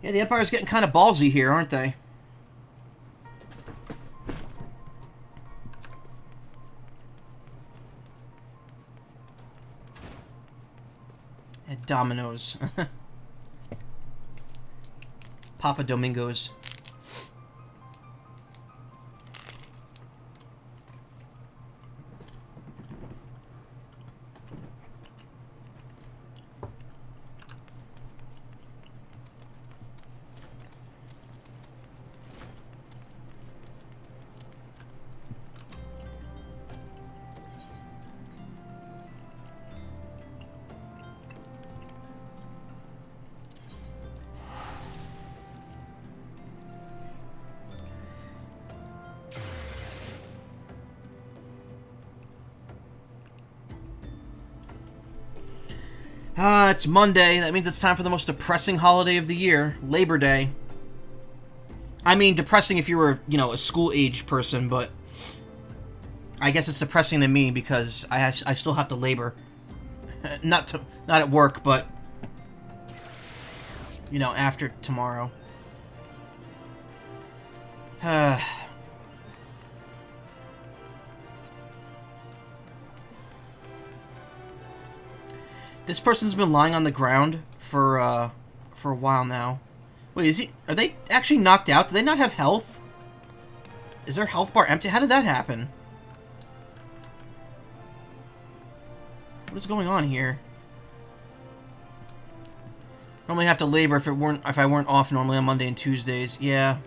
Yeah, the Empire's getting kind of ballsy here, aren't they? At Domino's. Papa Domingos. It's Monday. That means it's time for the most depressing holiday of the year, Labor Day. I mean, depressing if you were, a school-age person, but I guess it's depressing to me because I still have to labor. Not at work, but, after tomorrow. This person's been lying on the ground for a while now. Wait, are they actually knocked out? Do they not have health? Is their health bar empty? How did that happen? What is going on here? Normally have to labor if I weren't off normally on Monday and Tuesdays. Yeah.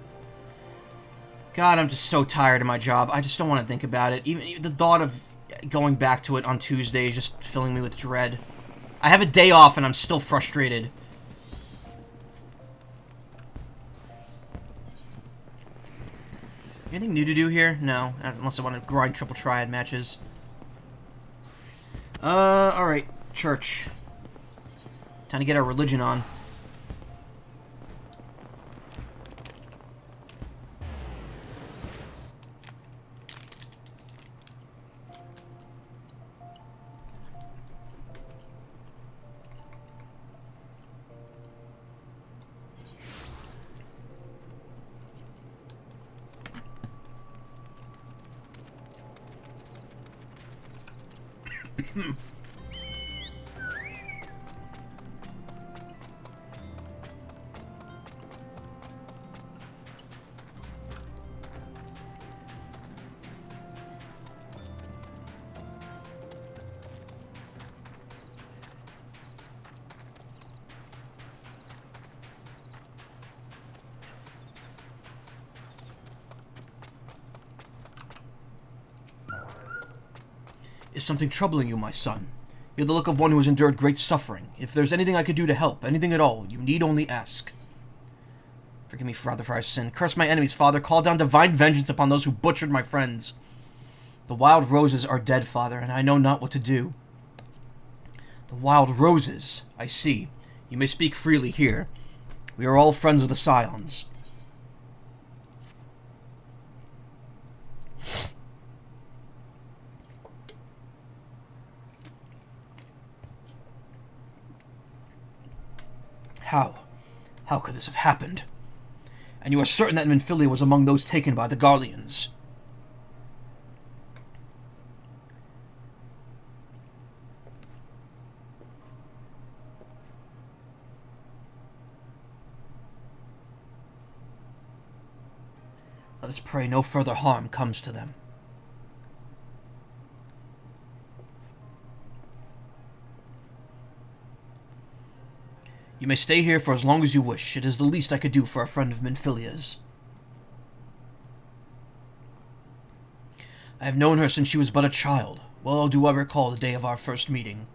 God, I'm just so tired of my job. I just don't want to think about it. Even the thought of going back to it on Tuesday is just filling me with dread. I have a day off and I'm still frustrated. Anything new to do here? No, unless I want to grind triple triad matches. Alright, church. Time to get our religion on. Is something troubling you, my son? You have the look of one who has endured great suffering. If there's anything I could do to help, anything at all, you need only ask. Forgive me, Father, for I sin. Curse my enemies, Father. Call down divine vengeance upon those who butchered my friends. The wild roses are dead, Father, and I know not what to do. The wild roses, I see. You may speak freely here. We are all friends of the Scions. How could this have happened? And you are certain that Minfilia was among those taken by the Garleans? Let us pray no further harm comes to them. You may stay here for as long as you wish. It is the least I could do for a friend of Minfilia's. I have known her since she was but a child. Well do I recall the day of our first meeting.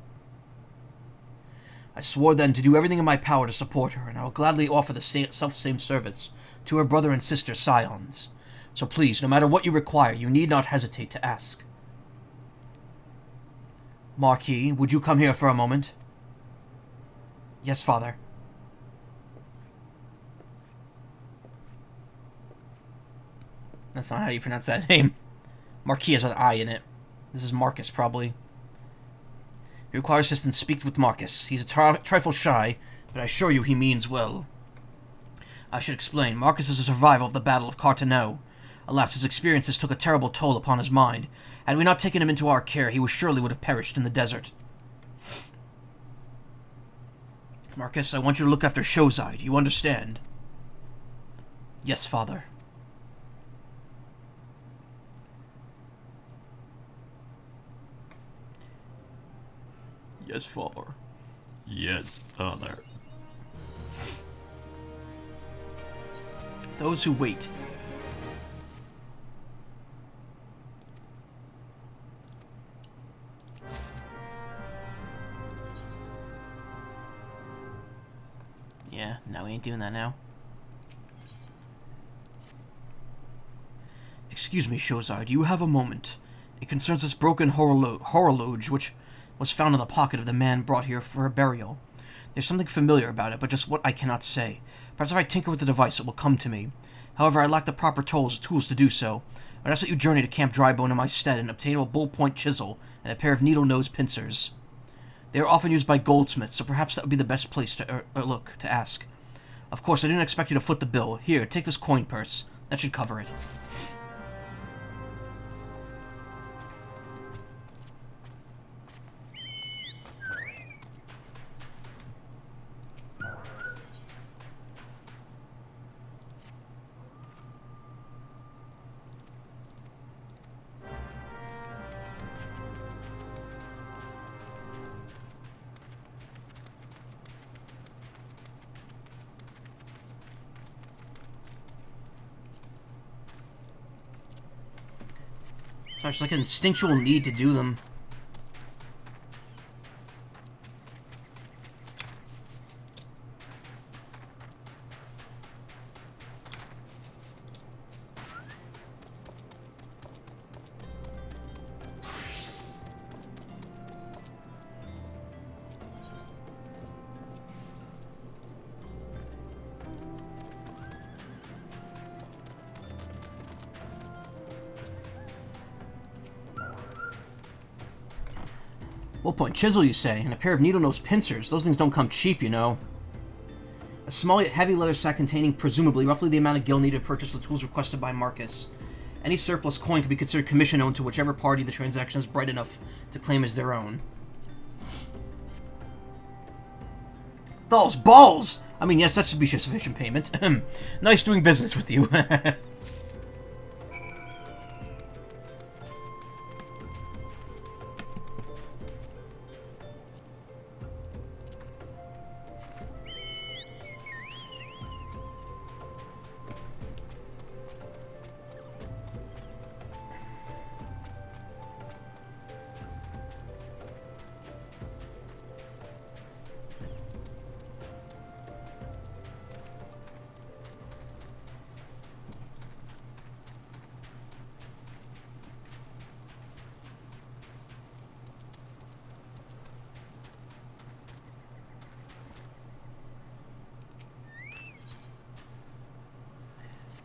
I swore then to do everything in my power to support her, and I will gladly offer the self-same service to her brother and sister Scions. So please, no matter what you require, you need not hesitate to ask. Marquis, would you come here for a moment? Yes, Father. That's not how you pronounce that name. Marquis has an I in it. This is Marcus, probably. If you require assistance, speak with Marcus. He's a trifle shy, but I assure you he means well. I should explain. Marcus is a survivor of the Battle of Carteneau. Alas, his experiences took a terrible toll upon his mind. Had we not taken him into our care, he surely would have perished in the desert. Marcus, I want you to look after Shozide. You understand? Yes, Father. Yes, Father. Yes, Father. Those who wait. Yeah, no, we ain't doing that now. Excuse me, Shozide, do you have a moment? It concerns this broken horologe, which was found in the pocket of the man brought here for a burial. There's something familiar about it, but just what I cannot say. Perhaps if I tinker with the device, it will come to me. However, I lack the proper tools to do so. I'd ask that you journey to Camp Drybone in my stead and obtain a bull-point chisel and a pair of needle-nose pincers. They are often used by goldsmiths, so perhaps that would be the best place to ask. Of course, I didn't expect you to foot the bill. Here, take this coin purse. That should cover it. So it's like an instinctual need to do them. Bullpoint chisel, you say, and a pair of needle-nose pincers. Those things don't come cheap, you know. A small yet heavy leather sack containing, presumably, roughly the amount of gil needed to purchase the tools requested by Marcus. Any surplus coin could be considered commission owned to whichever party the transaction is bright enough to claim as their own. Those balls! I mean, yes, that should be sufficient payment. Nice doing business with you.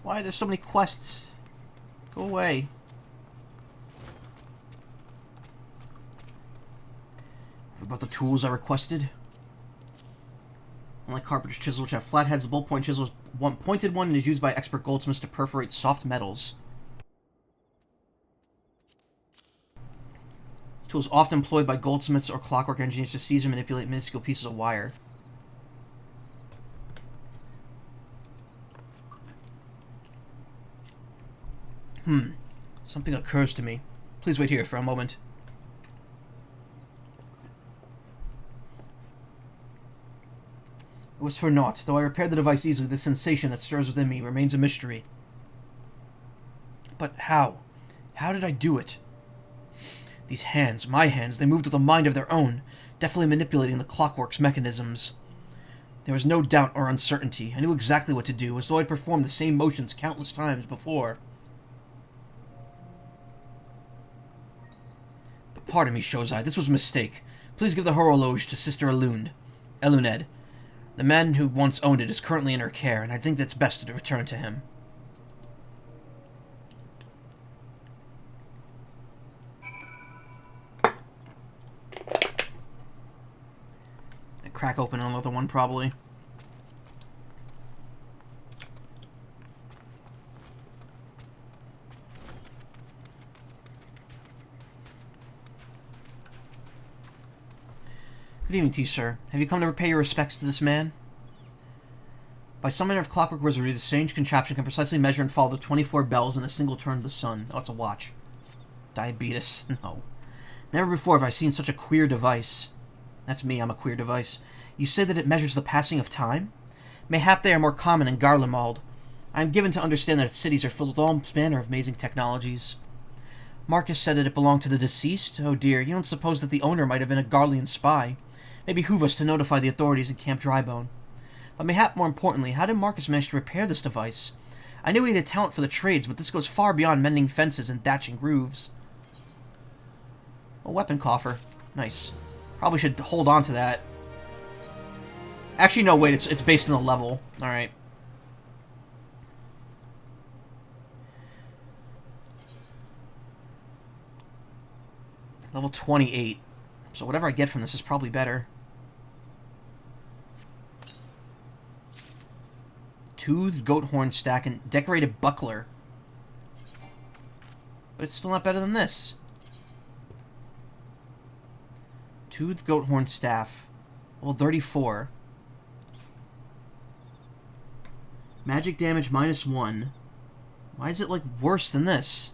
Why are there so many quests? Go away. About the tools I requested. Unlike carpenter's chisel, which have flat heads, the bull-point chisel is one pointed one and is used by expert goldsmiths to perforate soft metals. This tool is often employed by goldsmiths or clockwork engineers to seize and manipulate minuscule pieces of wire. Something occurs to me. Please wait here for a moment. It was for naught. Though I repaired the device easily, the sensation that stirs within me remains a mystery. But how? How did I do it? These hands, my hands, they moved with a mind of their own, deftly manipulating the clockwork's mechanisms. There was no doubt or uncertainty. I knew exactly what to do, as though I'd performed the same motions countless times before. Pardon me, Shozide, this was a mistake. Please give the horologe to Sister Eluned. The man who once owned it is currently in her care, and I think that's best to return to him. crack open another one, probably. Good evening to you, sir. Have you come to pay your respects to this man? By some manner of clockwork wizardry, this strange contraption can precisely measure and follow the 24 bells in a single turn of the sun. Oh, it's a watch. Diabetes. No. Never before have I seen such a queer device. That's me, I'm a queer device. You say that it measures the passing of time? Mayhap they are more common in Garlemald. I am given to understand that its cities are filled with all manner of amazing technologies. Marcus said that it belonged to the deceased? Oh dear, you don't suppose that the owner might have been a Garlean spy? Maybe behoove us to notify the authorities in Camp Drybone. But mayhap more importantly, how did Marcus manage to repair this device? I knew he had a talent for the trades, but this goes far beyond mending fences and thatching roofs. A weapon coffer. Nice. Probably should hold on to that. Actually, no, wait, it's based on the level. Alright. Level 28. So whatever I get from this is probably better. Toothed goat horn stack and decorated buckler. But it's still not better than this. Toothed goat horn staff. Level 34. Magic damage -1. Why is it, like, worse than this?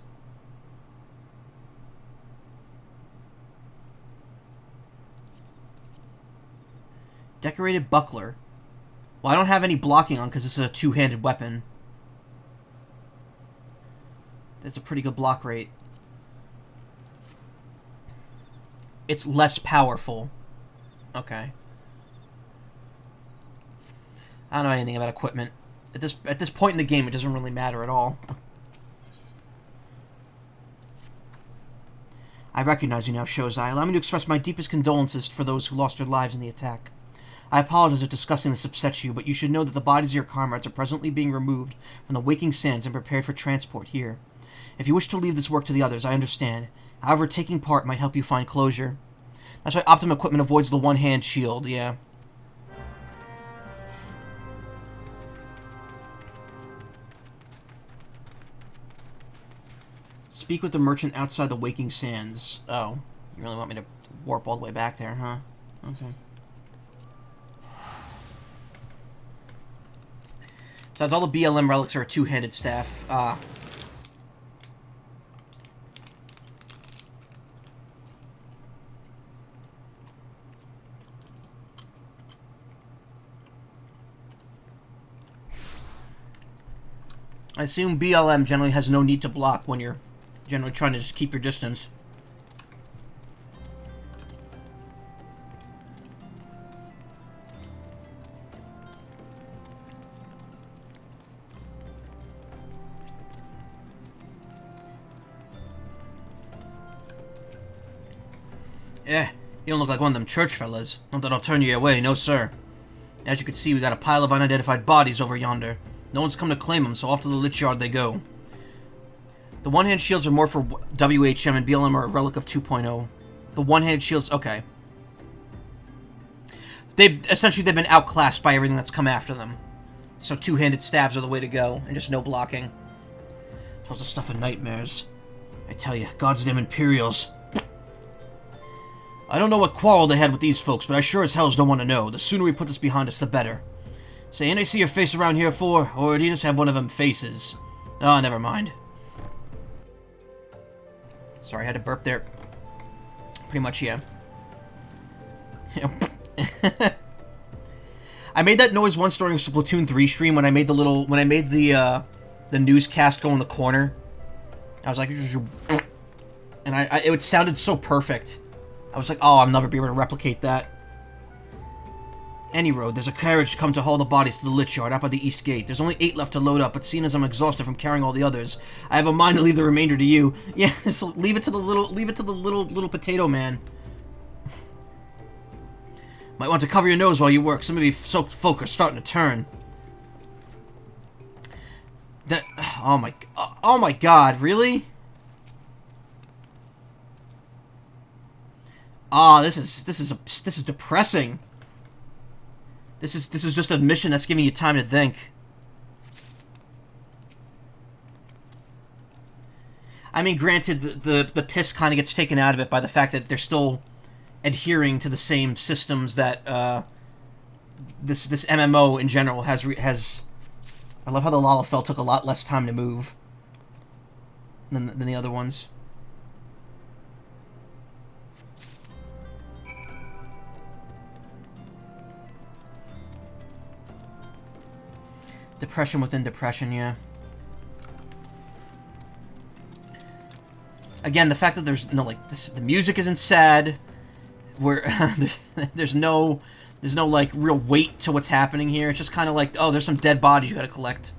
Decorated buckler. Well, I don't have any blocking on because this is a two-handed weapon. That's a pretty good block rate. It's less powerful. Okay. I don't know anything about equipment. At this point in the game, it doesn't really matter at all. I recognize you now, Shozai. Allow me to express my deepest condolences for those who lost their lives in the attack. I apologize if discussing this upsets you, but you should know that the bodies of your comrades are presently being removed from the Waking Sands and prepared for transport here. If you wish to leave this work to the others, I understand. However, taking part might help you find closure. That's why Optimum Equipment avoids the one-hand shield, yeah. Speak with the merchant outside the Waking Sands. Oh, you really want me to warp all the way back there, huh? Okay. Besides, all the BLM relics are a two-handed staff. I assume BLM generally has no need to block when you're generally trying to just keep your distance. You don't look like one of them church fellas. Not that I'll turn you away, no sir. As you can see, we got a pile of unidentified bodies over yonder. No one's come to claim them, so off to the lich yard they go. The one-hand shields are more for WHM, and BLM are a relic of 2.0. The one-handed shields, okay. They've been outclassed by everything that's come after them. So two-handed staves are the way to go, and just no blocking. It was the stuff of nightmares. I tell you, God's damn Imperials. I don't know what quarrel they had with these folks, but I sure as hells don't want to know. The sooner we put this behind us, the better. Say, ain't I see your face around here for, or do you just have one of them faces? Oh, never mind. Sorry, I had to burp there. Pretty much, yeah. I made that noise once during a Splatoon 3 stream when I made the newscast go in the corner. I was like, and it sounded so perfect. I was like, oh, I'll never be able to replicate that. Any road, there's a carriage come to haul the bodies to the lich yard out by the east gate. There's only 8 left to load up, but seeing as I'm exhausted from carrying all the others, I have a mind to leave the remainder to you. Yeah, so leave it to the little potato man. Might want to cover your nose while you work. Some of you folk are starting to turn. That, oh my god, really? Ah, this is depressing. This is just a mission that's giving you time to think. I mean, granted, the piss kind of gets taken out of it by the fact that they're still adhering to the same systems that this MMO in general has. I love how the Lalafell took a lot less time to move than the other ones. Depression within depression, yeah. Again, the fact that there's no, like, the music isn't sad, where there's no like real weight to what's happening here. It's just kind of like, oh, there's some dead bodies you gotta collect.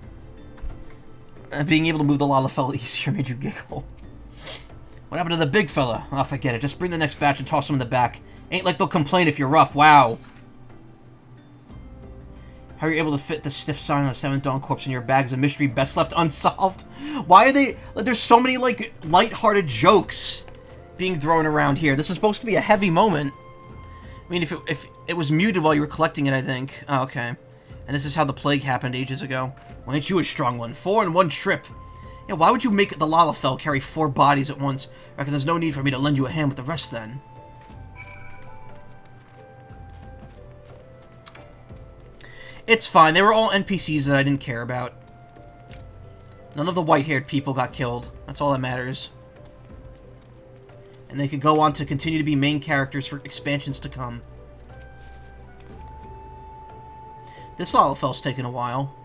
Being able to move the Lalafell easier made you giggle. What happened to the big fella? Oh, forget it. Just bring the next batch and toss them in the back. Ain't like they'll complain if you're rough. Wow. How are you able to fit the stiff sign on the 7th Dawn corpse in your bag is a mystery best left unsolved? Why are they... Like, there's so many, like, lighthearted jokes being thrown around here. This is supposed to be a heavy moment. I mean, if it was muted while you were collecting it, I think. Oh, okay. And this is how the plague happened ages ago. Why ain't you a strong one? 4 in one trip. Yeah, why would you make the Lalafell carry 4 bodies at once? I reckon there's no need for me to lend you a hand with the rest, then. It's fine. They were all NPCs that I didn't care about. None of the white-haired people got killed. That's all that matters. And they could go on to continue to be main characters for expansions to come. This Lalafell's taken a while.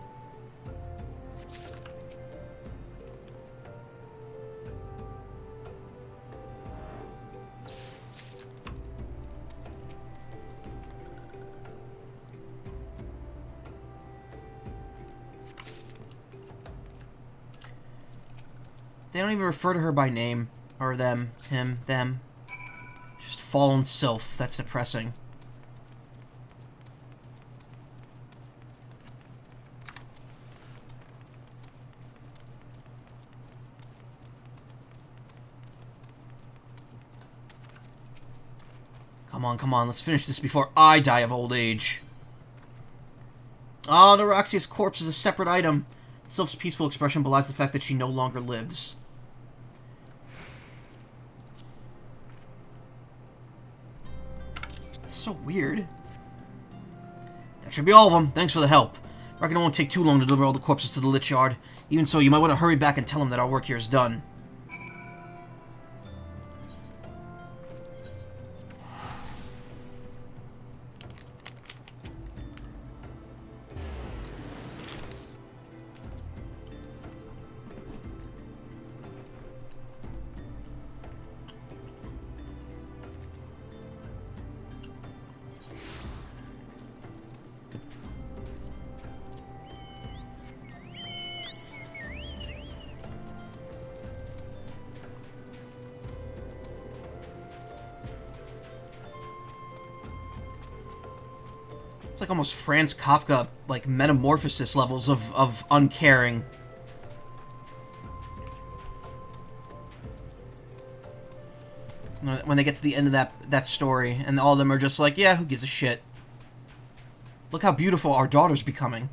They don't even refer to her by name. Or them. Him. Them. Just fallen sylph. That's depressing. Come on, come on. Let's finish this before I die of old age. Oh, Neroxia's corpse is a separate item. Sylph's peaceful expression belies the fact that she no longer lives. So weird. That should be all of them. Thanks for the help. I reckon it won't take too long to deliver all the corpses to the Lich Yard. Even so, you might want to hurry back and tell them that our work here is done. It's like almost Franz Kafka, like, metamorphosis levels of uncaring. When they get to the end of that story, and all of them are just like, yeah, who gives a shit? Look how beautiful our daughter's becoming.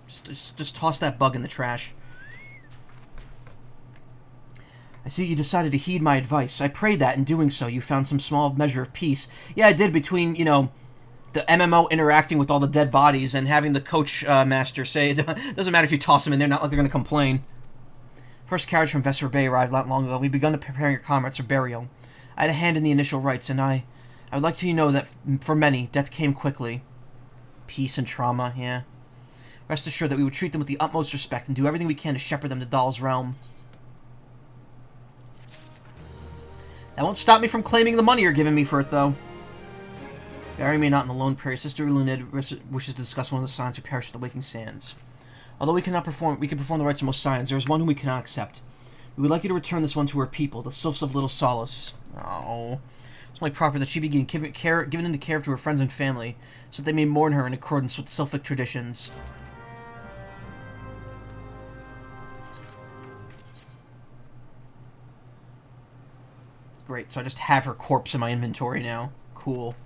Just toss that bug in the trash. I see you decided to heed my advice. I prayed that in doing so you found some small measure of peace. Yeah, I did, between, you know, the MMO interacting with all the dead bodies and having the coach master say, it doesn't matter if you toss them in there, not like they're going to complain. First carriage from Vesper Bay arrived not long ago. We've begun to prepare your comrades for burial. I had a hand in the initial rites, and I would like to know that for many, death came quickly. Peace and trauma, yeah. Rest assured that we would treat them with the utmost respect and do everything we can to shepherd them to Dahl's realm. That won't stop me from claiming the money you're giving me for it, though. Bury me not in the lone prairie. Sister Lunid wishes to discuss one of the signs who perished at the Waking Sands. Although we can perform the rites of most signs, there is one whom we cannot accept. We would like you to return this one to her people, the Sylphs of Little Solace. Oh. It's only proper that she be given into care to her friends and family, so that they may mourn her in accordance with Sylphic traditions. Great, so I just have her corpse in my inventory now. Cool.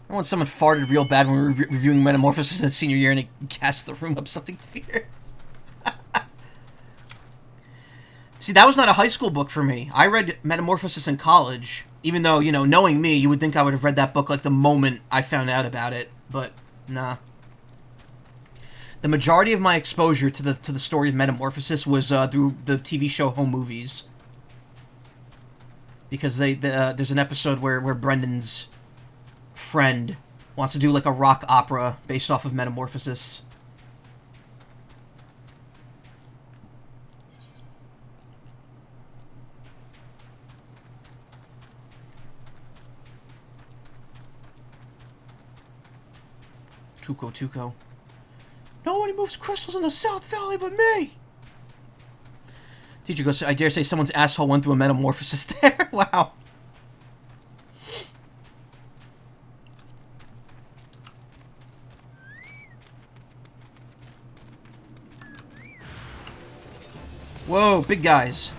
Remember when someone farted real bad when we were reviewing Metamorphosis in senior year and it gassed the room up something fierce? See, that was not a high school book for me. I read Metamorphosis in college, even though, you know, knowing me, you would think I would have read that book like the moment I found out about it, but nah. The majority of my exposure to the story of Metamorphosis was through the TV show Home Movies. Because there's an episode where Brendan's friend wants to do like a rock opera based off of Metamorphosis. Tuco. Nobody moves crystals in the South Valley but me! Teacher goes, I dare say someone's asshole went through a metamorphosis there. Wow. Whoa, big guys.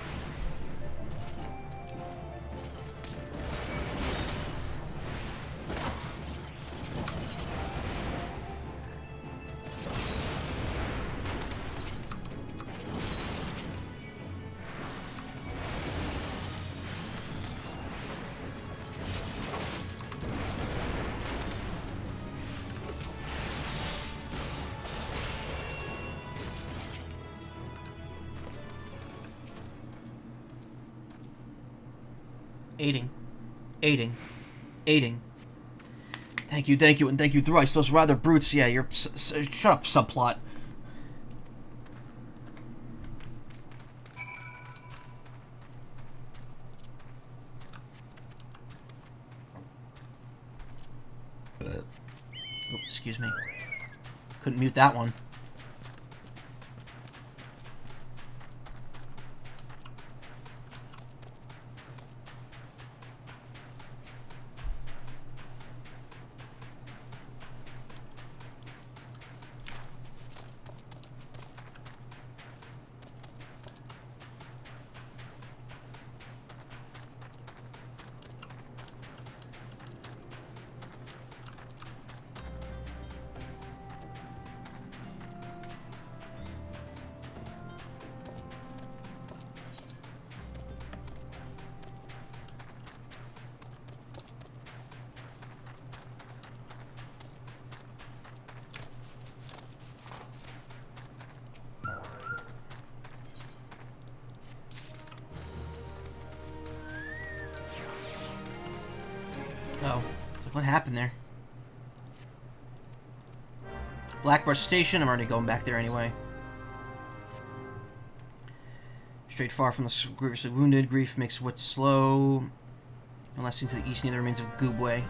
Aiding. Thank you, and thank you thrice. Those rather brutes, yeah, you're... shut up, subplot. Oh, excuse me. Couldn't mute that one. Oh. What happened there? Blackbird Station, I'm already going back there anyway. Straight far from the grievously wounded, grief makes wits slow. Unless into the east near the remains of Goobbue.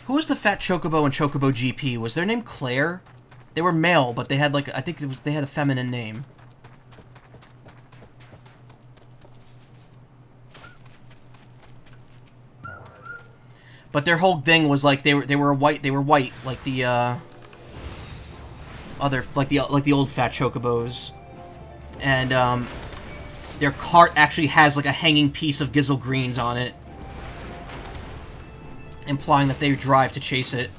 Who was the fat Chocobo in Chocobo GP? Was their name Claire? They were male, but they had like, I think they had a feminine name. But their whole thing was like they were white, like the other like the old fat Chocobos. And their cart actually has like a hanging piece of Gizzle Greens on it, implying that they drive to chase it.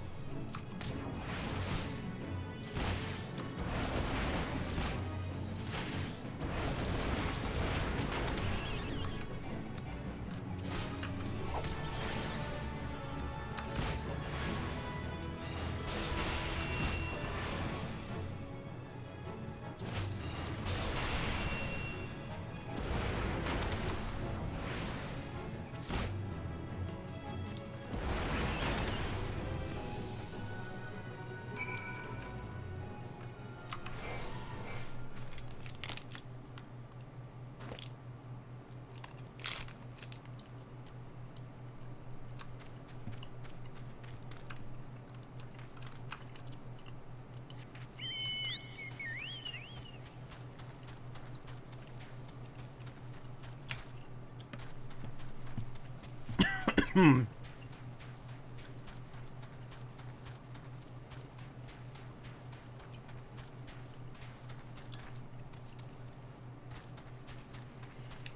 I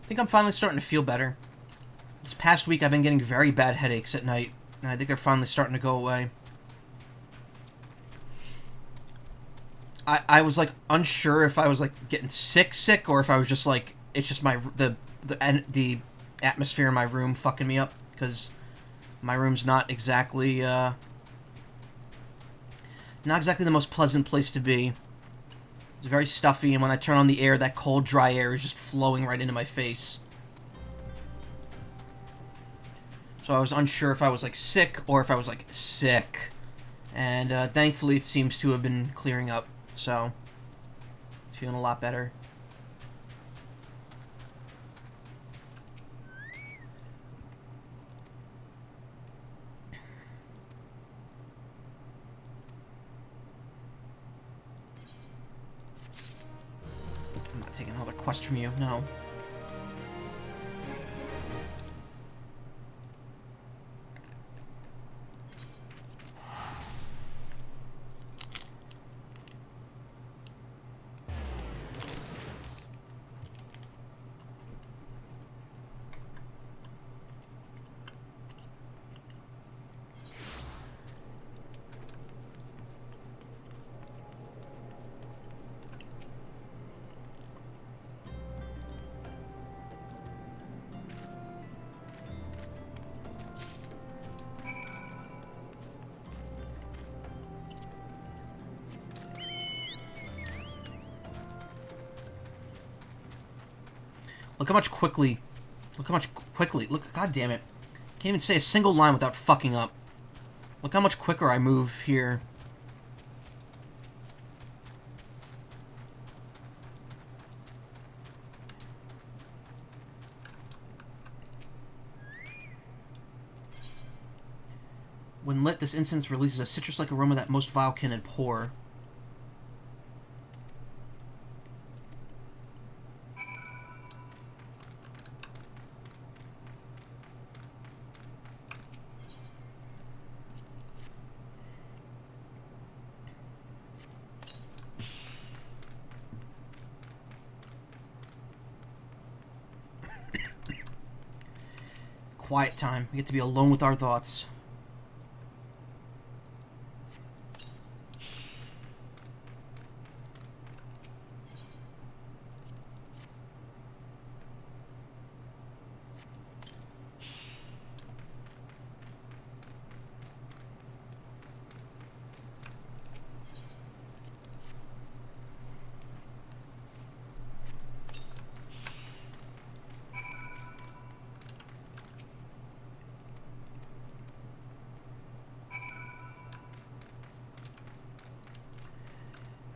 think I'm finally starting to feel better. This past week I've been getting very bad headaches at night, and I think they're finally starting to go away. I was like unsure if I was like getting sick, or if I was just like it's just my the atmosphere in my room fucking me up, because my room's not exactly the most pleasant place to be. It's very stuffy, and when I turn on the air, that cold, dry air is just flowing right into my face. So I was unsure if I was like sick or if I was like sick, and thankfully it seems to have been clearing up. So, feeling a lot better. I'm not taking another quest from you, no. Look how much quickly... Look, god damn it. Can't even say a single line without fucking up. Look how much quicker I move here. When lit, this incense releases a citrus-like aroma that most vile can abhor. Quiet time. We get to be alone with our thoughts.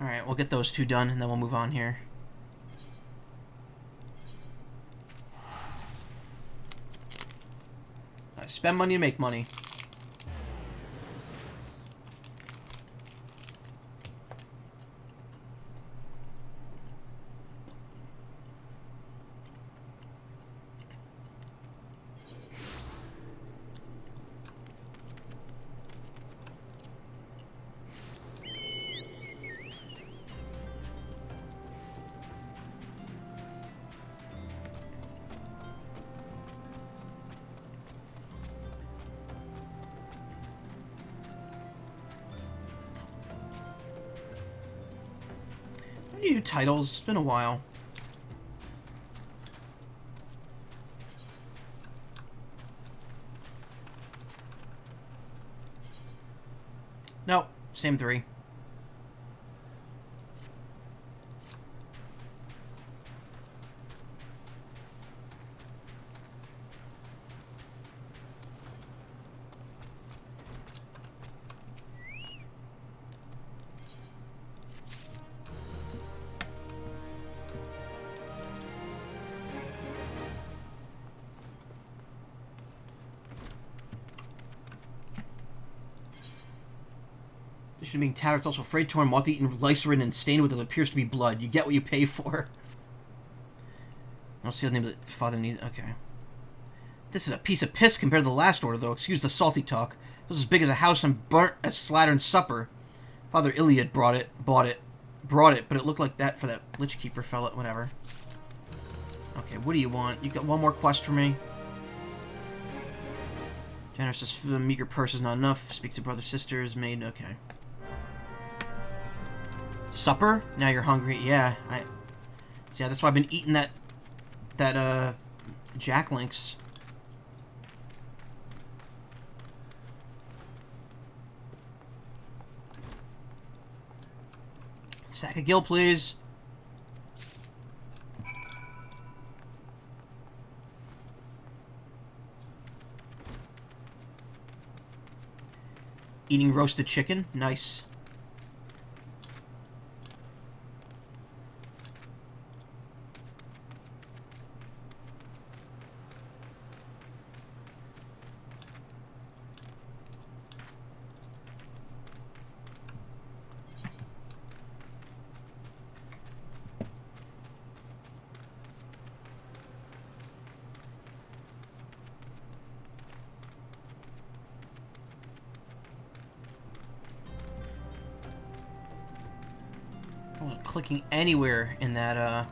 Alright, we'll get those two done, and then we'll move on here. I spend money to make money. New titles. It's been a while. Nope, same three. Being tattered, it's also frayed, torn, moth-eaten, lice-ridden, and stained with what appears to be blood. You get what you pay for. I don't see the name of the father needs. Okay. This is a piece of piss compared to the last order, though. Excuse the salty talk. It was as big as a house and burnt as Slatern's supper. Father Iliad brought it, but it looked like that for that Lich Keeper fella. Whatever. Okay, what do you want? You got one more quest for me? Generous meager purse is not enough. Speak to brother, sisters, maid. Okay. Supper? Now you're hungry. Yeah, see, that's why I've been eating that Jack Links. Sack of gill, please. Eating roasted chicken. Nice. I wasn't clicking anywhere in that,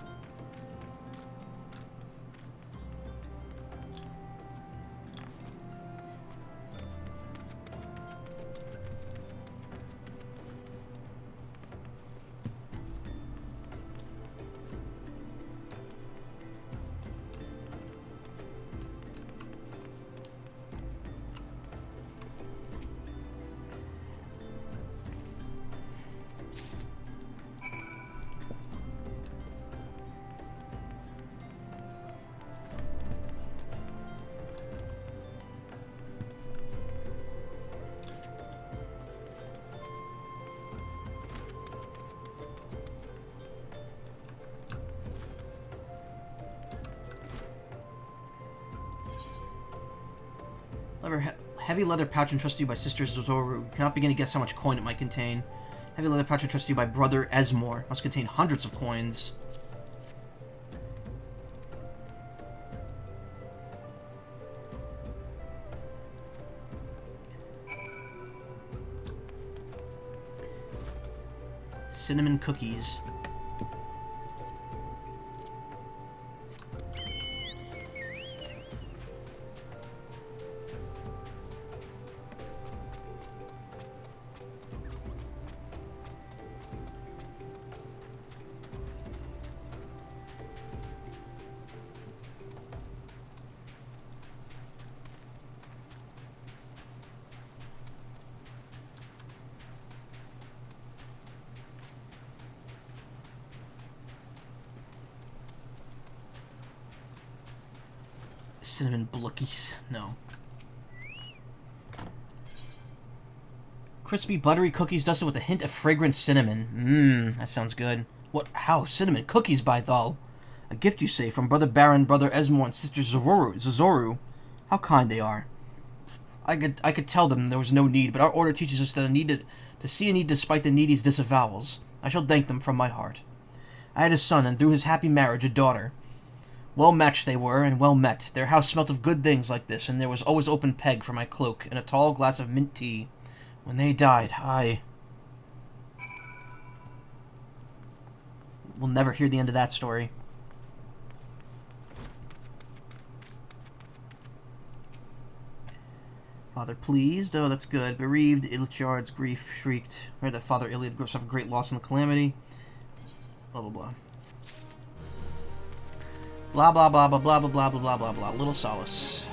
heavy leather pouch entrusted to you by Sister Zoru. Cannot begin to guess how much coin it might contain. Heavy leather pouch entrusted to you by Brother Esmore. Must contain hundreds of coins. Cinnamon cookies. Cinnamon blookies. No. Crispy, buttery cookies dusted with a hint of fragrant cinnamon. Mmm, that sounds good. What? How? Cinnamon cookies, by Thal. A gift, you say, from Brother Baron, Brother Esmore, and Sister Zozoru. How kind they are. I could tell them there was no need, but our order teaches us that a need to see a need despite the needy's disavowals. I shall thank them from my heart. I had a son, and through his happy marriage, a daughter. Well matched they were, and well met. Their house smelt of good things like this, and there was always open peg for my cloak, and a tall glass of mint tea. When they died, we'll never hear the end of that story. Father pleased. Oh, that's good. Bereaved, Ilchard's grief shrieked. Heard that Father Iliad suffered great loss in the calamity. Blah, blah, blah. Blah, blah, blah, blah, blah, blah, blah, blah, blah, blah, blah. Little solace.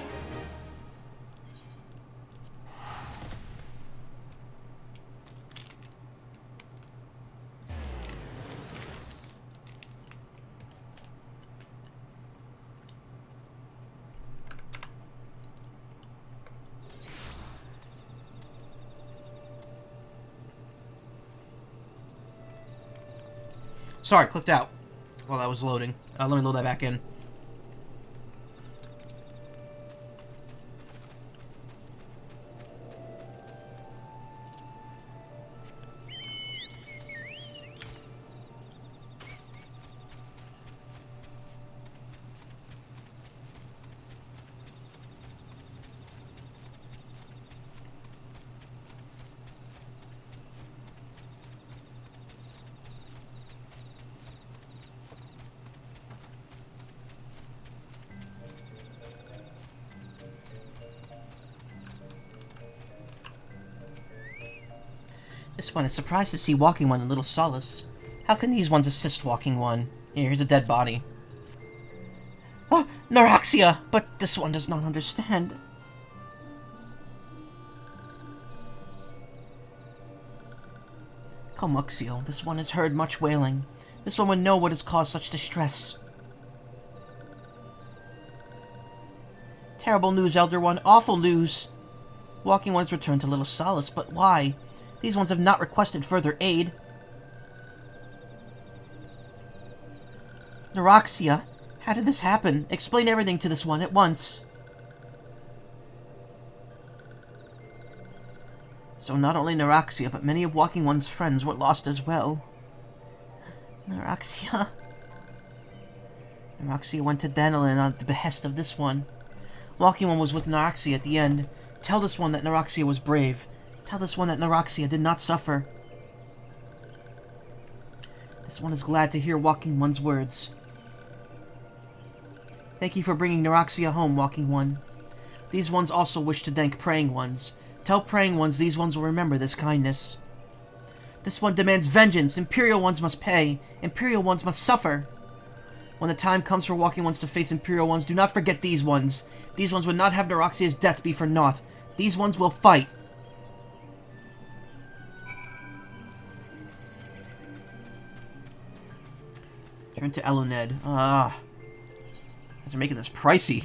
Sorry, clicked out while that was loading. Let me load that back in. This one is surprised to see Walking One and Little Solace. How can these ones assist Walking One? Here's a dead body. Oh, Neuraxia! But this one does not understand. Comuxio, this one has heard much wailing. This one would know what has caused such distress. Terrible news, Elder One. Awful news. Walking One's returned to Little Solace, but why? These ones have not requested further aid. Neuraxia, how did this happen? Explain everything to this one at once. So not only Neuraxia, but many of Walking One's friends were lost as well. Neuraxia went to Danilin on the behest of this one. Walking One was with Neuraxia at the end. Tell this one that Neuraxia was brave. Tell this one that Neuraxia did not suffer. This one is glad to hear Walking One's words. Thank you for bringing Neuraxia home, Walking One. These ones also wish to thank Praying Ones. Tell Praying Ones these ones will remember this kindness. This one demands vengeance. Imperial Ones must pay. Imperial Ones must suffer. When the time comes for Walking Ones to face Imperial Ones, do not forget these ones. These ones would not have Neuraxia's death be for naught. These ones will fight. Turn to Eluned. They're making this pricey.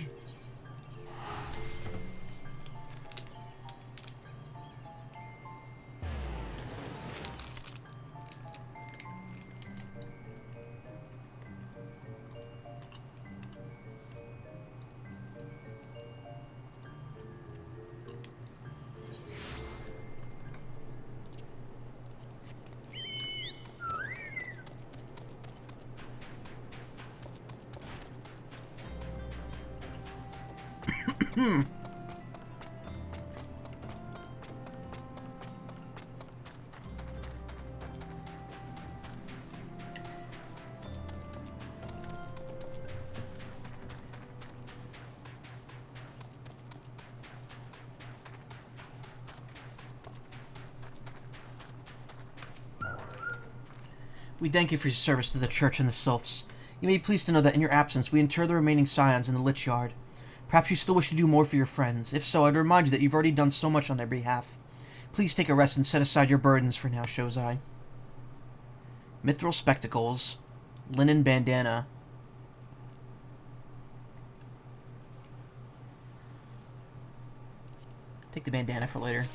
We thank you for your service to the Church and the Sylphs. You may be pleased to know that in your absence we inter the remaining scions in the Lich Yard. Perhaps you still wish to do more for your friends. If so, I'd remind you that you've already done so much on their behalf. Please take a rest and set aside your burdens for now, Shozai. Mithril spectacles. Linen bandana. Take the bandana for later.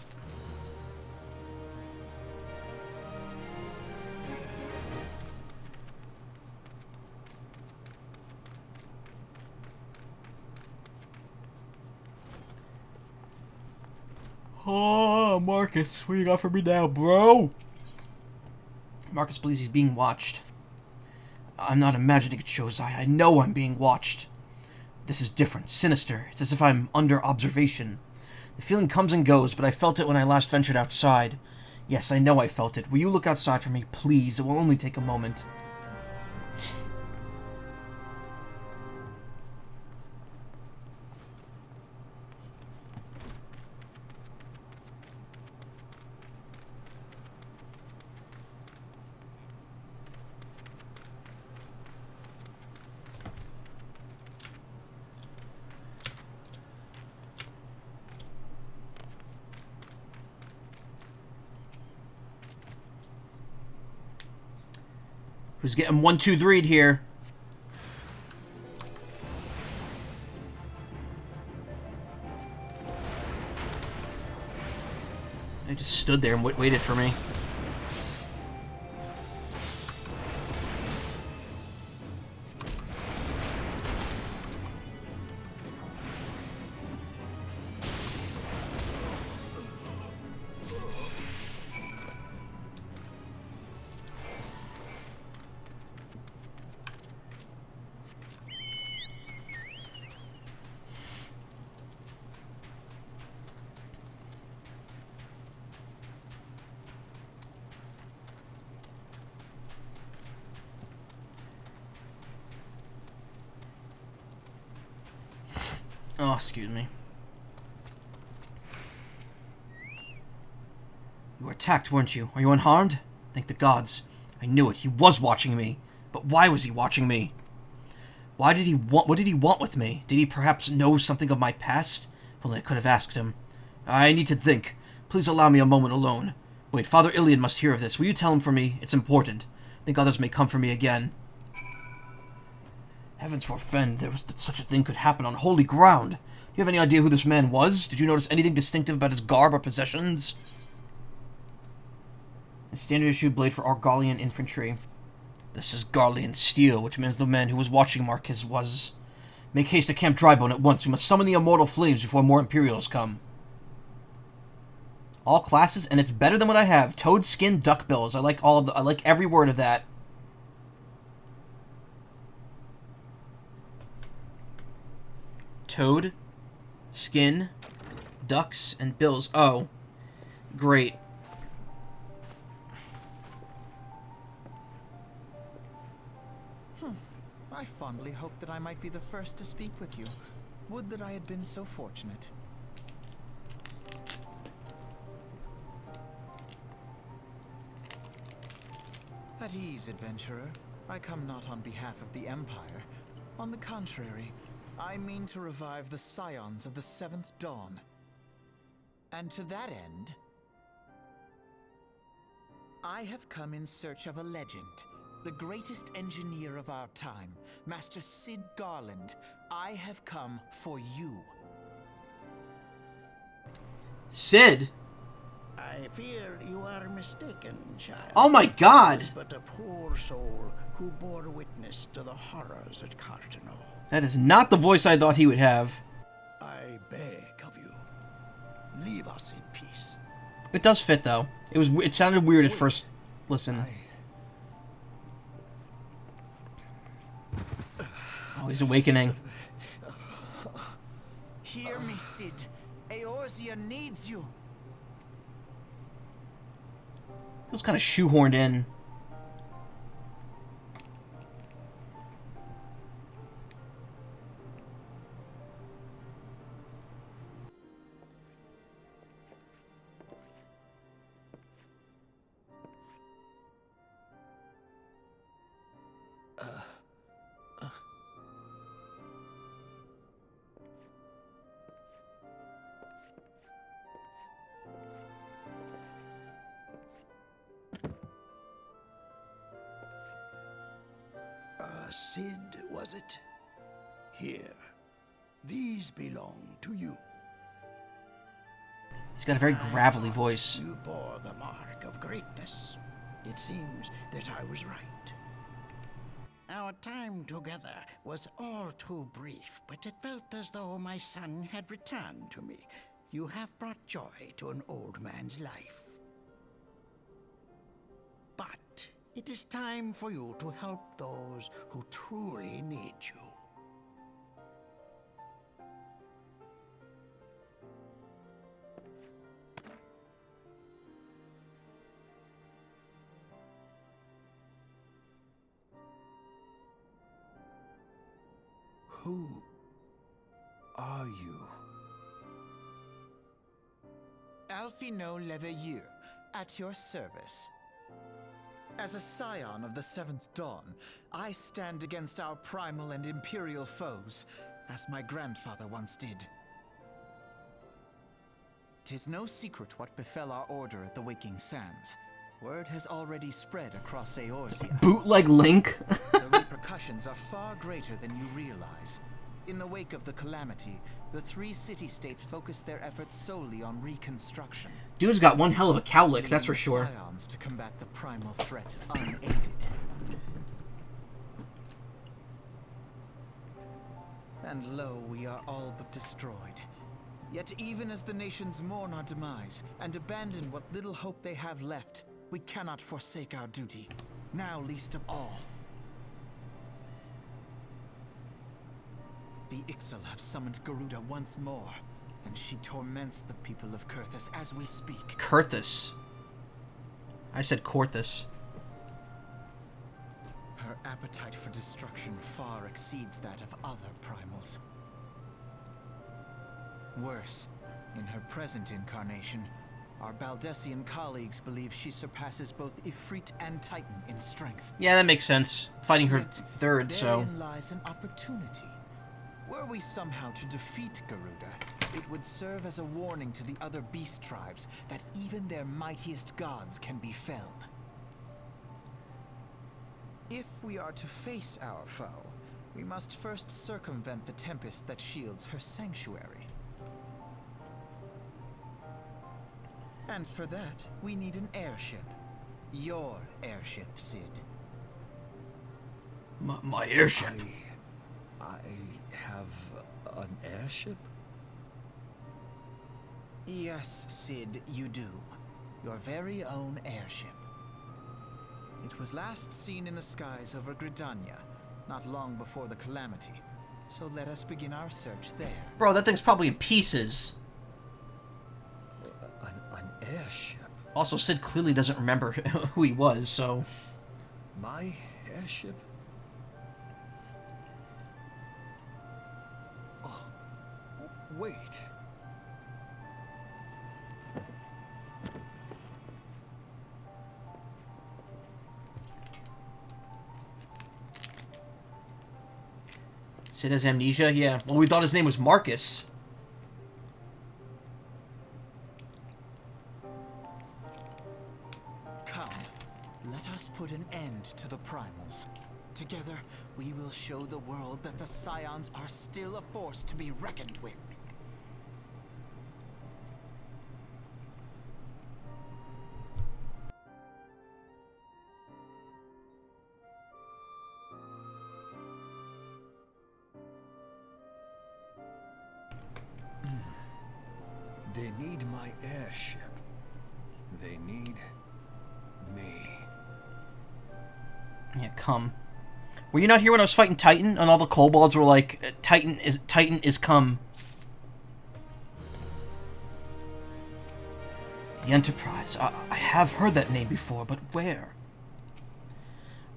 Oh, Marcus, what you got for me now, bro? Marcus believes he's being watched. I'm not imagining it, Shozai. I know I'm being watched. This is different, sinister. It's as if I'm under observation. The feeling comes and goes, but I felt it when I last ventured outside. Yes, I know I felt it. Will you look outside for me, please? It will only take a moment. Who's getting 1-2-3'd here? They just stood there and waited for me. Oh, excuse me. You are attacked, weren't you? Are you unharmed? Thank the gods. I knew it. He was watching me. But why was he watching me? What did he want with me? Did he perhaps know something of my past? If only I could have asked him. I need to think. Please allow me a moment alone. Wait, Father Iliad must hear of this. Will you tell him for me? It's important. I think others may come for me again. Heavens forfend, that such a thing could happen on holy ground. Do you have any idea who this man was? Did you notice anything distinctive about his garb or possessions? A standard issue blade for Argolian infantry. This is Garlean steel, which means the man who was watching Marquis was... Make haste to Camp Drybone at once. We must summon the immortal flames before more Imperials come. All classes, and it's better than what I have. Toad skin, duckbills. I like every word of that. Toad, skin, ducks, and bills. Oh, great. I fondly hoped that I might be the first to speak with you. Would that I had been so fortunate. At ease, adventurer. I come not on behalf of the Empire. On the contrary, I mean to revive the scions of the 7th Dawn. And to that end, I have come in search of a legend. The greatest engineer of our time, Master Cid Garland. I have come for you. Cid? I fear you are mistaken, child. Oh my god! He is but a poor soul who bore witness to the horrors at Cartano. That is not the voice I thought he would have. I beg of you, leave us in peace. It does fit, though. It sounded weird at first. Listen. Oh, he's awakening. Hear me, Cid. Eorzea needs you. Feels kind of shoehorned in. Cid, was it? Here. These belong to you. He's got a very gravelly voice. You bore the mark of greatness. It seems that I was right. Our time together was all too brief, but it felt as though my son had returned to me. You have brought joy to an old man's life. But it is time for you to help those who truly need you. Who are you? Alfino Leveilleur, at your service. As a scion of the 7th Dawn, I stand against our primal and imperial foes, as my grandfather once did. 'Tis no secret what befell our order at the Waking Sands. Word has already spread across Eorzea. Bootleg Link? The repercussions are far greater than you realize. In the wake of the calamity, the 3 city-states focused their efforts solely on reconstruction. Dude's got one hell of a cowlick, that's for leading sure. Scions to combat the primal threat unaided. And lo, we are all but destroyed. Yet even as the nations mourn our demise and abandon what little hope they have left, we cannot forsake our duty, now least of all. The Ixal have summoned Garuda once more, and she torments the people of Kurthus as we speak. Kurthus. I said Korthus. Her appetite for destruction far exceeds that of other primals. Worse, in her present incarnation, Our Baldessian colleagues believe she surpasses both Ifrit and Titan in strength. Yeah, that makes sense. Fighting her Yet, third, so... therein lies an opportunity. Were we somehow to defeat Garuda, it would serve as a warning to the other beast tribes that even their mightiest gods can be felled. If we are to face our foe, we must first circumvent the tempest that shields her sanctuary. And for that, we need an airship. Your airship, Sid. My airship. I have an airship? Yes, Sid, you do. Your very own airship. It was last seen in the skies over Gridania, not long before the calamity. So let us begin our search there. Bro, that thing's probably in pieces. An airship? Also, Sid clearly doesn't remember who he was, so... My airship? Oh, wait. Sid has amnesia? Yeah. Well, we thought his name was Marcus. Come, let us put an end to the primals. Together, we will show the world that the Scions are still a force to be reckoned with. They need my airship. They need me. Yeah, come. Were you not here when I was fighting Titan? And all the kobolds were like, Titan is come. The Enterprise. I have heard that name before, but where?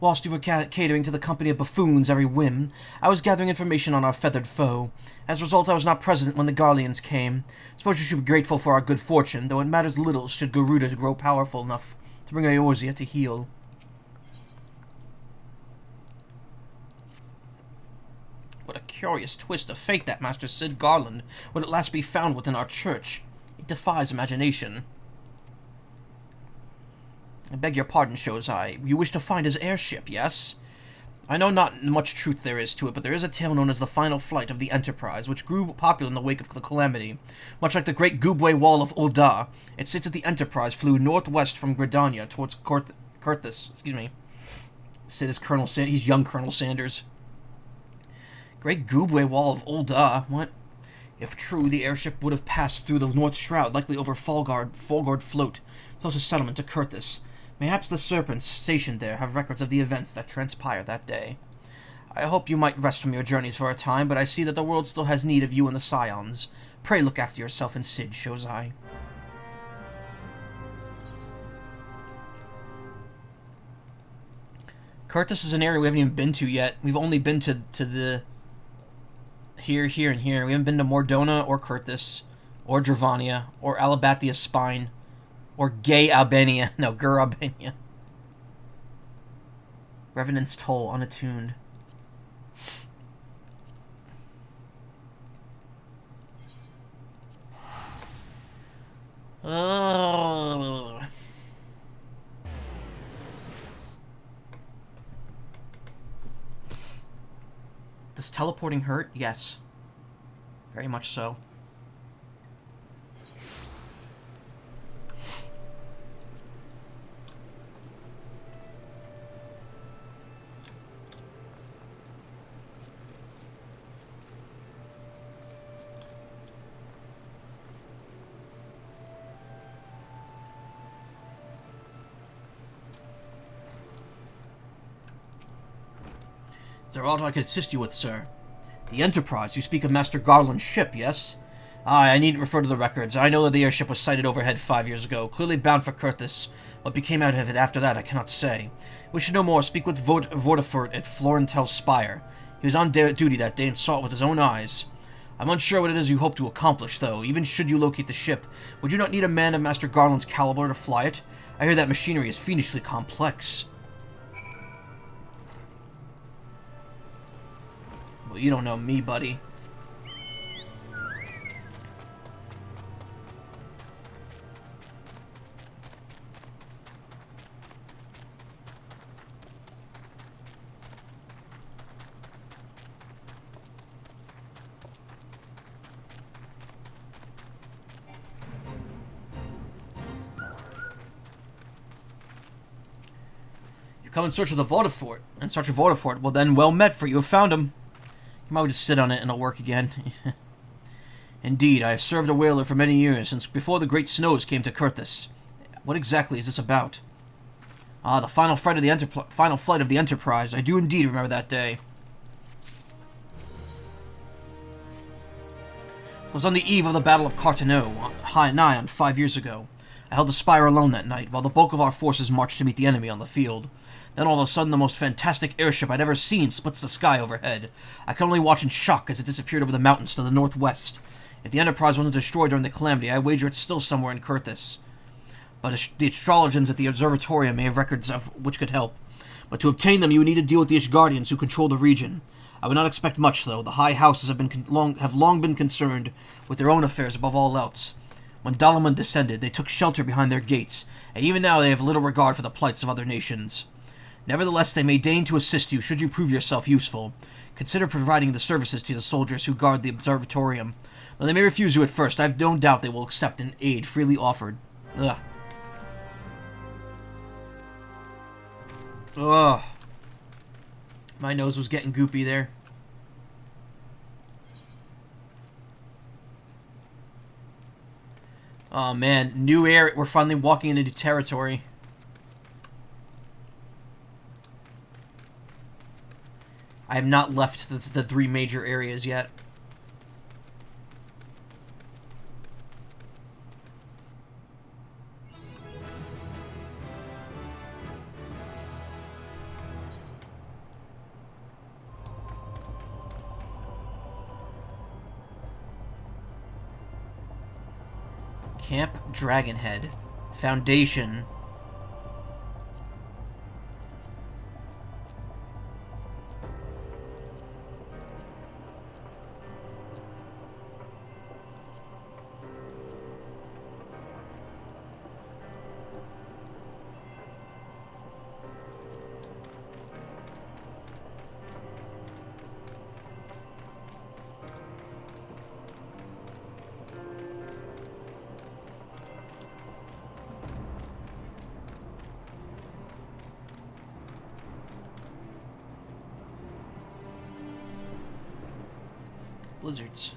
Whilst you were catering to the company of buffoons every whim, I was gathering information on our feathered foe. As a result, I was not present when the Garleans came. Suppose you should be grateful for our good fortune, though it matters little should Garuda grow powerful enough to bring Eorzea to heel. What a curious twist of fate that Master Sid Garland would at last be found within our church. It defies imagination. I beg your pardon, Shozai. You wish to find his airship, yes? I know not much truth there is to it, but there is a tale known as the Final Flight of the Enterprise, which grew popular in the wake of the Calamity. Much like the great Goobbue Wall of Ul'dah, it states that the Enterprise flew northwest from Gridania towards Kurthus. Excuse me. Sid is Colonel Sanders. He's young Colonel Sanders. Great Goobbue Wall of Ul'dah. What? If true, the airship would have passed through the North Shroud, likely over Folgard Float, closest settlement to Kurthus. Perhaps the serpents stationed there have records of the events that transpired that day. I hope you might rest from your journeys for a time, but I see that the world still has need of you and the Scions. Pray look after yourself and Sid, Shozai. Kurthus is an area we haven't even been to yet. We've only been to the... Here, and here. We haven't been to Mordona or Kurthus, or Dravania, or Alabathia Spine. Or Gay Albania. No, Gur Albania. Revenant's Toll, unattuned. Oh. Does teleporting hurt? Yes. Very much so. Is there aught I could assist you with, sir? The Enterprise. You speak of Master Garland's ship, yes? Aye, I needn't refer to the records. I know that the airship was sighted overhead 5 years ago, clearly bound for Kurthus. What became out of it after that, I cannot say. Wish to know more, speak with Vortifort at Florentel's Spire. He was on duty that day and saw it with his own eyes. I'm unsure what it is you hope to accomplish, though. Even should you locate the ship, would you not need a man of Master Garland's caliber to fly it? I hear that machinery is fiendishly complex. Well, you don't know me, buddy. Come in search of the Vodafort. In search of Vodafort. Well then, well met, for you have found him. You might just sit on it and it'll work again. Indeed, I have served a whaler for many years, since before the great snows came to Kurthis. What exactly is this about? Ah, the final flight of the Enterprise. I do indeed remember that day. It was on the eve of the Battle of Carteneau, nigh on 5 years ago. I held the spire alone that night, while the bulk of our forces marched to meet the enemy on the field. Then all of a sudden, the most fantastic airship I'd ever seen splits the sky overhead. I could only watch in shock as it disappeared over the mountains to the northwest. If the Enterprise wasn't destroyed during the calamity, I wager it's still somewhere in Kurthis. But the astrologians at the observatorium may have records of which could help. But to obtain them, you would need to deal with the Ishgardians who control the region. I would not expect much, though. The high houses have long been concerned with their own affairs above all else. When Dalaman descended, they took shelter behind their gates, and even now they have little regard for the plights of other nations. Nevertheless, they may deign to assist you should you prove yourself useful. Consider providing the services to the soldiers who guard the observatorium. Though they may refuse you at first, I have no doubt they will accept an aid freely offered. Ugh. Ugh. My nose was getting goopy there. Oh man, new air. We're finally walking into new territory. I have not left the 3 major areas yet. Camp Dragonhead. Foundation. Blizzards.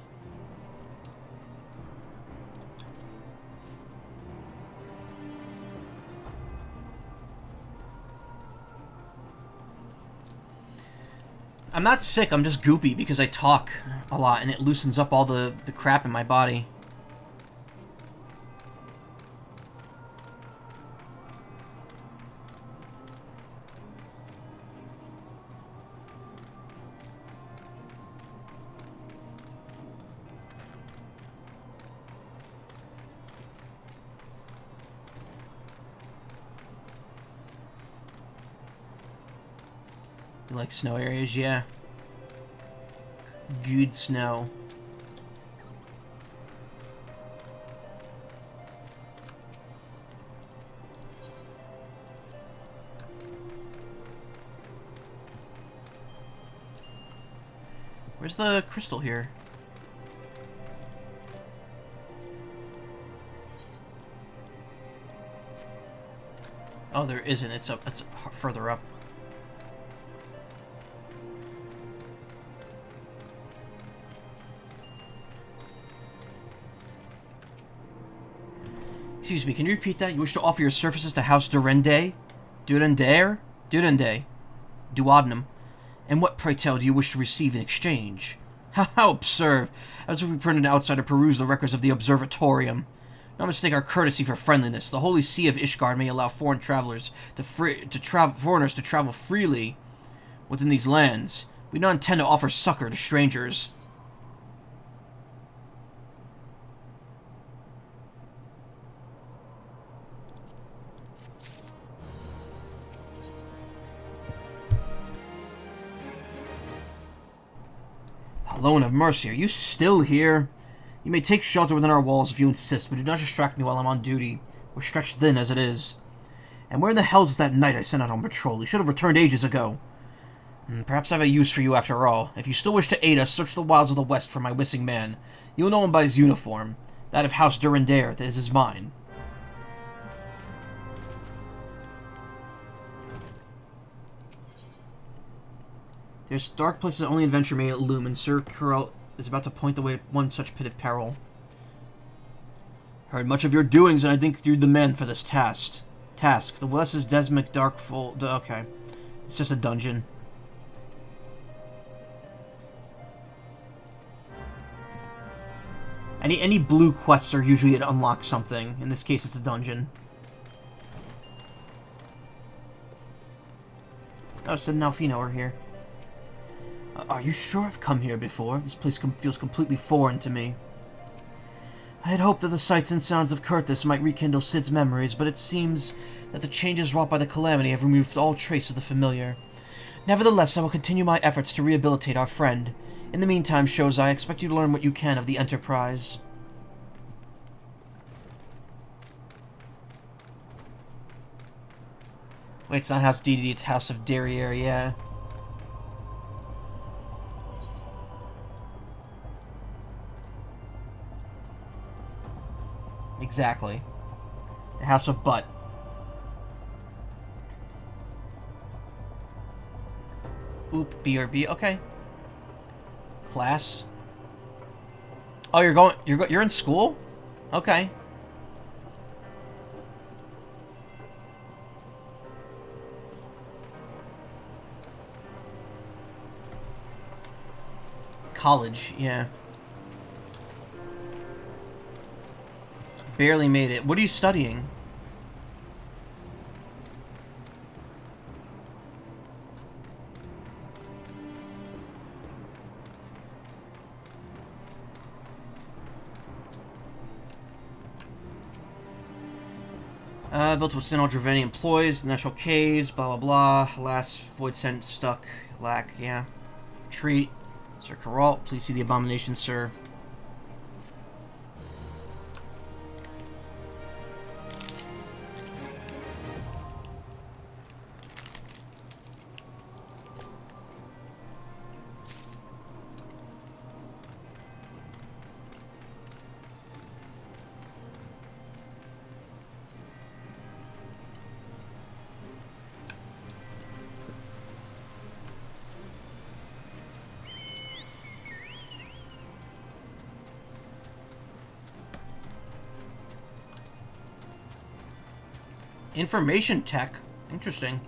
I'm not sick, I'm just goopy because I talk a lot and it loosens up all the crap in my body. You like snow areas? Yeah. Good snow. Where's the crystal here? Oh, there isn't. It's up. It's further up. Excuse me, can you repeat that? You wish to offer your services to House Durende? Durende? Durende. Duodenum. And what, pray tell, do you wish to receive in exchange? How absurd! As if we printed outside to peruse the records of the Observatorium. Don't mistake our courtesy for friendliness. The Holy See of Ishgard may allow foreign travelers foreigners to travel freely within these lands. We don't intend to offer succor to strangers. Lord have mercy, are you still here? You may take shelter within our walls if you insist, but do not distract me while I'm on duty. We're stretched thin as it is. And where in the hell is that knight I sent out on patrol? He should have returned ages ago. Perhaps I have a use for you after all. If you still wish to aid us, search the wilds of the west for my missing man. You will know him by his uniform. That of House Durandare is mine. There's dark places that only adventure may illumine. Sir Currell is about to point the way to one such pit of peril. Heard much of your doings, and I think you're the man for this task. The west is Desmic Darkfold. Okay. It's just a dungeon. Any blue quests are usually to unlock something. In this case, it's a dungeon. Oh, Sid and Alfino are here. Are you sure I've come here before? This place feels completely foreign to me. I had hoped that the sights and sounds of Curtis might rekindle Sid's memories, but it seems that the changes wrought by the calamity have removed all trace of the familiar. Nevertheless, I will continue my efforts to rehabilitate our friend. In the meantime, Shozai, I expect you to learn what you can of the Enterprise. Wait, it's not House DDD, it's House of Derriere, yeah. Exactly. The House of Butt. Oop, BRB, okay. Class. Oh, you're in school? Okay. College, yeah. Barely made it. What are you studying? Built to withstand all Draveni employees, natural caves, blah blah blah. Last void sent stuck. Lack, yeah. Treat. Sir Caralt, please see the abomination, sir. Information tech. Interesting.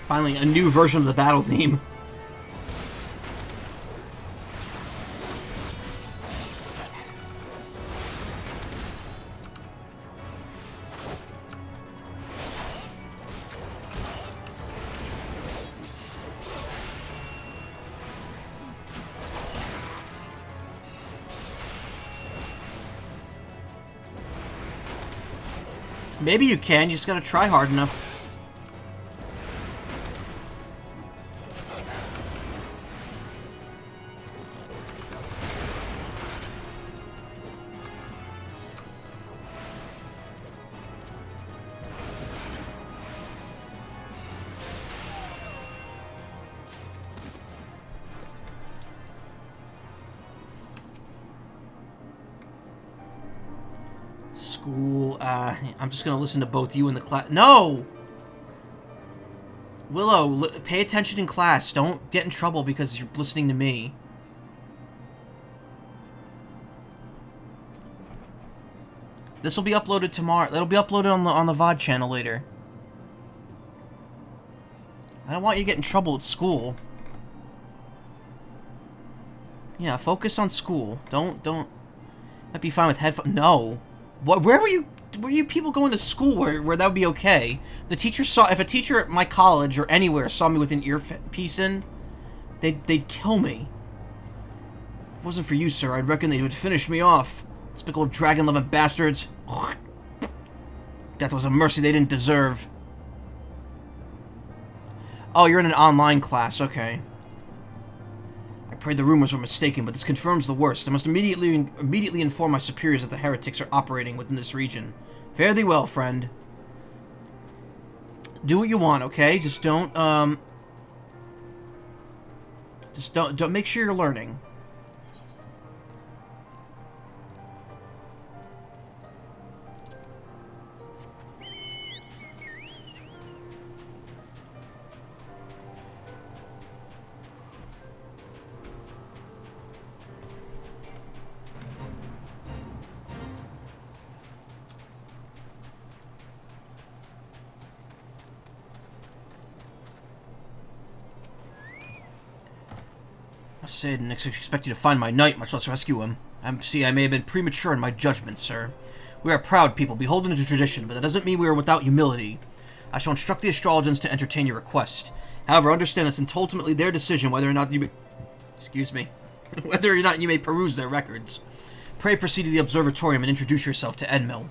Finally, a new version of the battle theme. Maybe you can, you just gotta try hard enough. School, I'm just gonna listen to both you and the class. No! Willow, pay attention in class. Don't get in trouble because you're listening to me. This will be uploaded tomorrow. It'll be uploaded on the VOD channel later. I don't want you to get in trouble at school. Yeah, focus on school. Don't. Might be fine with headphones. No. What? Where were you? were you people going to school where that would be okay? The teacher saw... If a teacher at my college or anywhere saw me with an earpiece in, they'd kill me. If it wasn't for you, sir, I'd reckon they would finish me off. Despicable dragon-loving bastards. Death was a mercy they didn't deserve. Oh, you're in an online class, okay. I prayed the rumors were mistaken, but this confirms the worst. I must immediately inform my superiors that the heretics are operating within this region. Fare thee well, friend. Do what you want, okay? Just don't make sure you're learning. I say I didn't expect you to find my knight, much less rescue him. I may have been premature in my judgment, sir. We are proud people, beholden to tradition, but that doesn't mean we are without humility. I shall instruct the astrologers to entertain your request. However, understand it's ultimately their decision whether or not you may... Excuse me. Whether or not you may peruse their records. Pray proceed to the observatorium and introduce yourself to Edmil.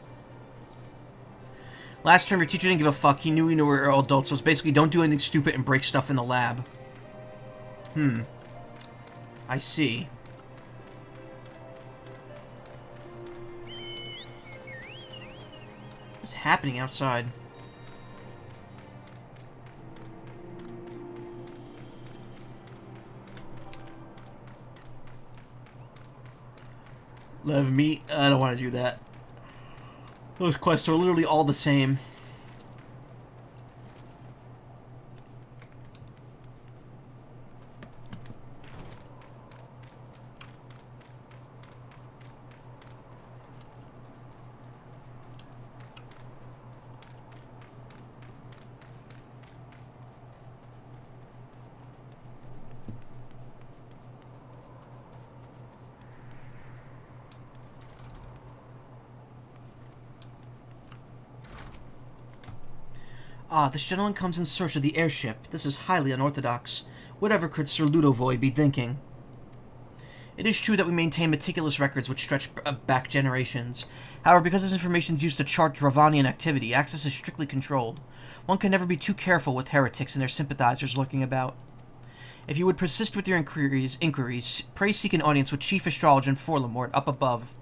Last term, your teacher didn't give a fuck. He knew we were all adults, so it's basically don't do anything stupid and break stuff in the lab. I see. What's happening outside? Love me? I don't want to do that. Those quests are literally all the same. Ah, this gentleman comes in search of the airship. This is highly unorthodox. Whatever could Sir Ludovoy be thinking? It is true that we maintain meticulous records which stretch back generations. However, because this information is used to chart Dravanian activity, access is strictly controlled. One can never be too careful with heretics and their sympathizers lurking about. If you would persist with your inquiries, pray seek an audience with Chief Astrologer Forlamort up above.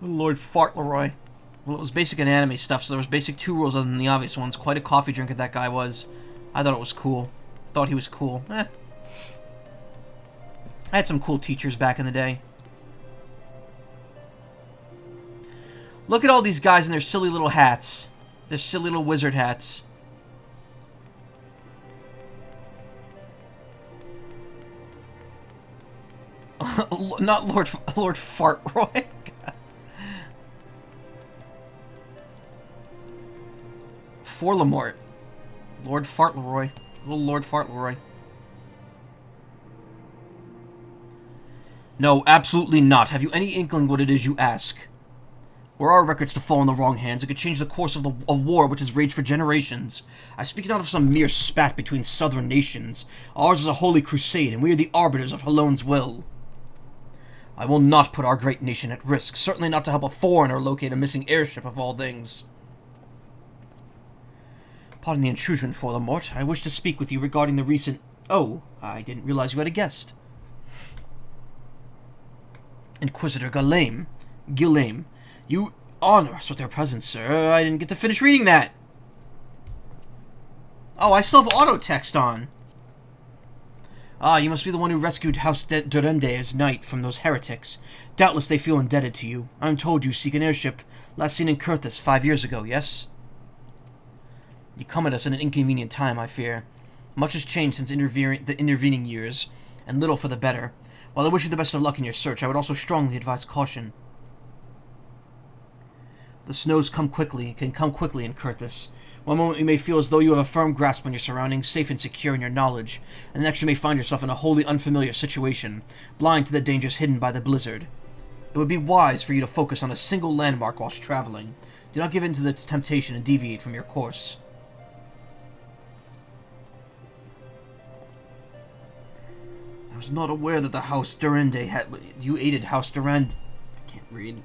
Lord Fauntleroy. Well, it was basic and anime stuff, so there was basic 2 rules other than the obvious ones. Quite a coffee drinker that guy was. I thought it was cool. Thought he was cool. I had some cool teachers back in the day. Look at all these guys in their silly little hats. Their silly little wizard hats. Not Lord Fauntleroy. Forlamort. Lord Fauntleroy. Little Lord Fauntleroy. No, absolutely not. Have you any inkling what it is you ask? Were our records to fall in the wrong hands, it could change the course of a war which has raged for generations. I speak not of some mere spat between southern nations. Ours is a holy crusade, and we are the arbiters of Halone's will. I will not put our great nation at risk, certainly not to help a foreigner locate a missing airship of all things. Pardon the intrusion, Forlamort. I wish to speak with you regarding the recent... Oh, I didn't realize you had a guest. Inquisitor Ghislaine. You honor us with your presence, sir. I didn't get to finish reading that. Oh, I still have auto text on. Ah, you must be the one who rescued House Durende's knight from those heretics. Doubtless they feel indebted to you. I'm told you seek an airship, last seen in Kurthus 5 years ago, yes? You come at us at an inconvenient time, I fear. Much has changed since the intervening years, and little for the better. While I wish you the best of luck in your search, I would also strongly advise caution. The snows can come quickly in Kurthus. One moment you may feel as though you have a firm grasp on your surroundings, safe and secure in your knowledge, and the next you may find yourself in a wholly unfamiliar situation, blind to the dangers hidden by the blizzard. It would be wise for you to focus on a single landmark whilst traveling. Do not give in to the temptation and deviate from your course. I was not aware that the House Durande had... You aided House Durand... I can't read.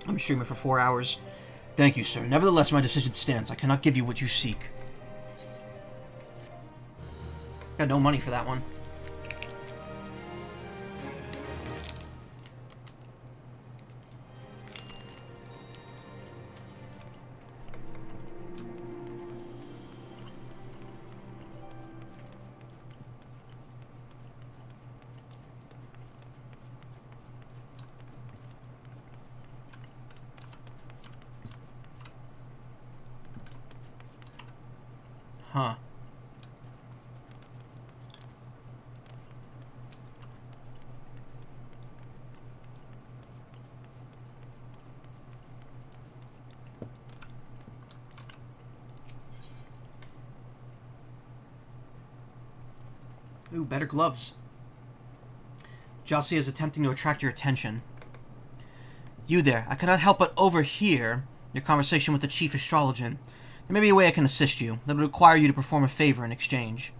I'm streaming for 4 hours. Thank you, sir. Nevertheless, my decision stands. I cannot give you what you seek. Got no money for that one. Huh. Ooh, better gloves. Jossie is attempting to attract your attention. You there. I cannot help but overhear your conversation with the chief astrologer. There may be a way I can assist you that would require you to perform a favor in exchange.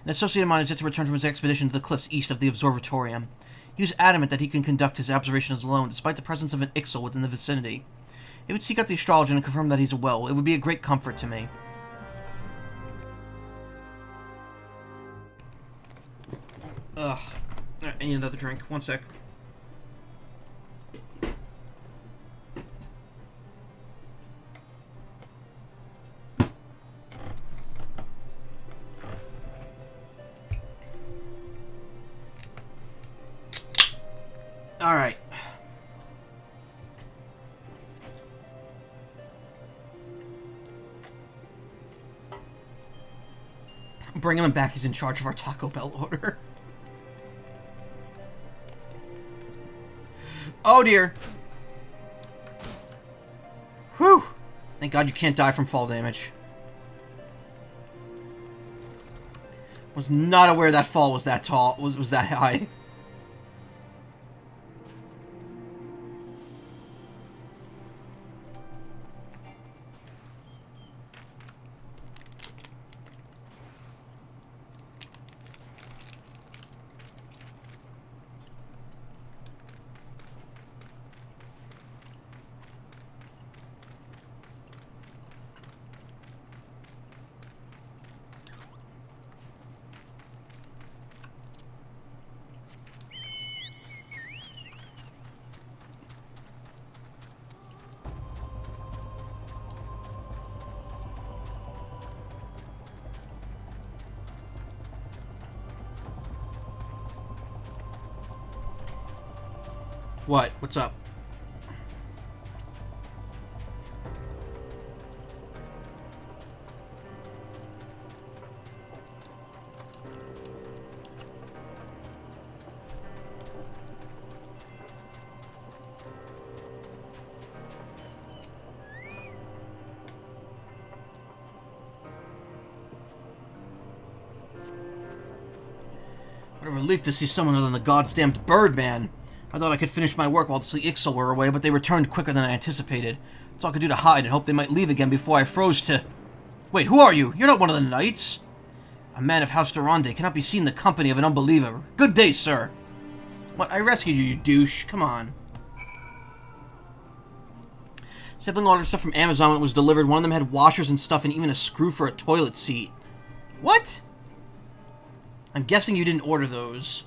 An associate of mine is yet to return from his expedition to the cliffs east of the observatorium. He was adamant that he can conduct his observations alone, despite the presence of an Ixal within the vicinity. If you would seek out the astrologer and confirm that he's well, it would be a great comfort to me. Ugh. Alright, I need another drink. One sec. Alright. Bring him back, he's in charge of our Taco Bell order. Oh dear. Whew. Thank God you can't die from fall damage. Was not aware that fall was that tall, was that high. What? What's up? What a relief to see someone other than the goddamned Birdman. I thought I could finish my work while the Ixal were away, but they returned quicker than I anticipated. That's all I could do to hide and hope they might leave again before I froze to... Wait, who are you? You're not one of the knights. A man of House Durande cannot be seen in the company of an unbeliever. Good day, sir. What? I rescued you, you douche. Come on. Sibling ordered stuff from Amazon when it was delivered. One of them had washers and stuff and even a screw for a toilet seat. What? I'm guessing you didn't order those.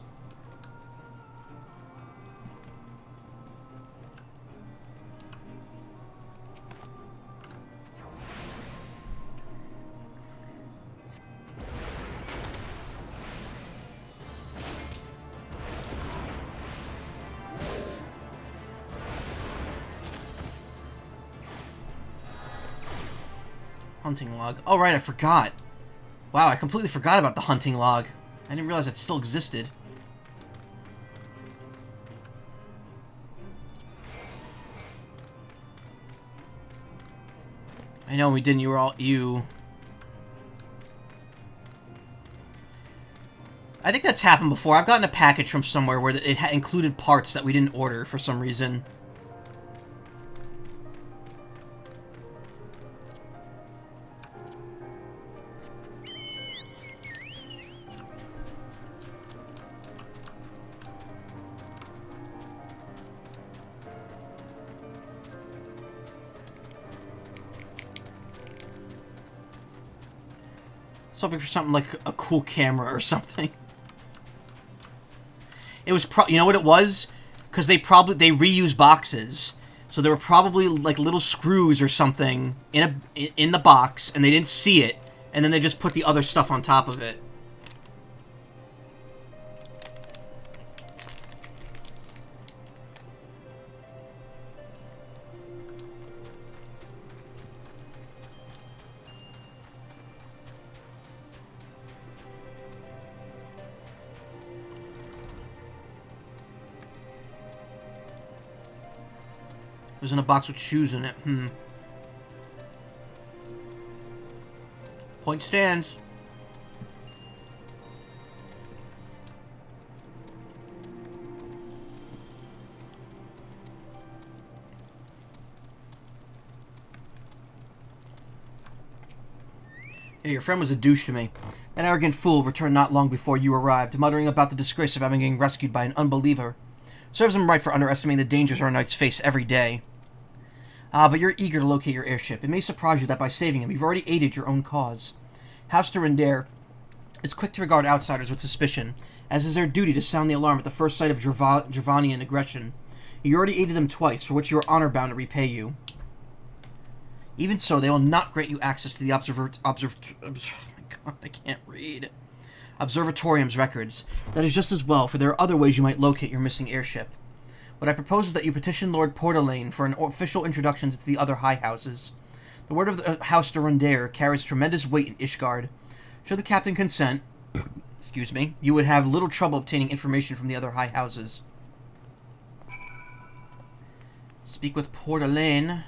Hunting log. Oh, right, I forgot. Wow, I completely forgot about the hunting log. I didn't realize it still existed. I know we didn't. You were all... You... I think that's happened before. I've gotten a package from somewhere where it included parts that we didn't order for some reason. I was hoping for something like a cool camera or something. It was you know what it was? Because they reuse boxes, so there were probably like little screws or something in the box, and they didn't see it, and then they just put the other stuff on top of it. It was in a box with shoes in it. Point stands. Yeah, your friend was a douche to me. That arrogant fool returned not long before you arrived, muttering about the disgrace of having been rescued by an unbeliever. Serves him right for underestimating the dangers our knights face every day. Ah, but you're eager to locate your airship. It may surprise you that by saving him, you've already aided your own cause. House de Render is quick to regard outsiders with suspicion, as is their duty to sound the alarm at the first sight of Dravanian aggression. You already aided them twice, for which you are honor-bound to repay you. Even so, they will not grant you access to the oh my god, I can't read. Observatorium's records. That is just as well, for there are other ways you might locate your missing airship. What I propose is that you petition Lord Portelaine for an official introduction to the other high houses. The word of the House de Ronder carries tremendous weight in Ishgard. Should the captain consent, excuse me, you would have little trouble obtaining information from the other high houses. Speak with Portelaine.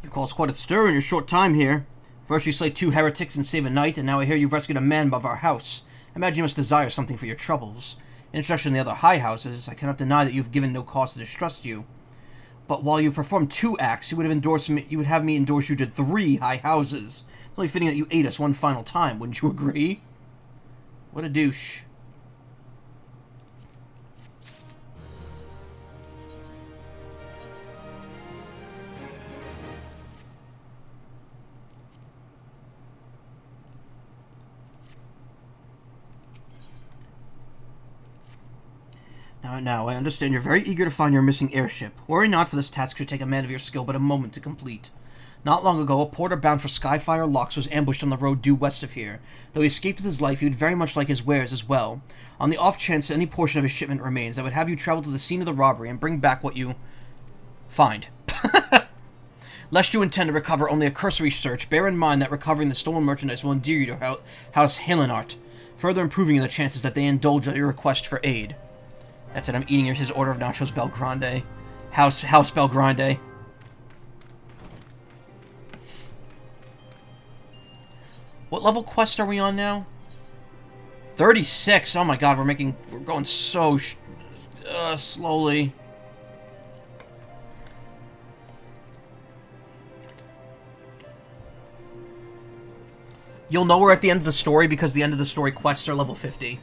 You caused quite a stir in your short time here. First you slay 2 heretics and save a knight, and now I hear you've rescued a man above our house. I imagine you must desire something for your troubles. In introduction to the other high houses, I cannot deny that you've given no cause to distrust you. But while you've performed 2 acts, you would have me endorse you to 3 high houses. It's only fitting that you aid us one final time, wouldn't you agree? What a douche. Now, I understand you're very eager to find your missing airship. Worry not, for this task should take a man of your skill but a moment to complete. Not long ago, a porter bound for Skyfire Locks was ambushed on the road due west of here. Though he escaped with his life, he would very much like his wares as well. On the off chance any portion of his shipment remains, I would have you travel to the scene of the robbery and bring back what you find. Lest you intend to recover only a cursory search, bear in mind that recovering the stolen merchandise will endear you to House Hillenart, further improving the chances that they indulge at your request for aid. That's it, I'm eating his order of nachos Belgrande. House Belgrande. What level quest are we on now? 36! Oh my god, we're going so slowly. You'll know we're at the end of the story because the end of the story quests are level 50.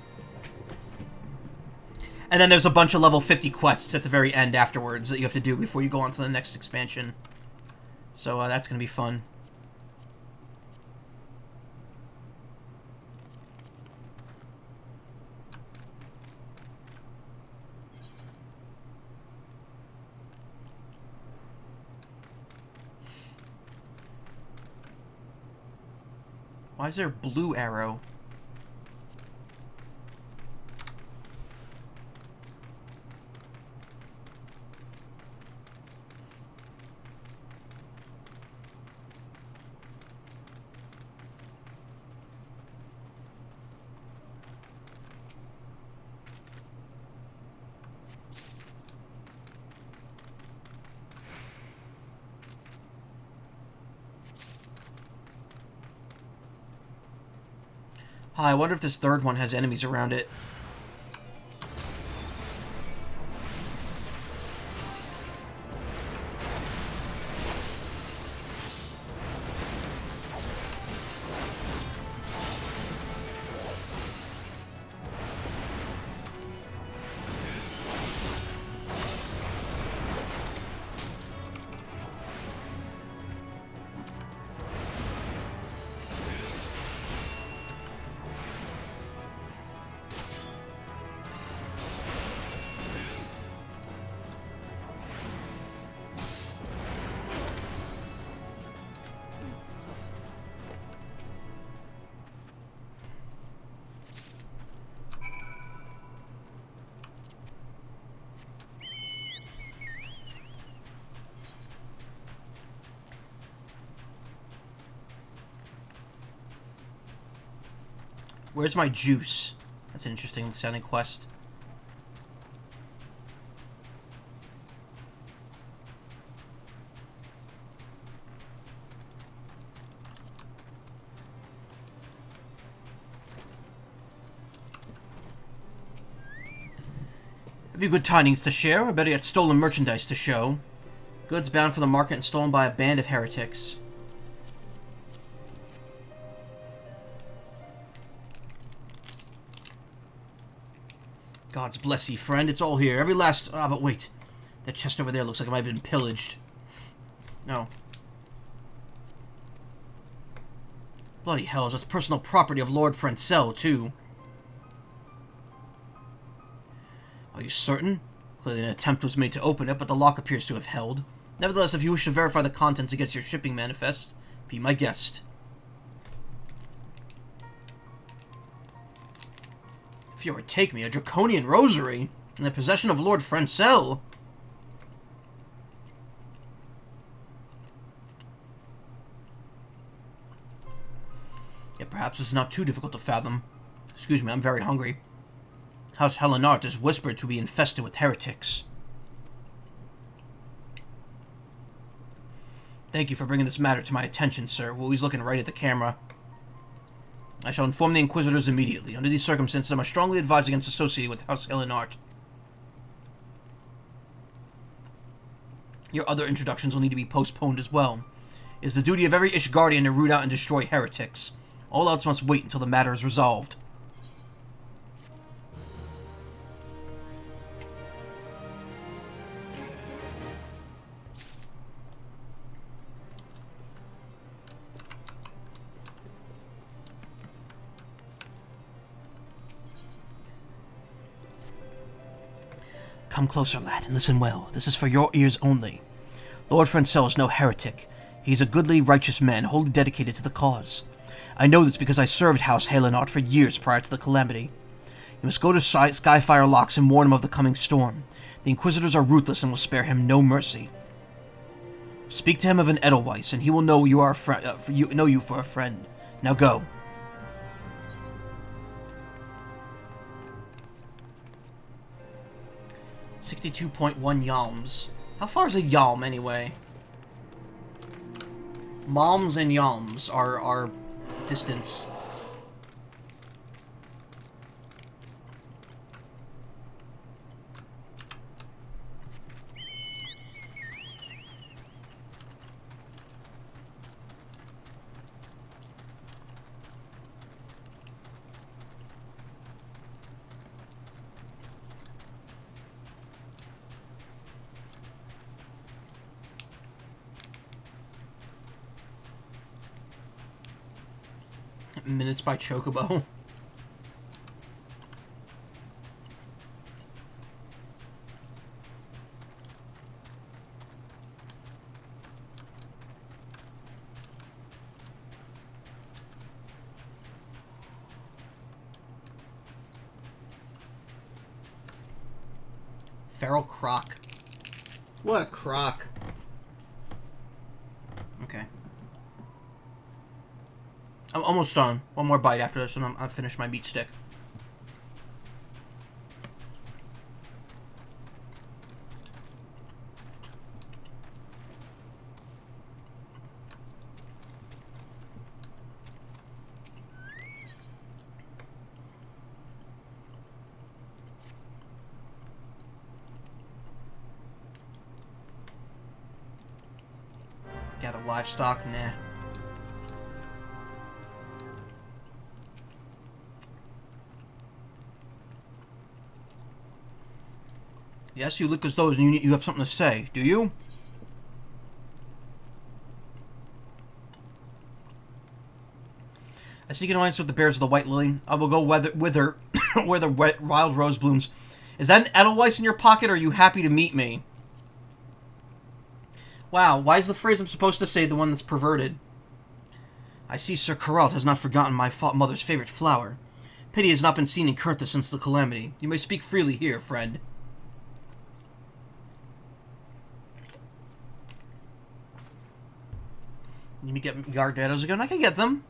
And then there's a bunch of level 50 quests at the very end afterwards that you have to do before you go on to the next expansion. So that's going to be fun. Why is there a blue arrow? I wonder if this third one has enemies around it. Where's my juice? That's an interesting sounding quest. Have you good tidings to share, or better yet, stolen merchandise to show? Goods bound for the market and stolen by a band of heretics. Gods bless thee, friend. It's all here. Every last... Ah, but wait. That chest over there looks like it might have been pillaged. No. Bloody hells, that's personal property of Lord Francel, too. Are you certain? Clearly an attempt was made to open it, but the lock appears to have held. Nevertheless, if you wish to verify the contents against your shipping manifest, be my guest. If you overtake me, a draconian rosary in the possession of Lord Francel. Yet perhaps it's not too difficult to fathom. Excuse me, I'm very hungry. House Helenart is whispered to be infested with heretics. Thank you for bringing this matter to my attention, sir. Well, he's looking right at the camera. I shall inform the Inquisitors immediately. Under these circumstances, I must strongly advise against associating with House Helenart. Your other introductions will need to be postponed as well. It is the duty of every Ishgardian to root out and destroy heretics. All else must wait until the matter is resolved. Come closer, lad, and listen well. This is for your ears only. Lord Francel is no heretic. He is a goodly, righteous man, wholly dedicated to the cause. I know this because I served House Helenart for years prior to the calamity. You must go to Skyfire Locks and warn him of the coming storm. The Inquisitors are ruthless and will spare him no mercy. Speak to him of an Edelweiss, and he will know you are know you for a friend. Now go. $62.1 yalms. How far is a yalm, anyway? Malms and yalms are distance. Minutes by Chocobo. Feral croc. What a croc. Okay. I'm almost done. One more bite after this, and I'll finish my meat stick. Got a livestock? Nah. Yes, you look as though you have something to say. Do you? I seek an alliance with the bears of the White Lily. I will go wither where the wild rose blooms. Is that an Edelweiss in your pocket, or are you happy to meet me? Wow, why is the phrase I'm supposed to say the one that's perverted? I see Sir Coralt has not forgotten my mother's favorite flower. Pity has not been seen in Kurtha since the calamity. You may speak freely here, friend. Let me get Gardados again. I can get them.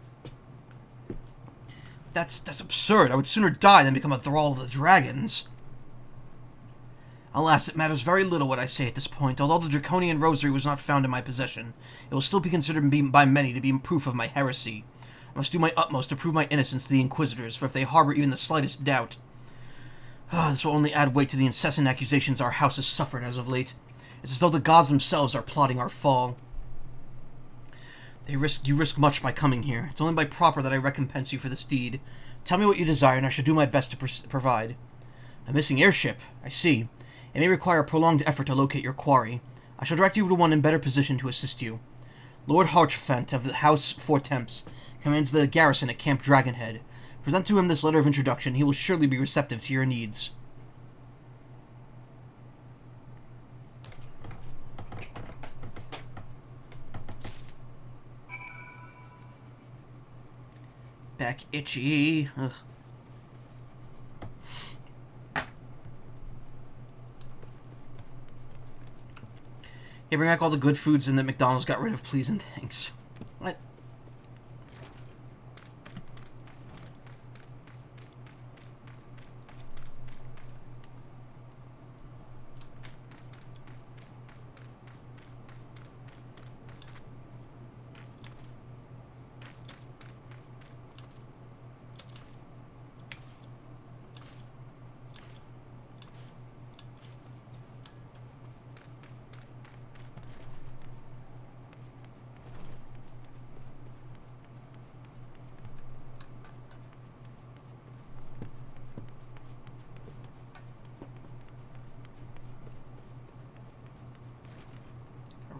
That's absurd. I would sooner die than become a thrall of the dragons. Alas, it matters very little what I say at this point. Although the Draconian Rosary was not found in my possession, it will still be considered by many to be proof of my heresy. I must do my utmost to prove my innocence to the Inquisitors, for if they harbor even the slightest doubt... this will only add weight to the incessant accusations our house has suffered as of late. It's as though the gods themselves are plotting our fall. You risk much by coming here. It's only by proper that I recompense you for this deed. Tell me what you desire, and I shall do my best to provide. A missing airship, I see. It may require a prolonged effort to locate your quarry. I shall direct you to one in better position to assist you. Lord Harchfant of the House Four Temps commands the garrison at Camp Dragonhead. Present to him this letter of introduction. He will surely be receptive to your needs. Back itchy. Ugh. Yeah, bring back all the good foods and that McDonald's got rid of, please and thanks. What?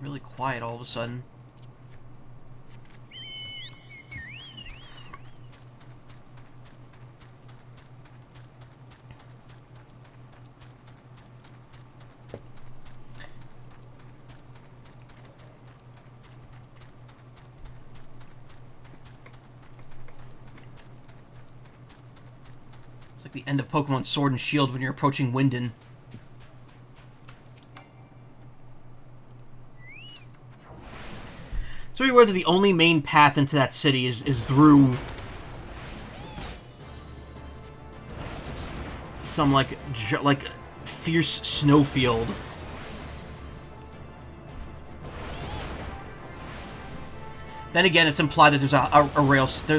Really quiet all of a sudden. It's like the end of Pokemon Sword and Shield when you're approaching Wyndon. So you're aware that the only main path into that city is through some like fierce snowfield. Then again, it's implied that there's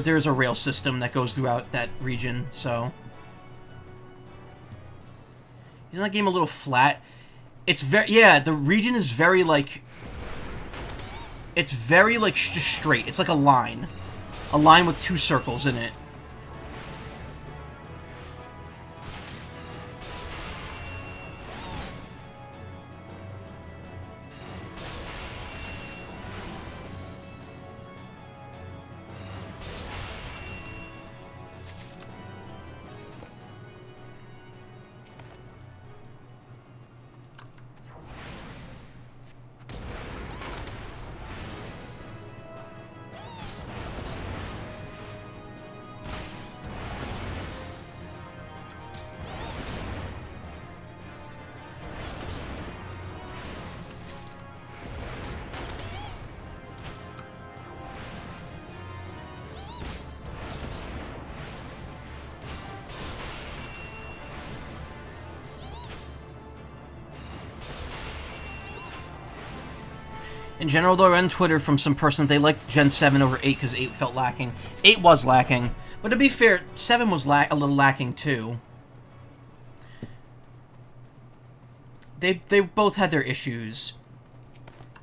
there's a rail system that goes throughout that region. So isn't that game a little flat? It's the region is very like. It's very, like, just straight. It's like a line. A line with two circles in it. In general, though, I read on Twitter from some person they liked Gen 7 over 8 because 8 felt lacking. 8 was lacking, but to be fair, 7 was a little lacking too. They both had their issues.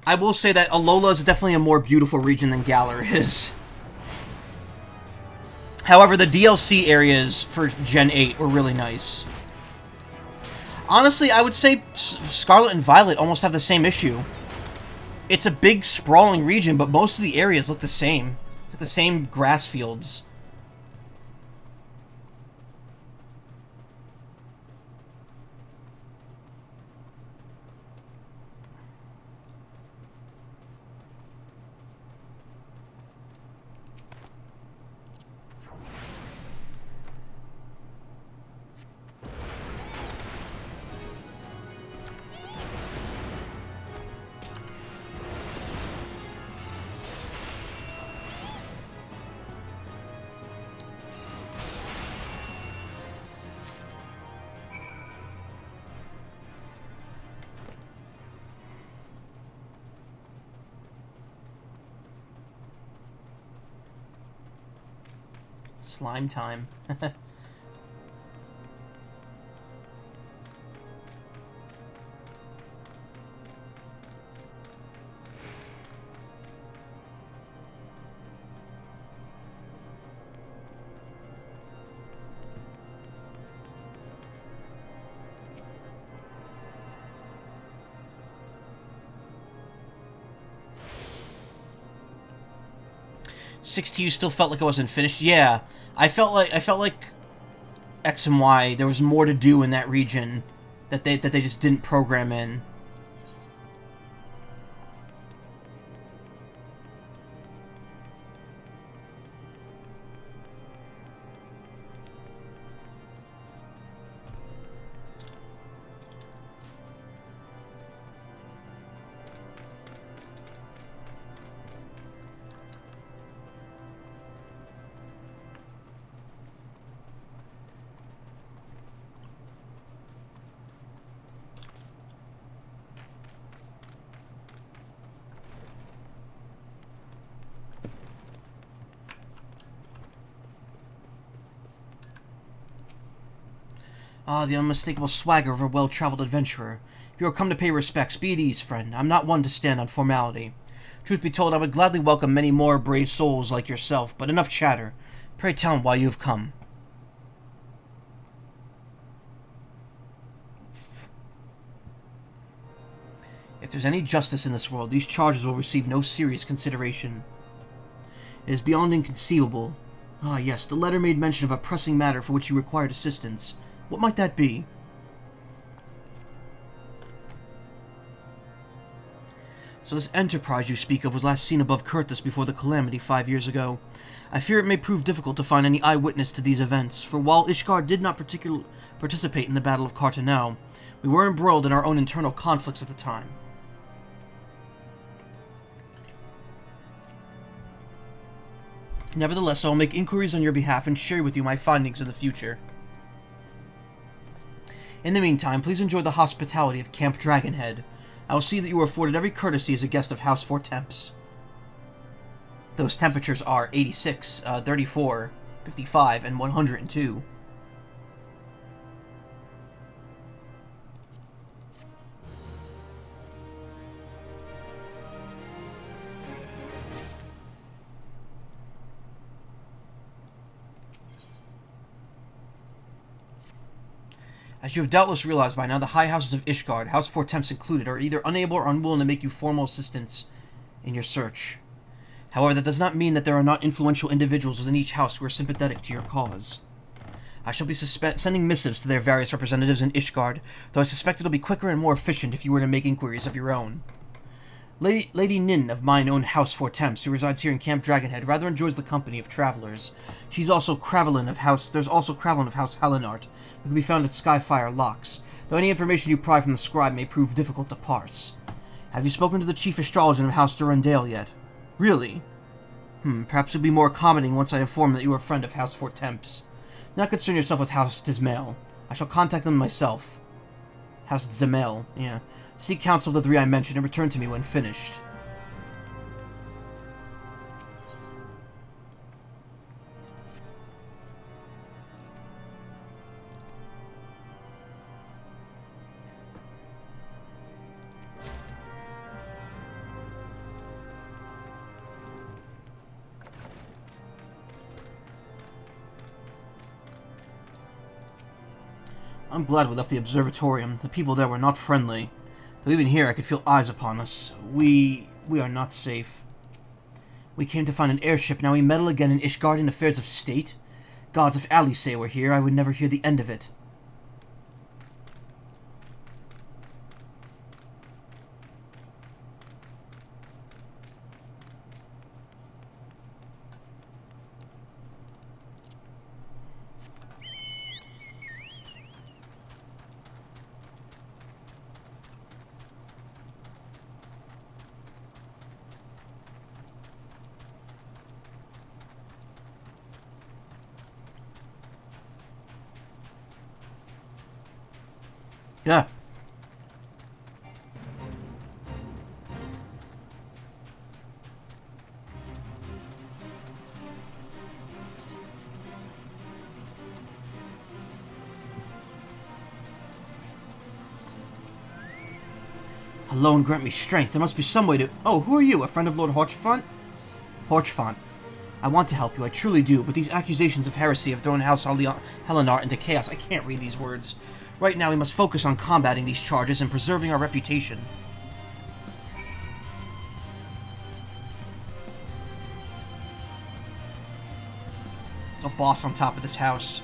I will say that Alola is definitely a more beautiful region than Galar is. However, the DLC areas for Gen 8 were really nice. Honestly, I would say Scarlet and Violet almost have the same issue. It's a big, sprawling region, but most of the areas look the same. It's like the same grass fields. Slime time. Six to you still felt like it wasn't finished? Yeah. I felt like X and Y, there was more to do in that region that they just didn't program in. Ah, the unmistakable swagger of a well-traveled adventurer. If you are come to pay respects, be at ease, friend. I'm not one to stand on formality. Truth be told, I would gladly welcome many more brave souls like yourself, but enough chatter. Pray tell me why you have come. If there's any justice in this world, these charges will receive no serious consideration. It is beyond inconceivable. Ah, yes, the letter made mention of a pressing matter for which you required assistance. What might that be? So this enterprise you speak of was last seen above Kurthus before the calamity 5 years ago. I fear it may prove difficult to find any eyewitness to these events, for while Ishgard did not participate in the Battle of Cartanau, we were embroiled in our own internal conflicts at the time. Nevertheless, I will make inquiries on your behalf and share with you my findings in the future. In the meantime, please enjoy the hospitality of Camp Dragonhead. I will see that you are afforded every courtesy as a guest of House 4 Temps. Those temperatures are 86, 34, 55, and 102. As you have doubtless realized by now, the high houses of Ishgard, House 4 Temps included, are either unable or unwilling to make you formal assistance in your search. However, that does not mean that there are not influential individuals within each house who are sympathetic to your cause. I shall be sending missives to their various representatives in Ishgard, though I suspect it'll be quicker and more efficient if you were to make inquiries of your own. Lady Nin of mine own House 4 Temps, who resides here in Camp Dragonhead, rather enjoys the company of travelers. There's also Cravelin of House Hallinart, who can be found at Skyfire Locks, though any information you pry from the scribe may prove difficult to parse. Have you spoken to the chief astrologer of House Durandale yet? Really? Perhaps it would be more accommodating once I inform that you are a friend of House 4 Temps. Do not concern yourself with House Dismail. I shall contact them myself. House Dismail, yeah. Seek counsel of the three I mentioned and return to me when finished. I'm glad we left the observatorium. The people there were not friendly. Though even here I could feel eyes upon us. We are not safe. We came to find an airship, now we meddle again in Ishgardian affairs of state? Gods, if Alice were here, I would never hear the end of it. Yeah. Alone grant me strength. There must be some way to... Oh, who are you? A friend of Lord Horchfont? Horchfont. I want to help you, I truly do, but these accusations of heresy have thrown House Helenar into chaos. I can't read these words. Right now we must focus on combating these charges and preserving our reputation. A boss on top of this house.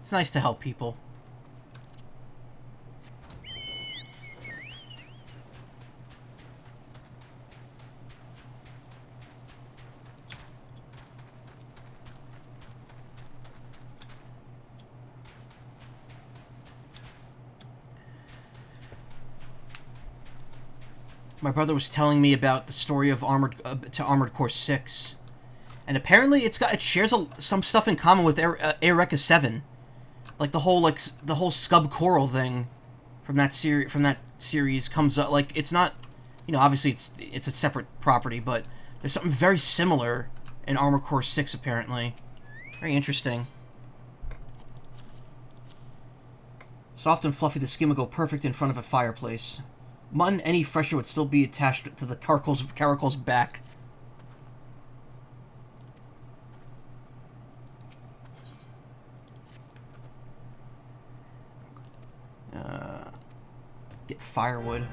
It's nice to help people. My brother was telling me about the story of Armored Core 6, and apparently it shares some stuff in common with Eureka 7. Like the whole Scub Coral thing from that series comes up. Like, it's not, obviously it's a separate property, but there's something very similar in Armored Core 6 apparently. Very interesting. Soft and fluffy, the skin would go perfect in front of a fireplace. Mutton any fresher would still be attached to the caracal's back. Get firewood.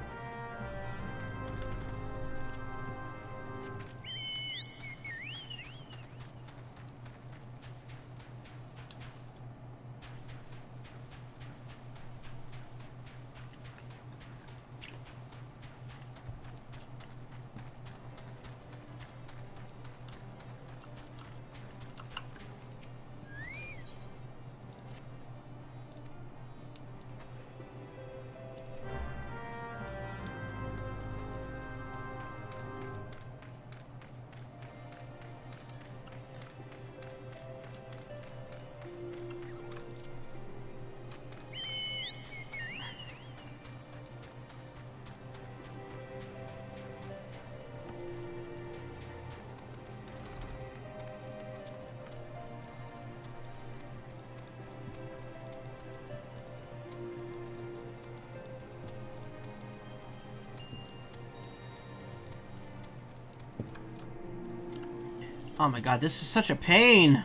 Oh my god, this is such a pain.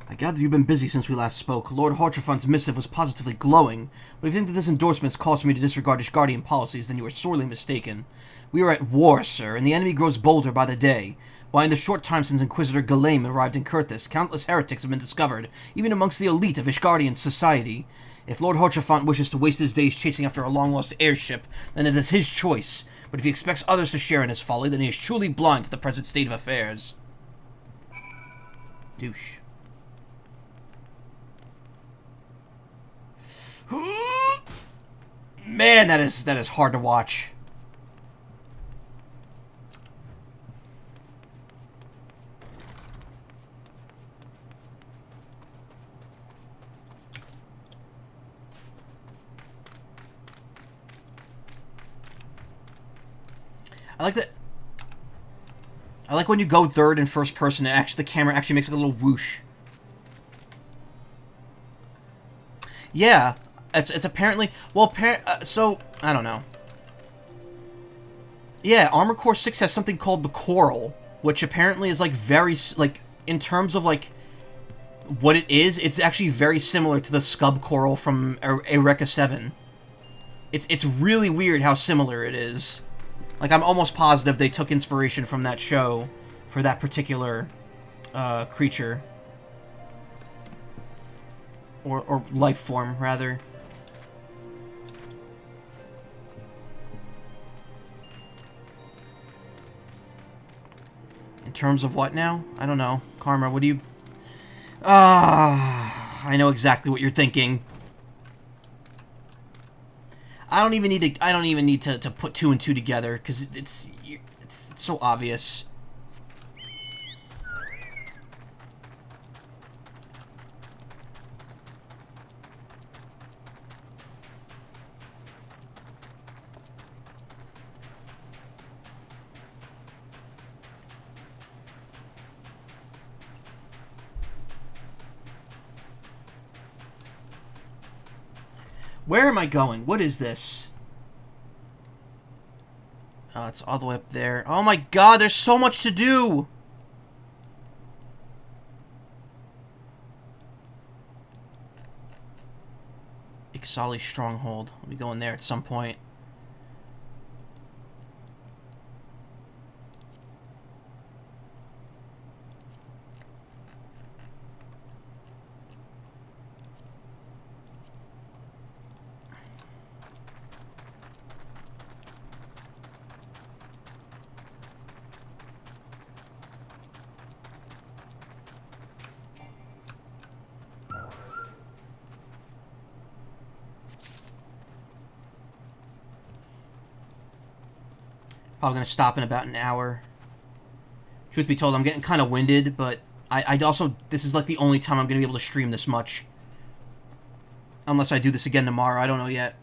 I gather you've been busy since we last spoke. Lord Hortrafant's missive was positively glowing, but if you think that this endorsement calls for me to disregard Ishgardian policies, then you are sorely mistaken. We are at war, sir, and the enemy grows bolder by the day. Why, in the short time since Inquisitor Galaim arrived in Kurthis, countless heretics have been discovered, even amongst the elite of Ishgardian society. If Lord Hortrafant wishes to waste his days chasing after a long-lost airship, then it is his choice, but if he expects others to share in his folly, then he is truly blind to the present state of affairs. Douche. Man, that is hard to watch. I like that. I like when you go third and first person, and actually the camera actually makes like a little whoosh. Yeah, it's apparently so I don't know. Yeah, Armor Core 6 has something called the Coral, which apparently is like very like in terms of like what it is. It's actually very similar to the Scub Coral from Eureka 7. It's really weird how similar it is. Like, I'm almost positive they took inspiration from that show for that particular creature. Or life form, rather. In terms of what now? I don't know. Karma, what do you... I know exactly what you're thinking. I don't even need to put two and two together because it's so obvious. Where am I going? What is this? Oh, it's all the way up there. Oh my god, there's so much to do! Ixali Stronghold. I'll be going there at some point. Probably going to stop in about an hour. Truth be told, I'm getting kind of winded, but I'd also... This is like the only time I'm going to be able to stream this much. Unless I do this again tomorrow. I don't know yet.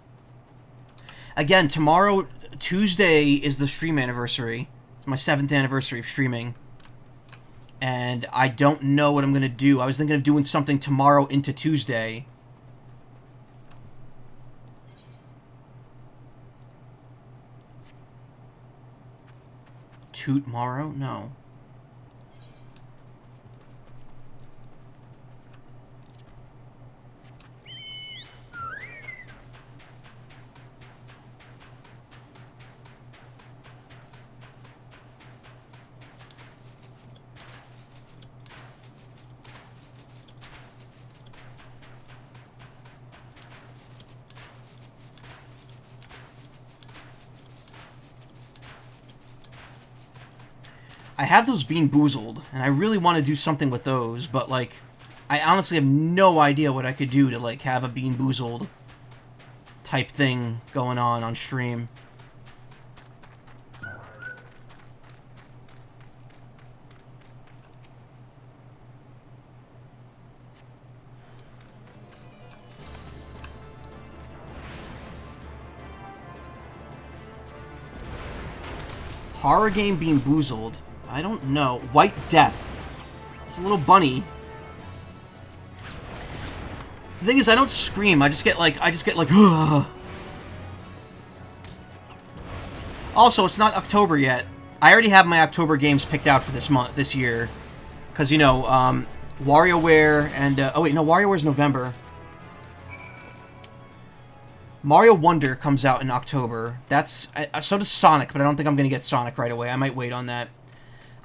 Again, tomorrow, Tuesday, is the stream anniversary. It's my 7th anniversary of streaming. And I don't know what I'm going to do. I was thinking of doing something tomorrow into Tuesday. Tomorrow? No. I have those Bean Boozled, and I really want to do something with those, but, like, I honestly have no idea what I could do to, like, have a Bean Boozled type thing going on stream. Horror game Bean Boozled. I don't know. White Death. It's a little bunny. The thing is, I don't scream. I just get like, ugh. Also, it's not October yet. I already have my October games picked out for this year. Because, you know, WarioWare and... oh, wait, no, WarioWare's November. Mario Wonder comes out in October. That's... so does Sonic, but I don't think I'm going to get Sonic right away. I might wait on that.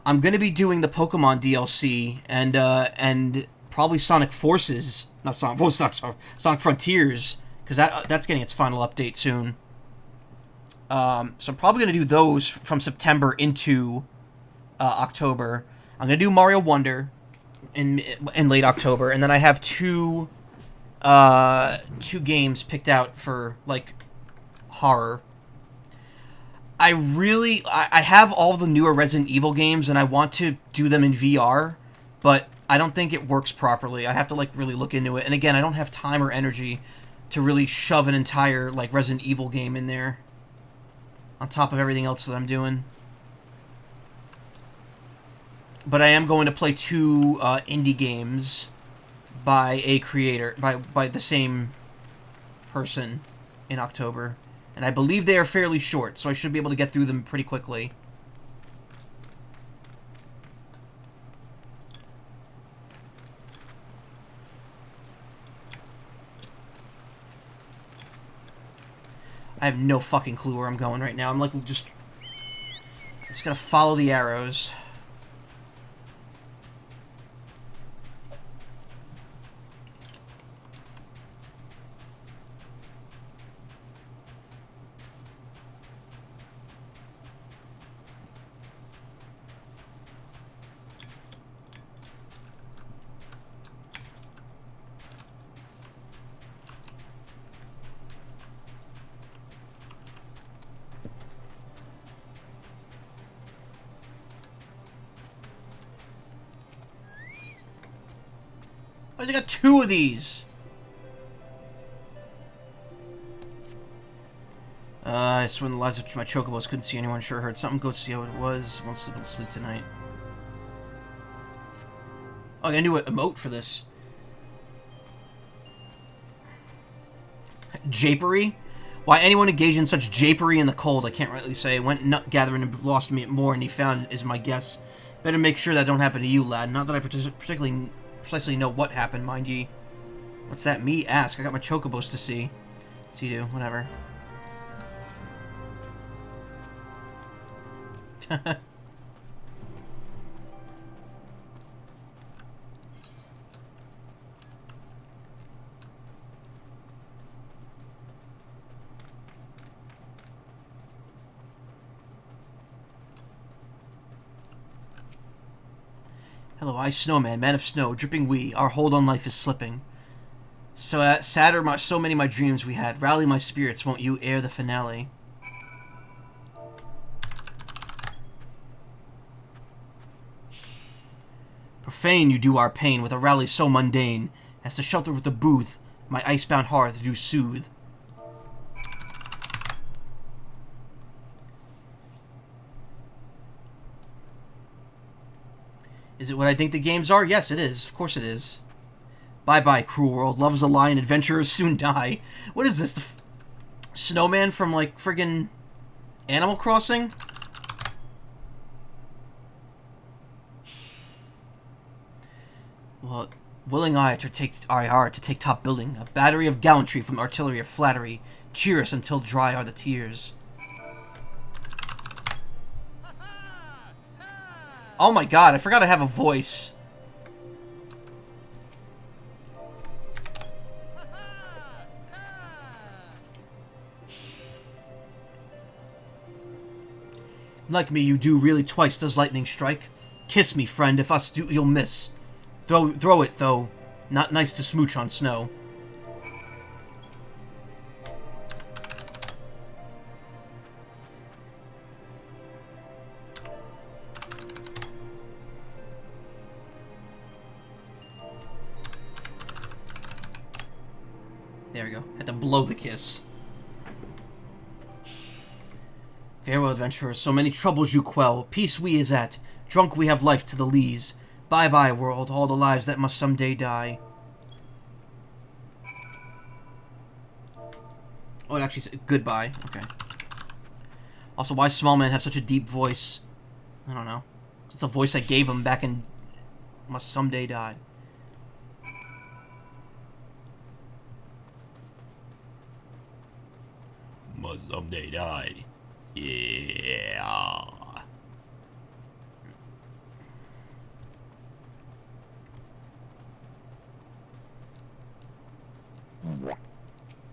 I'm going to be doing the Pokemon DLC and probably Sonic Forces. Not Sonic Forces, not Sonic Frontiers. Because that's getting its final update soon. So I'm probably going to do those from September into October. I'm going to do Mario Wonder in late October. And then I have two games picked out for, like, horror. I have all the newer Resident Evil games, and I want to do them in VR, but I don't think it works properly. I have to, like, really look into it. And again, I don't have time or energy to really shove an entire, like, Resident Evil game in there on top of everything else that I'm doing. But I am going to play two indie games by a creator, by the same person in October. And I believe they are fairly short, so I should be able to get through them pretty quickly. I have no fucking clue where I'm going right now. I'm like just gonna follow the arrows. I got two of these. I swear the lives of my chocobos couldn't see anyone. Sure heard something. Go see how it was. Won't sleep tonight. Oh, I gotta do an emote for this. Japery? Why anyone engaged in such japery in the cold, I can't rightly say. Went nut gathering and lost me more, and he found is my guess. Better make sure that don't happen to you, lad. Not that I precisely know what happened, mind ye. What's that? Me? Ask. I got my chocobos to see. See do. Whatever. Hello, I, Snowman, man of snow, dripping wee, our hold on life is slipping. So sad are so many my dreams we had. Rally my spirits, won't you, ere the finale? Profane you do our pain with a rally so mundane as to shelter with a booth my icebound hearth do soothe. Is it what I think the games are? Yes, it is. Of course it is. Bye-bye, cruel world. Love is a lie and adventurers soon die. What is this? The snowman from, like, friggin' Animal Crossing? Well, willing I to take top building. A battery of gallantry from artillery of flattery. Cheer us until dry are the tears. Oh my god, I forgot I have a voice. Like me, you do really twice does lightning strike. Kiss me, friend, if us do you'll miss. Throw it, though. Not nice to smooch on snow. There we go. Had to blow the kiss. Farewell, adventurers. So many troubles you quell. Peace we is at. Drunk we have life to the lees. Bye-bye, world. All the lives that must someday die. Oh, it actually said goodbye. Okay. Also, why Small Man have such a deep voice? I don't know. It's the voice I gave him back in Must Someday Die. Must someday die. Yeah.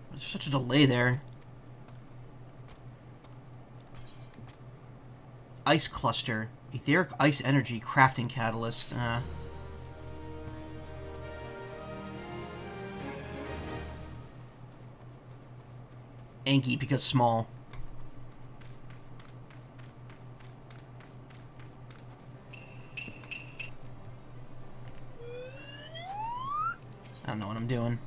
There's such a delay there. Ice Cluster. Etheric Ice Energy Crafting Catalyst. Anki because small. I don't know what I'm doing.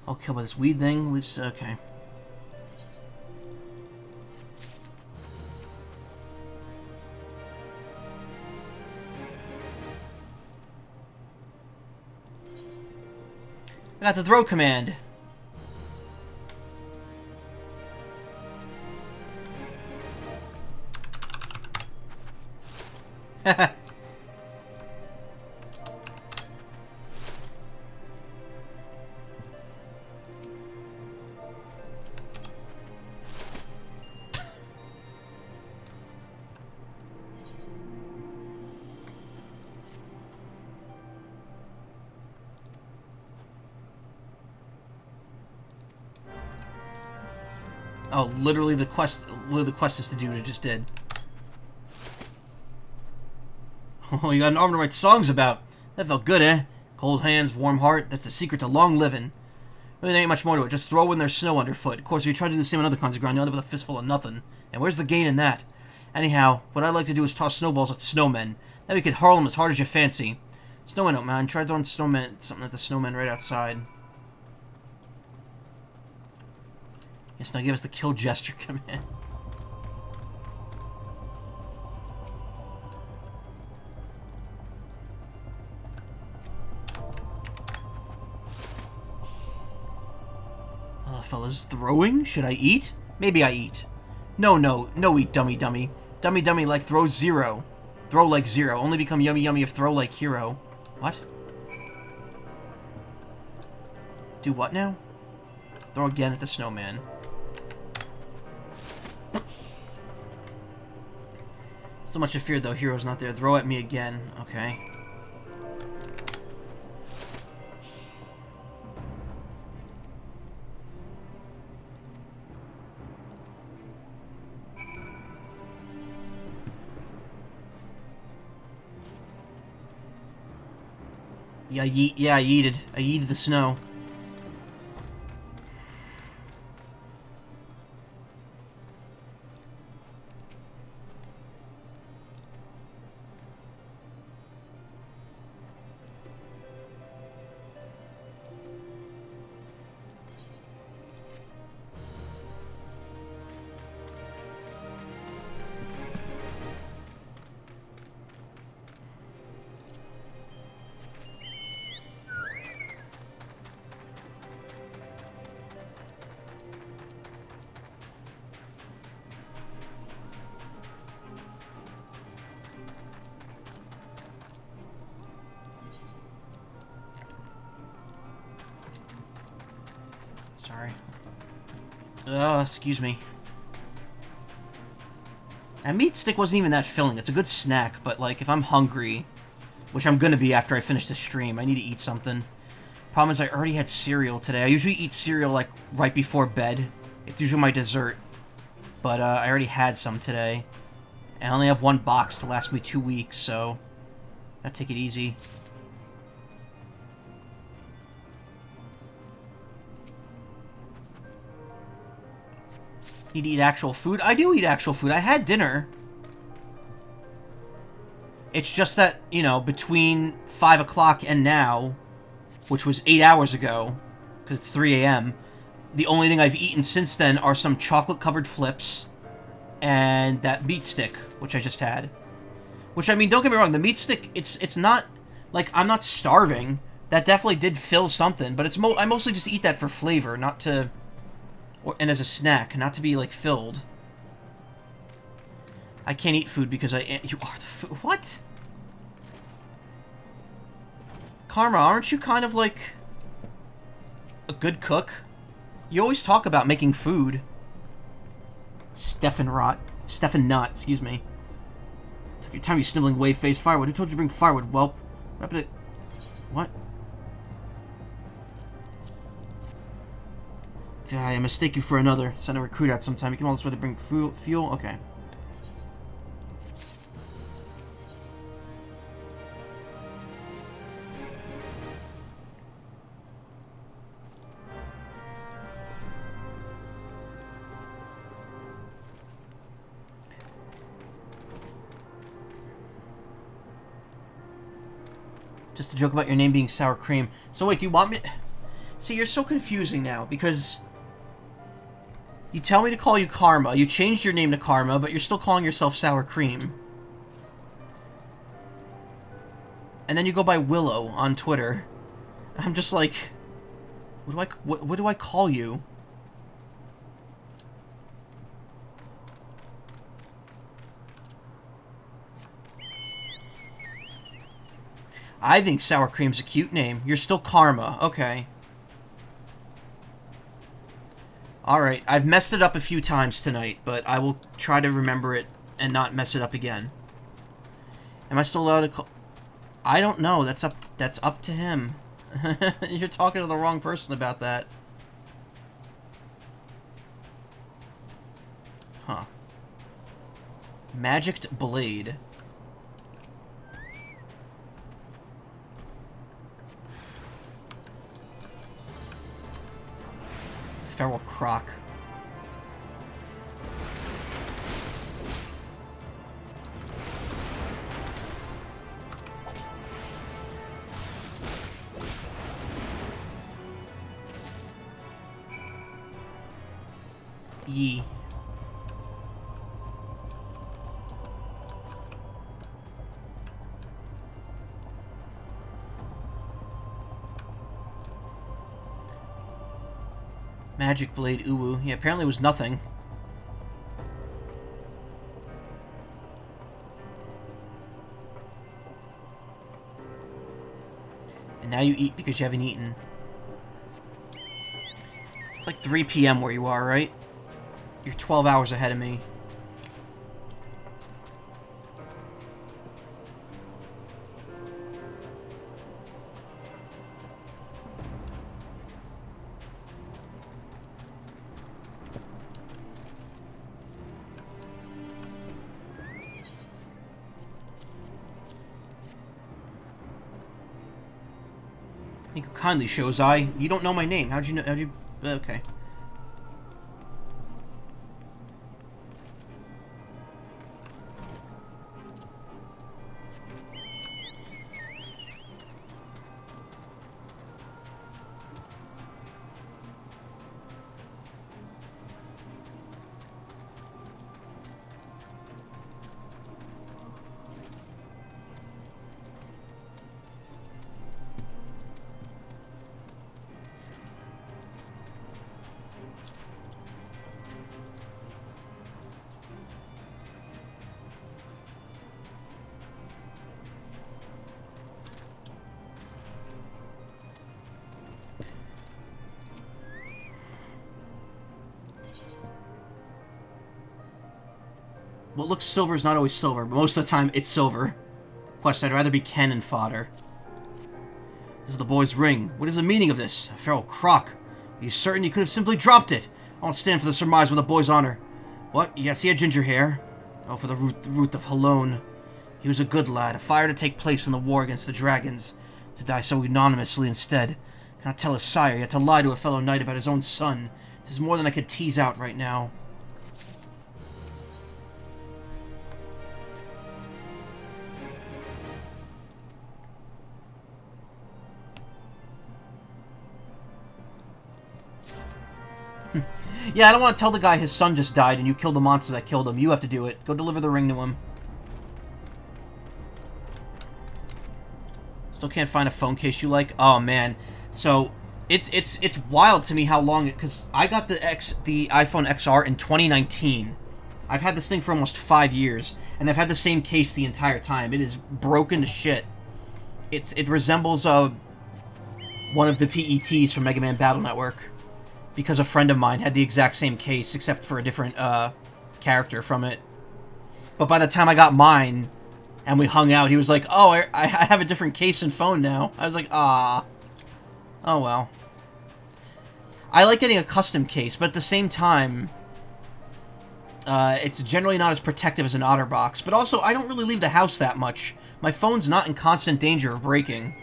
I'll kill this weed thing. Which, okay. I got the throw command. Oh, literally the quest is to do what it just did. Oh, you got an arm to write songs about. That felt good, eh? Cold hands, warm heart, that's the secret to long living. Really, there ain't much more to it. Just throw when there's snow underfoot. Of course, if you try to do the same on other kinds of ground, you end up with a fistful of nothing. And where's the gain in that? Anyhow, what I'd like to do is toss snowballs at snowmen. Then we could hurl them as hard as you fancy. Snowman don't mind. Try throwing something at the snowman right outside. Yes, now give us the kill gesture command. Hello, fellas. Throwing? Should I eat? Maybe I eat. No eat, dummy. Dummy like throw 0. Throw like 0. Only become yummy if throw like hero. What? Do what now? Throw again at the snowman. So much to fear, though. Hero's not there. Throw at me again. Okay. Yeah, I yeeted. I yeeted the snow. Sorry. Excuse me. That meat stick wasn't even that filling. It's a good snack, but, like, if I'm hungry, which I'm gonna be after I finish the stream, I need to eat something. Problem is, I already had cereal today. I usually eat cereal, like, right before bed. It's usually my dessert. But, I already had some today. I only have one box to last me 2 weeks, so gotta take it easy. Need to eat actual food? I do eat actual food. I had dinner. It's just that, you know, between 5 o'clock and now, which was 8 hours ago, because it's 3 a.m., the only thing I've eaten since then are some chocolate-covered flips and that meat stick, which I just had. Which, I mean, don't get me wrong, the meat stick, it's not, like, I'm not starving, That definitely did fill something, but it's I mostly just eat that for flavor, not to... and as a snack, not to be, like, filled. I can't eat food because you are the food. What? Karma, aren't you kind of, like, a good cook? You always talk about making food. Stefan Nut, excuse me. Took your time, you sniveling wave-faced firewood. Who told you to bring firewood, whelp? What? I mistake you for another. Send a recruit out sometime. You came all this way to bring fuel? Okay. Just a joke about your name being sour cream. So wait, do you want me... See, you're so confusing now, because... You tell me to call you Karma, you changed your name to Karma, but you're still calling yourself Sour Cream. And then you go by Willow on Twitter. I'm just like... What do I call you? I think Sour Cream's a cute name. You're still Karma. Okay. Alright, I've messed it up a few times tonight, but I will try to remember it and not mess it up again. Am I still allowed to call... I don't know. That's up to him. You're talking to the wrong person about that. Huh. Magicked Blade. Feral Croc. Yee. Magic Blade Uwu. Yeah, apparently it was nothing. And now you eat because you haven't eaten. It's like 3 p.m. where you are, right? You're 12 hours ahead of me. Thank you kindly, Shozai. You don't know my name. How'd you know? How'd you... Okay. What looks silver is not always silver, but most of the time it's silver. Quest, I'd rather be cannon fodder. This is the boy's ring. What is the meaning of this? A feral croc. Are you certain you could have simply dropped it? I won't stand for the surmise with the boy's honor. What? Yes, he had ginger hair. Oh, for the Ruth of Halone. He was a good lad, a fire to take place in the war against the dragons, to die so anonymously instead. Cannot tell his sire, yet to lie to a fellow knight about his own son. This is more than I could tease out right now. Yeah, I don't want to tell the guy his son just died and you killed the monster that killed him. You have to do it. Go deliver the ring to him. Still can't find a phone case you like? Oh, man. So, it's wild to me how long it... Because I got the iPhone XR in 2019. I've had this thing for almost 5 years, and I've had the same case the entire time. It is broken to shit. It resembles one of the PETs from Mega Man Battle Network, because a friend of mine had the exact same case, except for a different character from it. But by the time I got mine, and we hung out, he was like, "Oh, I have a different case and phone now." I was like, "Ah, oh well." I like getting a custom case, but at the same time, it's generally not as protective as an OtterBox. But also, I don't really leave the house that much. My phone's not in constant danger of breaking.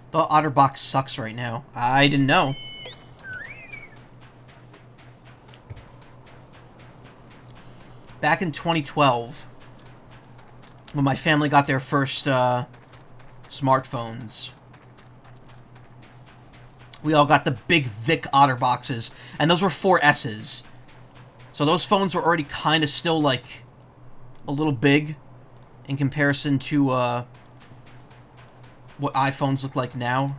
The OtterBox sucks right now. I didn't know. Back in 2012, when my family got their first smartphones, we all got the big, thick OtterBoxes, and those were 4S's. So those phones were already kind of still, like, a little big in comparison to what iPhones look like now.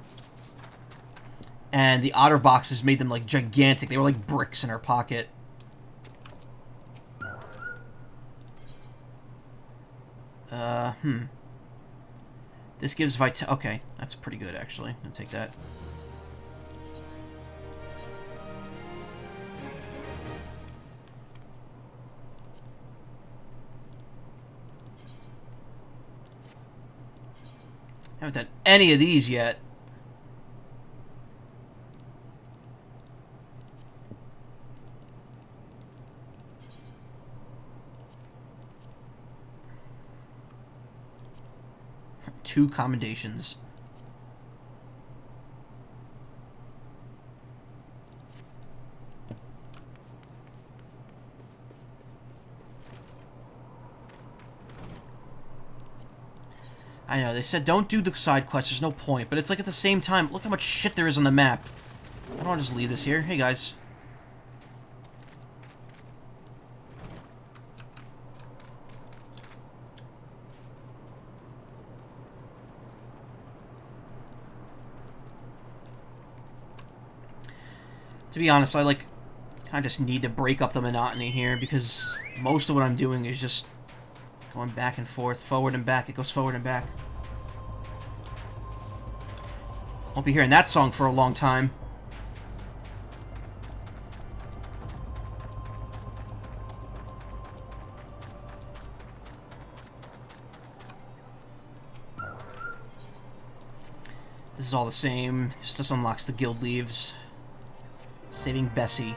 And the OtterBoxes made them, like, gigantic. They were like bricks in our pocket. This gives okay, that's pretty good, actually. I'll take that. Haven't done any of these yet. Two commendations. I know, they said don't do the side quests, there's no point, but it's like at the same time, look how much shit there is on the map. I don't want to just leave this here. Hey guys. To be honest, I just need to break up the monotony here, because most of what I'm doing is just going back and forth, forward and back. It goes forward and back. Won't be hearing that song for a long time. This is all the same. This just unlocks the guild leaves. Saving Bessie.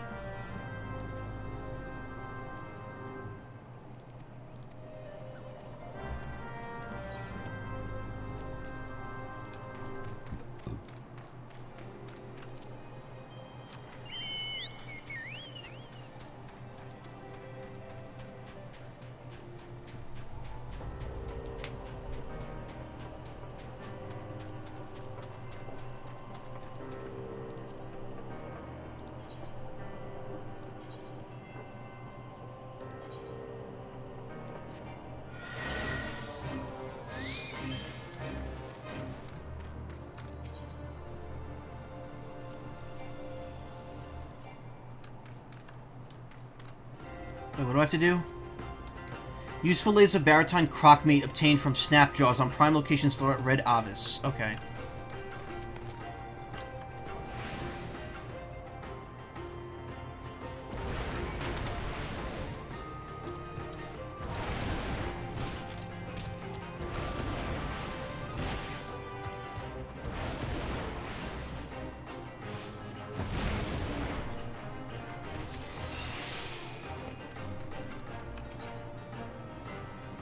Wait, what do I have to do? Useful layers of baritine croc meat obtained from snapjaws on prime locations throughout Red Avis. Okay.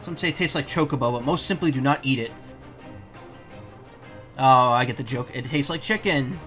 Some say it tastes like chocobo, but most simply do not eat it. Oh, I get the joke. It tastes like chicken.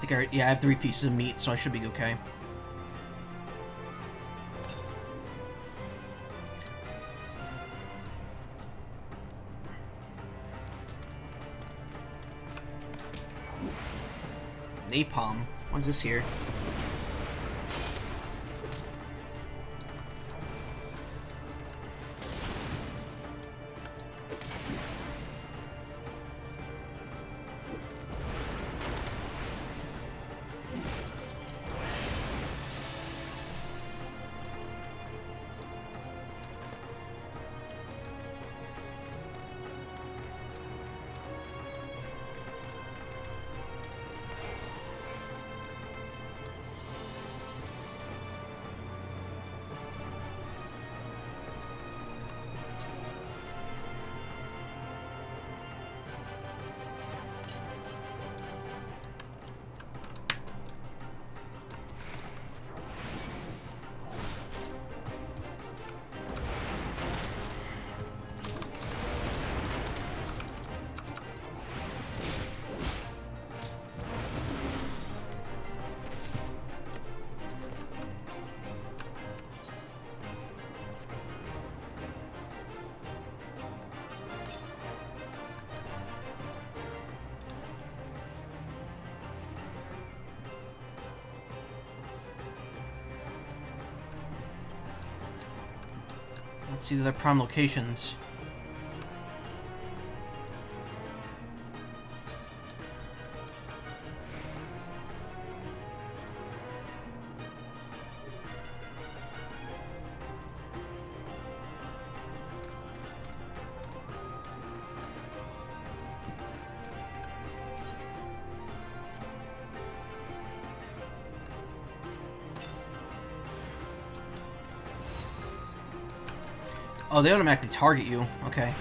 think yeah, I have 3 pieces of meat, so I should be okay. Napalm. What's this here? Let's see their prime locations. Oh, they automatically target you. Okay.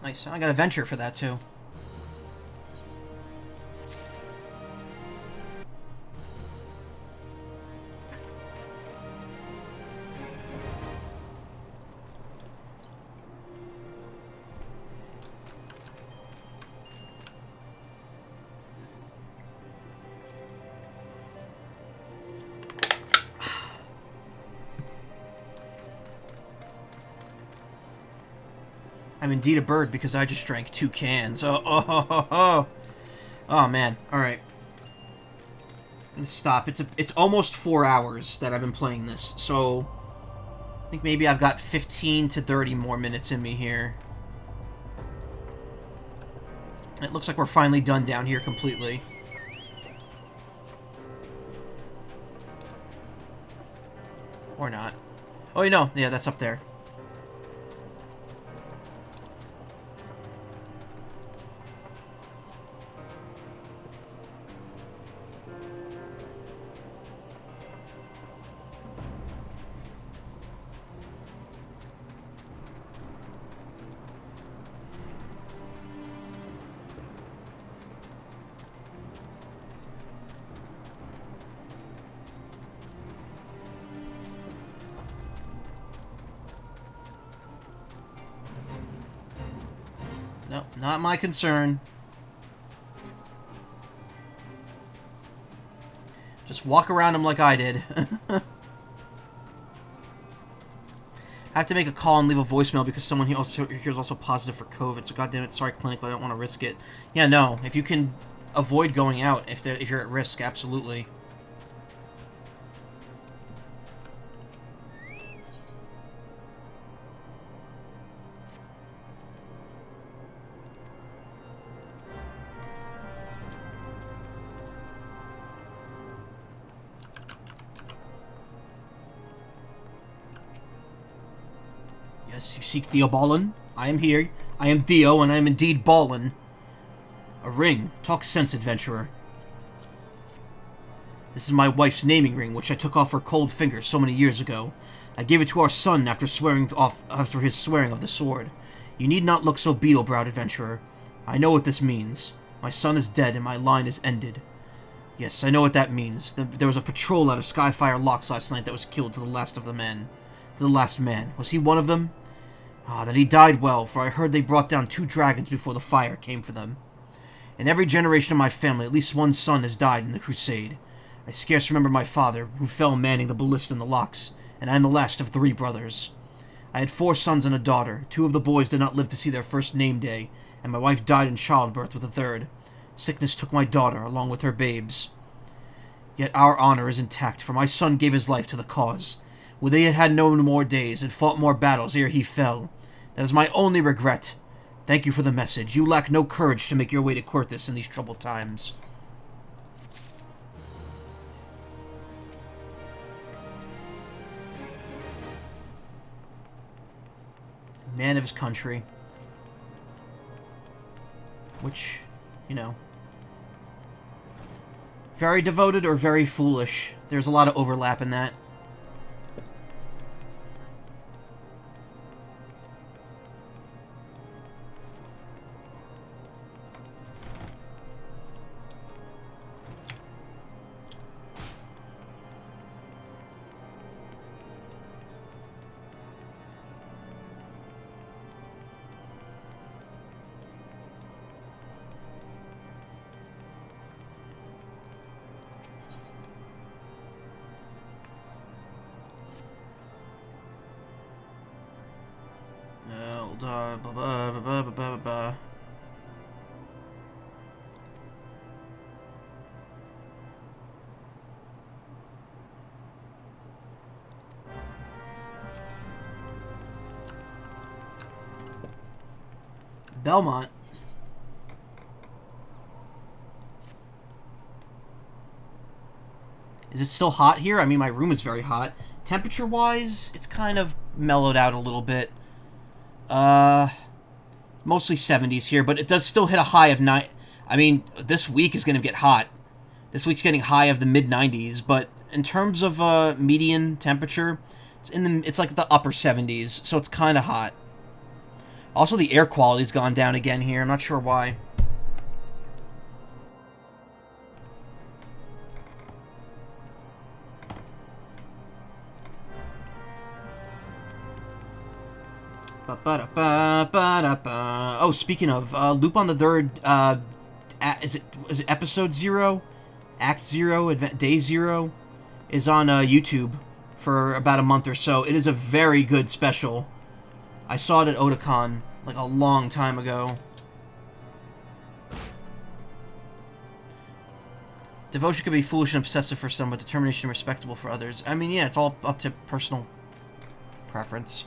Nice. I got a venture for that, too. I'm indeed a bird because I just drank 2 cans. Oh man. All right. I'm gonna stop. It's almost 4 hours that I've been playing this, so I think maybe I've got 15 to 30 more minutes in me here. It looks like we're finally done down here completely. Or not. Oh, you know, yeah, that's up there. Nope, not my concern. Just walk around him like I did. I have to make a call and leave a voicemail because someone here is also positive for COVID. So goddammit, sorry clinic, but I don't want to risk it. Yeah, no. If you can avoid going out, if you're at risk, absolutely. Yes, you seek Theo Ballin? I am here. I am Theo, and I am indeed Ballin. A ring. Talk sense, adventurer. This is my wife's naming ring, which I took off her cold finger so many years ago. I gave it to our son after his swearing of the sword. You need not look so beetle-browed, adventurer. I know what this means. My son is dead, and my line is ended. Yes, I know what that means. There was a patrol out of Skyfire Locks last night that was killed to the last of the men. To the last man. Was he one of them? Ah, then he died well, for I heard they brought down 2 dragons before the fire came for them. In every generation of my family, at least one son has died in the crusade. I scarce remember my father, who fell manning the ballista in the locks, and I am the last of 3 brothers. I had 4 sons and a daughter. 2 of the boys did not live to see their first name day, and my wife died in childbirth with the 3rd. Sickness took my daughter, along with her babes. Yet our honor is intact, for my son gave his life to the cause. Would they had had no more days and fought more battles ere he fell. That is my only regret. Thank you for the message. You lack no courage to make your way to Courthis in these troubled times. Man of his country. Which, you know. Very devoted or very foolish. There's a lot of overlap in that. Belmont. Is it still hot here? I mean, my room is very hot. Temperature-wise, it's kind of mellowed out a little bit. Mostly 70s here, but it does still hit a high of 9. I mean, this week is going to get hot. This week's getting high of the mid-90s, but in terms of median temperature, it's like the upper 70s, so it's kind of hot. Also, the air quality's gone down again here. I'm not sure why. Oh, speaking of, Loop on the Third, is it episode 0? Act 0? Day 0? Is on YouTube for about a month or so. It is a very good special. I saw it at Otakon, like, a long time ago. Devotion could be foolish and obsessive for some, but determination and respectable for others. I mean, yeah, it's all up to personal preference.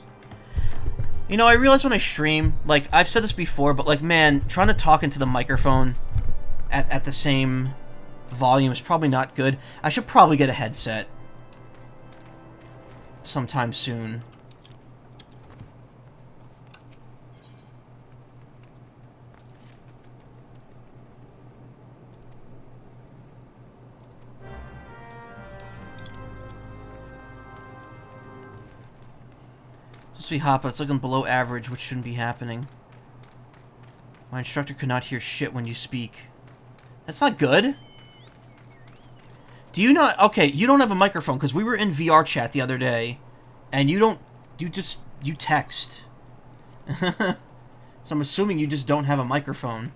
You know, I realize when I stream, like, I've said this before, but, like, man, trying to talk into the microphone at the same volume is probably not good. I should probably get a headset sometime soon. Supposed to be hot, but it's looking below average, which shouldn't be happening. My instructor could not hear shit when you speak. That's not good. Do you not... Okay, you don't have a microphone, because we were in VR chat the other day, and you don't... You text. So I'm assuming you just don't have a microphone.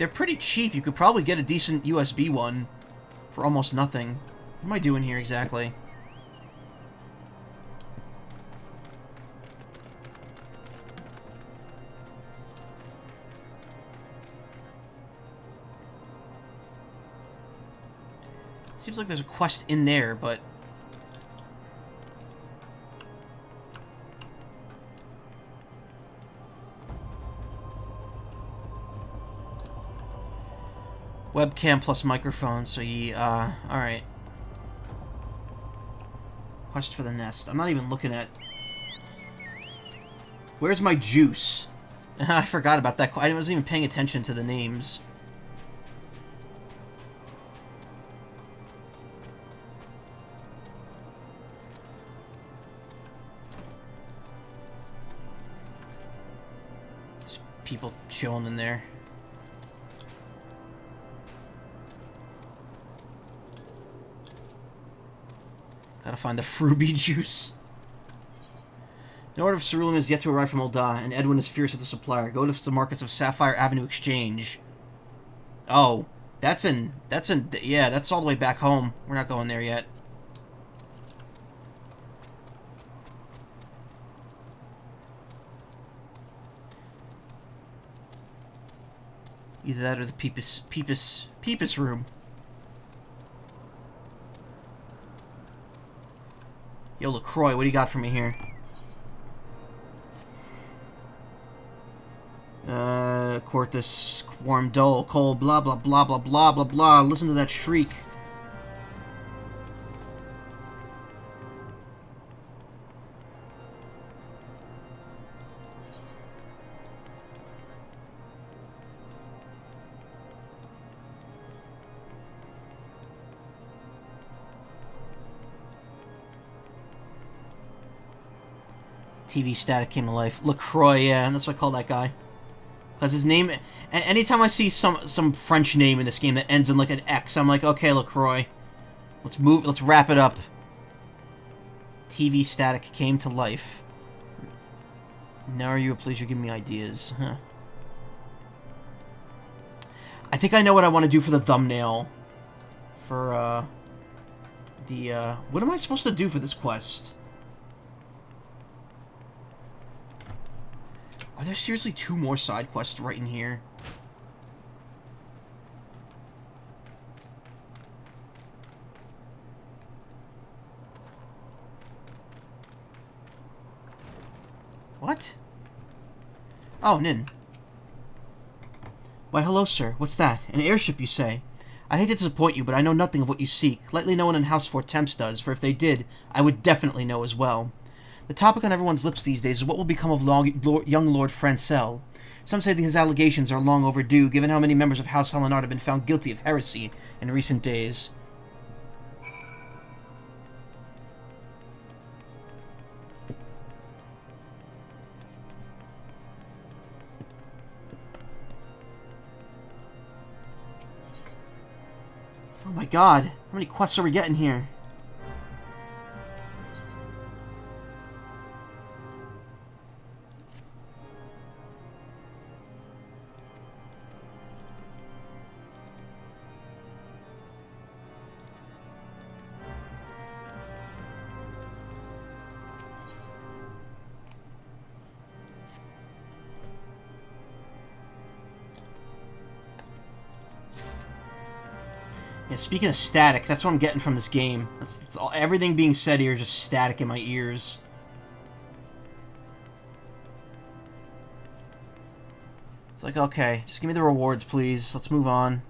they're pretty cheap. You could probably get a decent USB one for almost nothing. What am I doing here exactly? Seems like there's a quest in there, but... Webcam plus microphone, so alright. Quest for the nest. I'm not even looking at... Where's my juice? I forgot about that. I wasn't even paying attention to the names. Just people chilling in there. Gotta find the Fruby juice. The order of ceruleum is yet to arrive from Ul'dah, and Edwin is fierce at the supplier. Go to the markets of Sapphire Avenue Exchange. Oh, yeah, that's all the way back home. We're not going there yet. Either that or the Peepus room. Yo, LaCroix, what do you got for me here? Cortus, Quorum, Dole, Cole, blah, blah, blah, blah, blah, blah, blah. Listen to that shriek. TV static came to life. LaCroix, yeah, that's what I call that guy. Because his name... Anytime I see some French name in this game that ends in, like, an X, I'm like, okay, LaCroix. Let's wrap it up. TV static came to life. Now are you a pleasure giving me ideas? Huh. I think I know what I want to do for the thumbnail. For, what am I supposed to do for this quest? Are there seriously 2 more side quests right in here? What? Oh, Nin. Why, hello, sir. What's that? An airship, you say? I hate to disappoint you, but I know nothing of what you seek. Likely no one in House Fort Temps does, for if they did, I would definitely know as well. The topic on everyone's lips these days is what will become of young Lord Francel. Some say that his allegations are long overdue, given how many members of House Helenard have been found guilty of heresy in recent days. Oh my god, how many quests are we getting here? Yeah, speaking of static, that's what I'm getting from this game. That's all, everything being said here is just static in my ears. It's like, okay, just give me the rewards, please. Let's move on.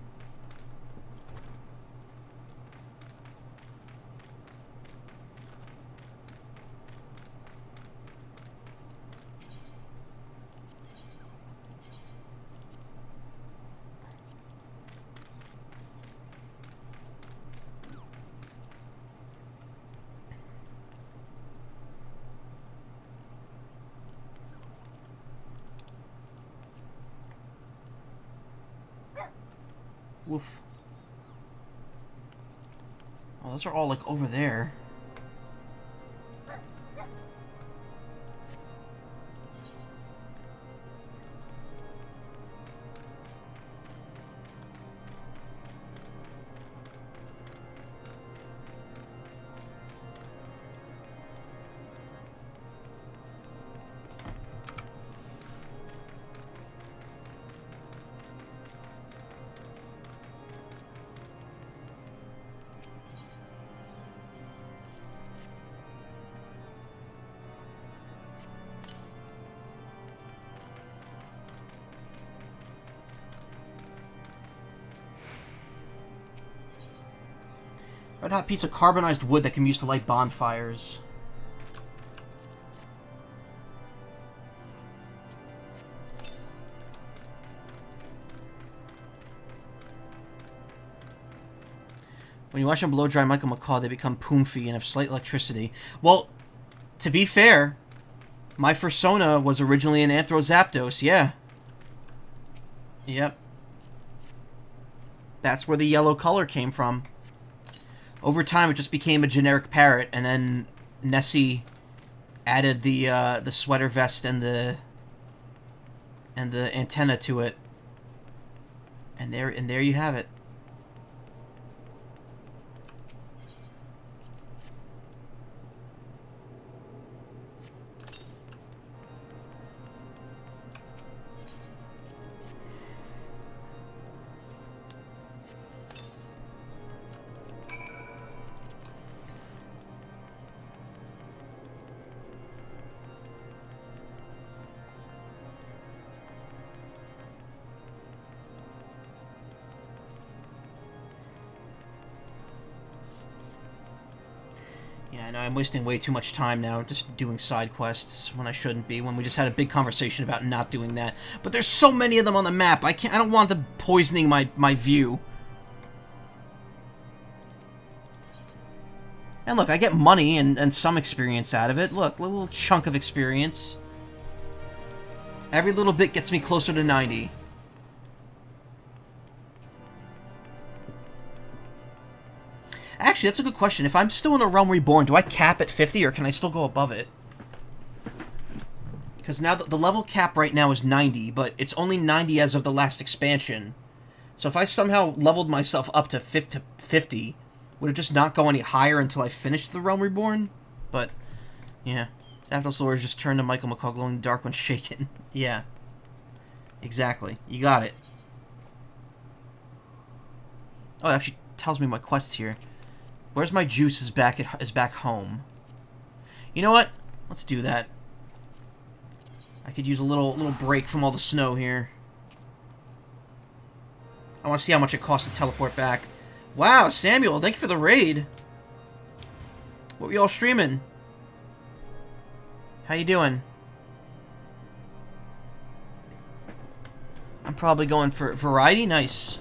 Woof. Oh, those are all, like, over there. Red hot piece of carbonized wood that can be used to light bonfires. When you watch them blow dry Michael Macaw, they become poomfy and have slight electricity. Well, to be fair, my fursona was originally an Anthrozapdos, yeah. Yep. That's where the yellow color came from. Over time, it just became a generic parrot, and then Nessie added the sweater vest and the antenna to it, and there you have it. Yeah, I know I'm wasting way too much time now just doing side quests when I shouldn't be, when we just had a big conversation about not doing that. But there's so many of them on the map, I don't want them poisoning my view. And look, I get money and some experience out of it. Look, a little chunk of experience. Every little bit gets me closer to 90. Actually, that's a good question. If I'm still in a Realm Reborn, do I cap at 50 or can I still go above it? Because now the level cap right now is 90, but it's only 90 as of the last expansion. So if I somehow leveled myself up to 50, would it just not go any higher until I finished the Realm Reborn? But, yeah. Zapdos lore is just turned to Michael Macaw glowing in the dark when shaken. Yeah. Exactly. You got it. Oh, it actually tells me my quests here. Where's my juice is back home. You know what? Let's do that. I could use a little break from all the snow here. I want to see how much it costs to teleport back. Wow, Samuel, thank you for the raid. What were y'all streaming? How you doing? I'm probably going for variety. Nice.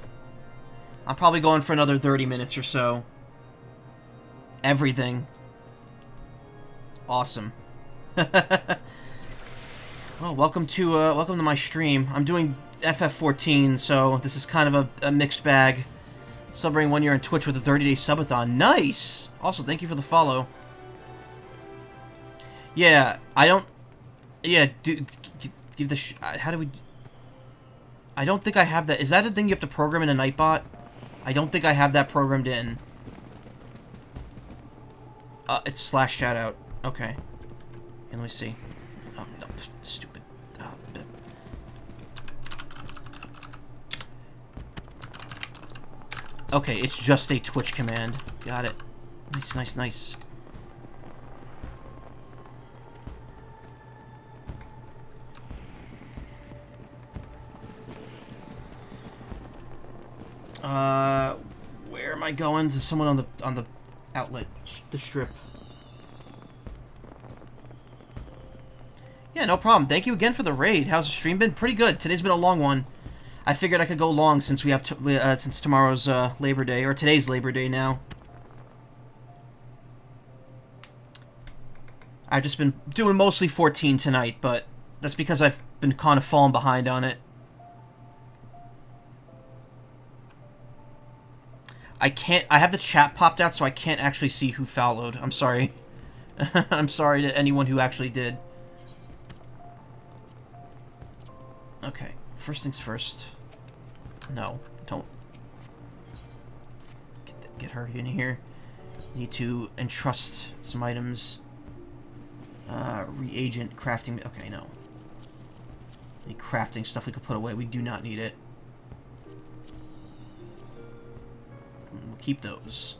I'm probably going for another 30 minutes or so. Everything. Awesome. Well, welcome to my stream. I'm doing FF14, so this is kind of a mixed bag. Celebrating 1 year on Twitch with a 30-day subathon. Nice! Also, thank you for the follow. Yeah, I don't... Yeah, give the... how do we... I don't think I have that... Is that a thing you have to program in a Nightbot? I don't think I have that programmed in. It's slash shout out. Okay. And let me see. Oh, no, stupid. Okay, it's just a Twitch command. Got it. Nice, nice, nice. Where am I going? To someone on the outlet, the strip. Yeah, no problem. Thank you again for the raid. How's the stream been? Pretty good. Today's been a long one. I figured I could go long since we have since tomorrow's Labor Day, or today's Labor Day now. I've just been doing mostly 14 tonight, but that's because I've been kind of falling behind on it. I have the chat popped out, so I can't actually see who followed. I'm sorry. I'm sorry to anyone who actually did. Okay, first things first. No, don't. Get her in here. Need to entrust some items. Reagent, crafting... Okay, no. Any crafting stuff we could put away. We do not need it. We'll keep those.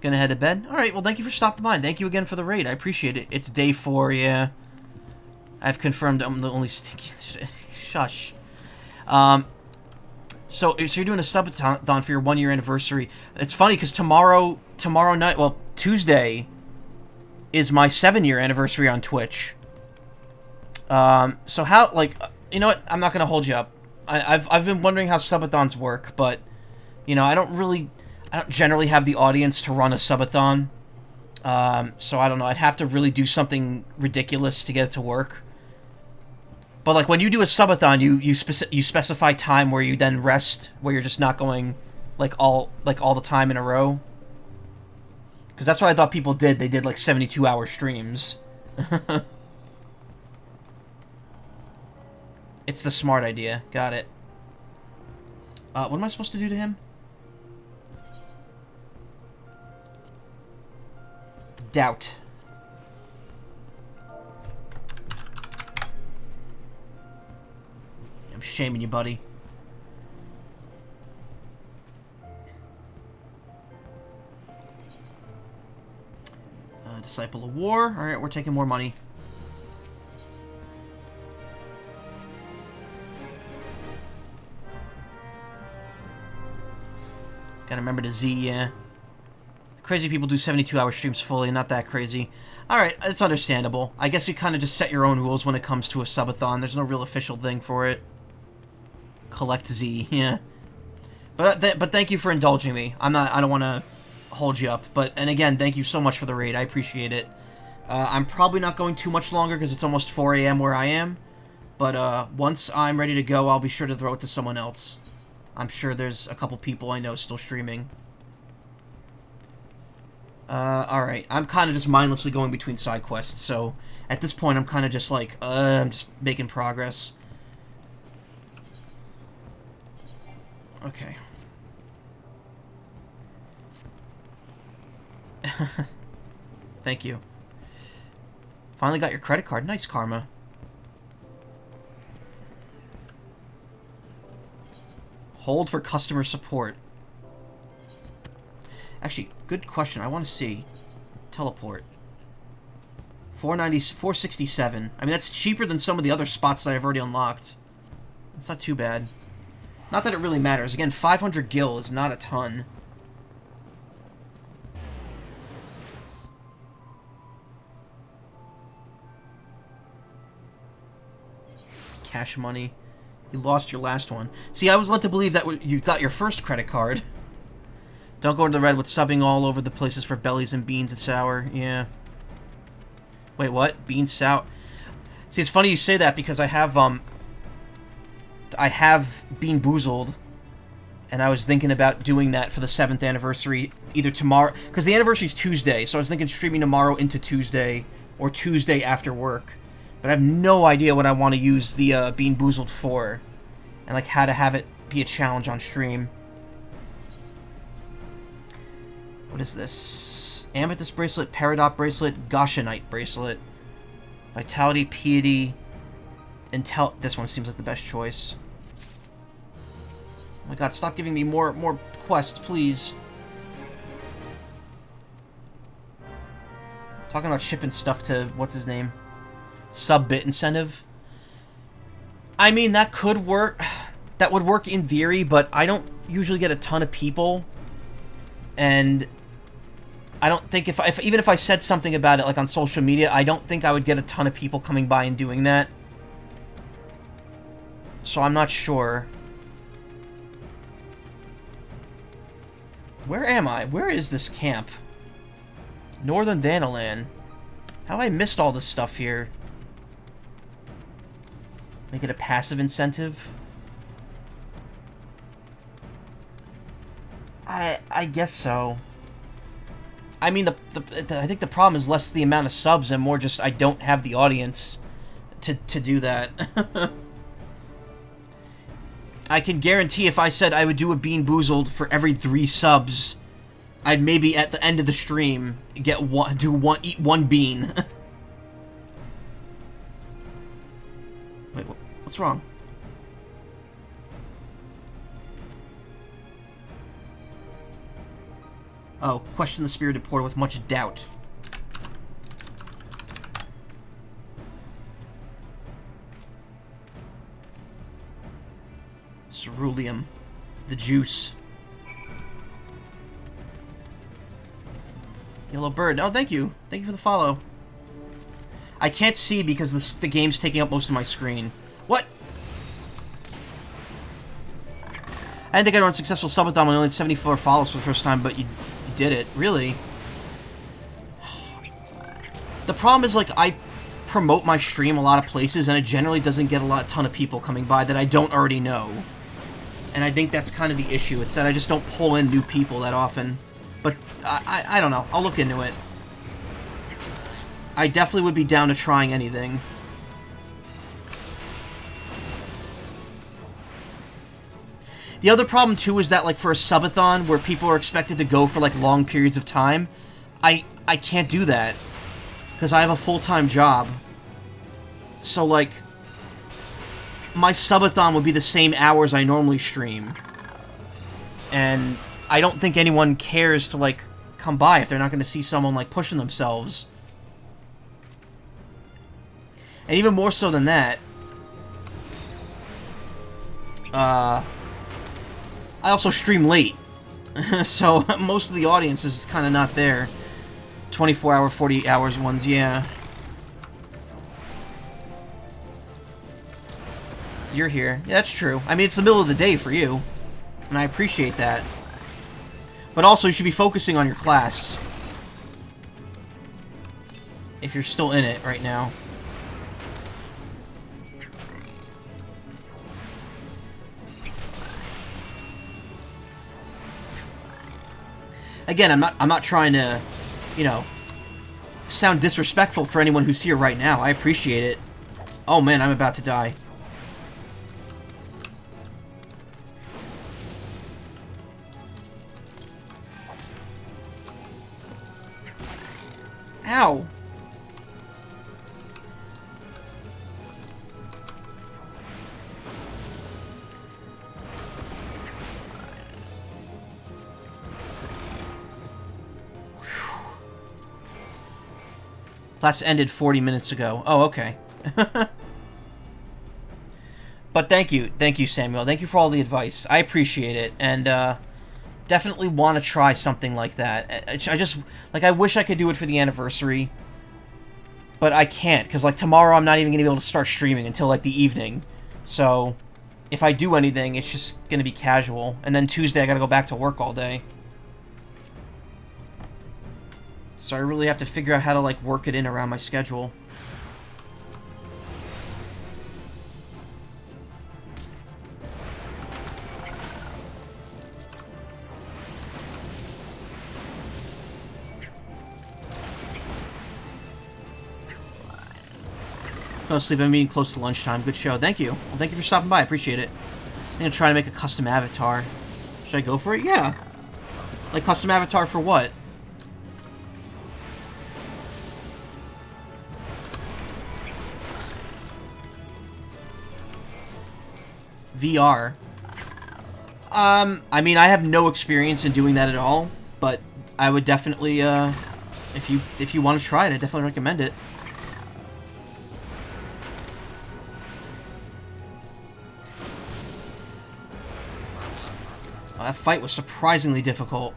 Gonna head to bed? Alright, well thank you for stopping by. Thank you again for the raid. I appreciate it. It's day 4, yeah. I've confirmed I'm the only stinky... Shush. So you're doing a subathon for your 1-year anniversary. It's funny because tomorrow night, well, Tuesday, is my 7-year anniversary on Twitch. So how, like, you know what? I'm not gonna hold you up. I've been wondering how subathons work, but you know, I don't generally have the audience to run a subathon. So I don't know. I'd have to really do something ridiculous to get it to work. But like when you do a subathon, you specify time where you then rest, where you're just not going like all the time in a row. Because that's what I thought people did. They did like 72-hour streams. It's the smart idea. Got it. What am I supposed to do to him? Doubt. I'm shaming you, buddy. Disciple of War. Alright, we're taking more money. Gotta remember to Z, yeah. Crazy people do 72-hour streams fully, not that crazy. Alright, it's understandable. I guess you kind of just set your own rules when it comes to a subathon. There's no real official thing for it. Collect Z, yeah. But thank you for indulging me. I don't want to hold you up. And again, thank you so much for the raid. I appreciate it. I'm probably not going too much longer because it's almost 4 a.m. where I am. But once I'm ready to go, I'll be sure to throw it to someone else. I'm sure there's a couple people I know still streaming. Alright. I'm kind of just mindlessly going between side quests, so at this point I'm kind of just like, I'm just making progress. Okay. Thank you. Finally got your credit card. Nice, Karma. Hold for customer support. Actually, good question. I want to see. Teleport. 467. I mean, that's cheaper than some of the other spots that I've already unlocked. It's not too bad. Not that it really matters. Again, 500 gil is not a ton. Cash money. You lost your last one. See, I was led to believe that you got your first credit card. Don't go to the red with subbing all over the places for bellies and beans and sour. Yeah. Wait, what? Beans sour? See, it's funny you say that because I have Bean Boozled, and I was thinking about doing that for the 7th anniversary, either tomorrow, because the anniversary's Tuesday, so I was thinking streaming tomorrow into Tuesday, or Tuesday after work. But I have no idea what I want to use the Bean Boozled for, and like how to have it be a challenge on stream. What is this? Amethyst bracelet, Peridot bracelet, Goshenite bracelet, Vitality, Piety, This one seems like the best choice. Oh my god, stop giving me more quests, please. Talking about shipping stuff to what's his name? Sub-bit incentive. I mean, that could work. That would work in theory, but I don't usually get a ton of people. And I don't think even if I said something about it like on social media, I don't think I would get a ton of people coming by and doing that. So I'm not sure. Where am I? Where is this camp? Northern Vanaland. How have I missed all this stuff here? Make it a passive incentive? I guess so. I mean, I think the problem is less the amount of subs and more just I don't have the audience to do that. I can guarantee if I said I would do a Bean Boozled for every 3 subs, I'd maybe at the end of the stream eat one bean. Wait, what's wrong? Oh, question the spirited porter with much doubt. Ceruleum. The juice. Yellow bird. Oh, thank you. Thank you for the follow. I can't see because the game's taking up most of my screen. What? I didn't think I'd run a successful subathon when I only had 74 followers for the first time, but you did it. Really? The problem is, like, I promote my stream a lot of places, and it generally doesn't get a ton of people coming by that I don't already know. And I think that's kind of the issue. It's that I just don't pull in new people that often. But I don't know. I'll look into it. I definitely would be down to trying anything. The other problem, too, is that, like, for a subathon where people are expected to go for, like, long periods of time, I can't do that. Because I have a full-time job. So, like, my subathon would be the same hours I normally stream. And I don't think anyone cares to, like, come by if they're not going to see someone, like, pushing themselves. And even more so than that, I also stream late. So most of the audience is kind of not there. 24-hour, 48 hours ones, yeah. You're here. Yeah, that's true. I mean, it's the middle of the day for you. And I appreciate that. But also, you should be focusing on your class. If you're still in it right now. Again, I'm not trying to, you know, sound disrespectful for anyone who's here right now. I appreciate it. Oh man, I'm about to die. Ow! Class ended 40 minutes ago. Oh, okay. But thank you, Samuel. Thank you for all the advice. I appreciate it, and definitely want to try something like that. I just, like, I wish I could do it for the anniversary, but I can't, because, like, tomorrow I'm not even going to be able to start streaming until, like, the evening. So, if I do anything, it's just going to be casual, and then Tuesday I got to go back to work all day. So I really have to figure out how to, like, work it in around my schedule. No sleep, I'm eating close to lunchtime. Good show. Thank you. Well, thank you for stopping by. I appreciate it. I'm gonna try to make a custom avatar. Should I go for it? Yeah. Like, custom avatar for what? VR. I mean, I have no experience in doing that at all, but I would definitely, if you want to try it, I definitely recommend it. That fight was surprisingly difficult.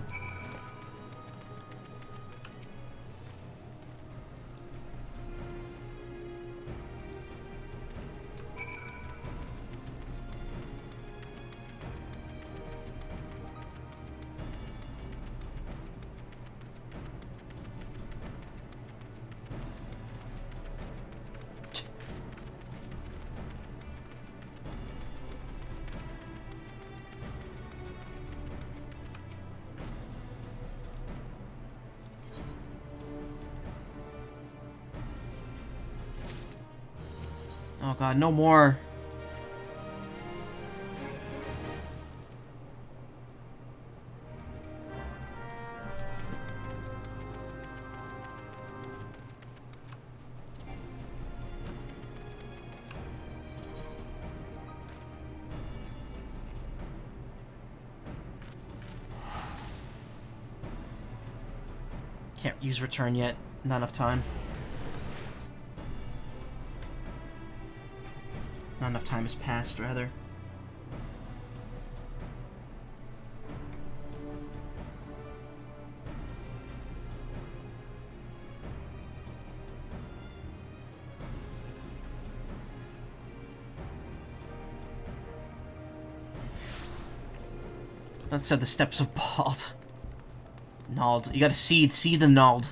Oh god, no more. Can't use return yet. Not enough time. Not enough time has passed, rather. That said, the steps of Bald. Nald. You gotta seed the Nald.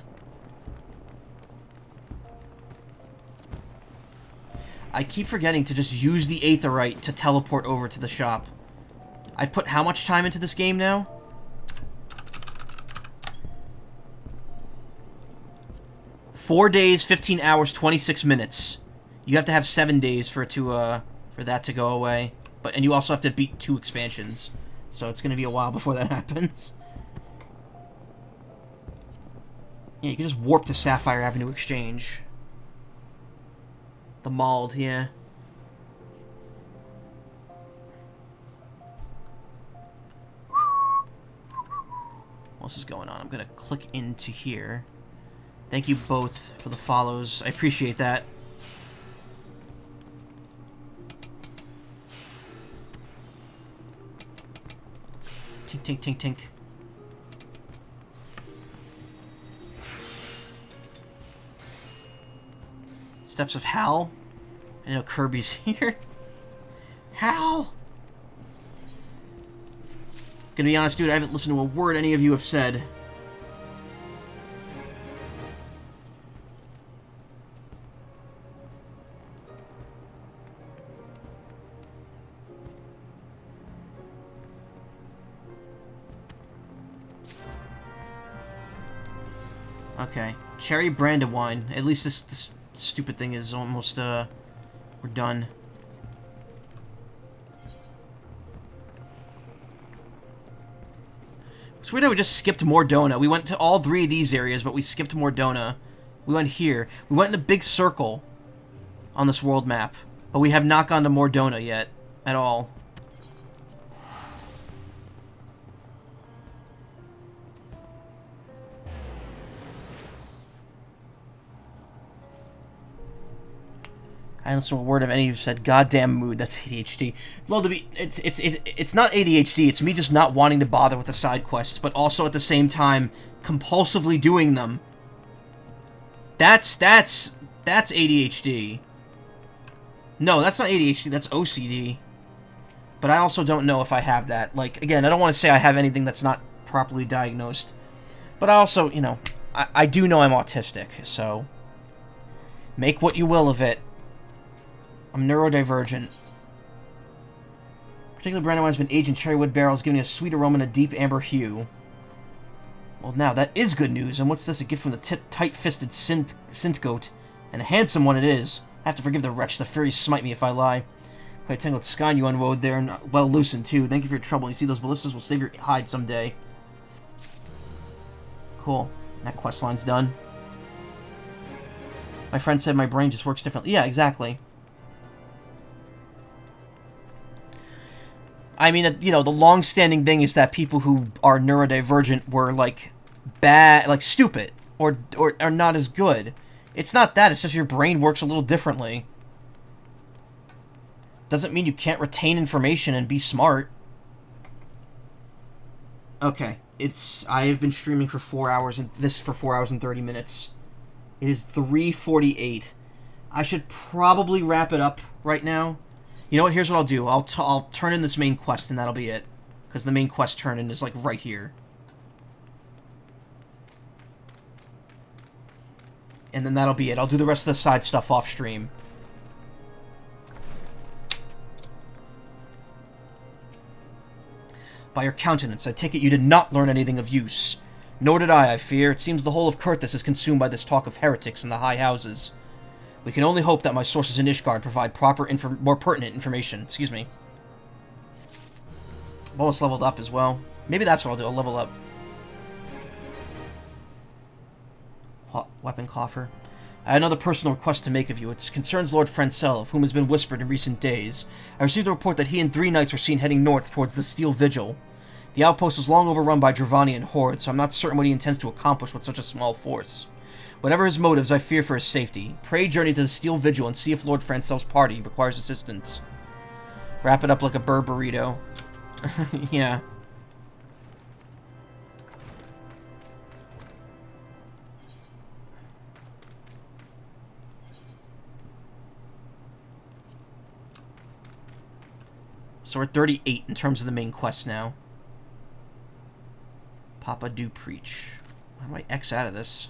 I keep forgetting to just use the Aetherite to teleport over to the shop. I've put how much time into this game now? Four days, 15 hours, 26 minutes. You have to have 7 days for it to, for that to go away. And you also have to beat 2 expansions. So it's gonna be a while before that happens. Yeah, you can just warp to Sapphire Avenue Exchange. The Mauled, yeah. What else is going on? I'm gonna click into here. Thank you both for the follows. I appreciate that. Tink, tink, tink, tink. Steps of Hal. I know Kirby's here. Hal! Gonna be honest, dude, I haven't listened to a word any of you have said. Okay. Cherry Brandywine. At least this stupid thing is almost, we're done. It's weird that we just skipped Mordona. We went to all 3 of these areas, but we skipped Mordona. We went here. We went in the big circle on this world map, but we have not gone to Mordona yet at all. I don't know a word of any of you said. Goddamn mood. That's ADHD. Well, to be, it's not ADHD. It's me just not wanting to bother with the side quests, but also at the same time compulsively doing them. That's ADHD. No, that's not ADHD. That's OCD. But I also don't know if I have that. Like, again, I don't want to say I have anything that's not properly diagnosed. But I also, you know, I do know I'm autistic, so make what you will of it. I'm neurodivergent. Particularly Brandowine's been aged in cherrywood barrels, giving a sweet aroma and a deep amber hue. Well, now, that is good news. And what's this? A gift from the tight-fisted Sint Goat. And a handsome one it is. I have to forgive the wretch. The furies smite me if I lie. Quite tangled skein you unwove there, and well loosened, too. Thank you for your trouble. You see, those ballistas will save your hide someday. Cool. That quest line's done. My friend said my brain just works differently. Yeah, exactly. I mean, you know, the long-standing thing is that people who are neurodivergent were, like, bad, like, stupid, or are not as good. It's not that, it's just your brain works a little differently. Doesn't mean you can't retain information and be smart. Okay, I have been streaming for 4 hours, and this for 4 hours and 30 minutes. It is 3:48. I should probably wrap it up right now. You know what? Here's what I'll do. I'll turn in this main quest, and that'll be it. Because the main quest turn-in is, like, right here. And then that'll be it. I'll do the rest of the side stuff off-stream. By your countenance, I take it you did not learn anything of use. Nor did I fear. It seems the whole of Kurthus is consumed by this talk of heretics in the high houses. We can only hope that my sources in Ishgard provide more pertinent information. Excuse me. I'm almost leveled up as well. Maybe that's what I'll do. I'll level up. Weapon coffer. I have another personal request to make of you. It concerns Lord Francel, of whom has been whispered in recent days. I received a report that he and 3 knights were seen heading north towards the Steel Vigil. The outpost was long overrun by Dravanian hordes, so I'm not certain what he intends to accomplish with such a small force. Whatever his motives, I fear for his safety. Pray journey to the Steel Vigil and see if Lord Francel's party requires assistance. Wrap it up like a burr burrito. Yeah. So we're at 38 in terms of the main quest now. Papa do preach. How do I X out of this?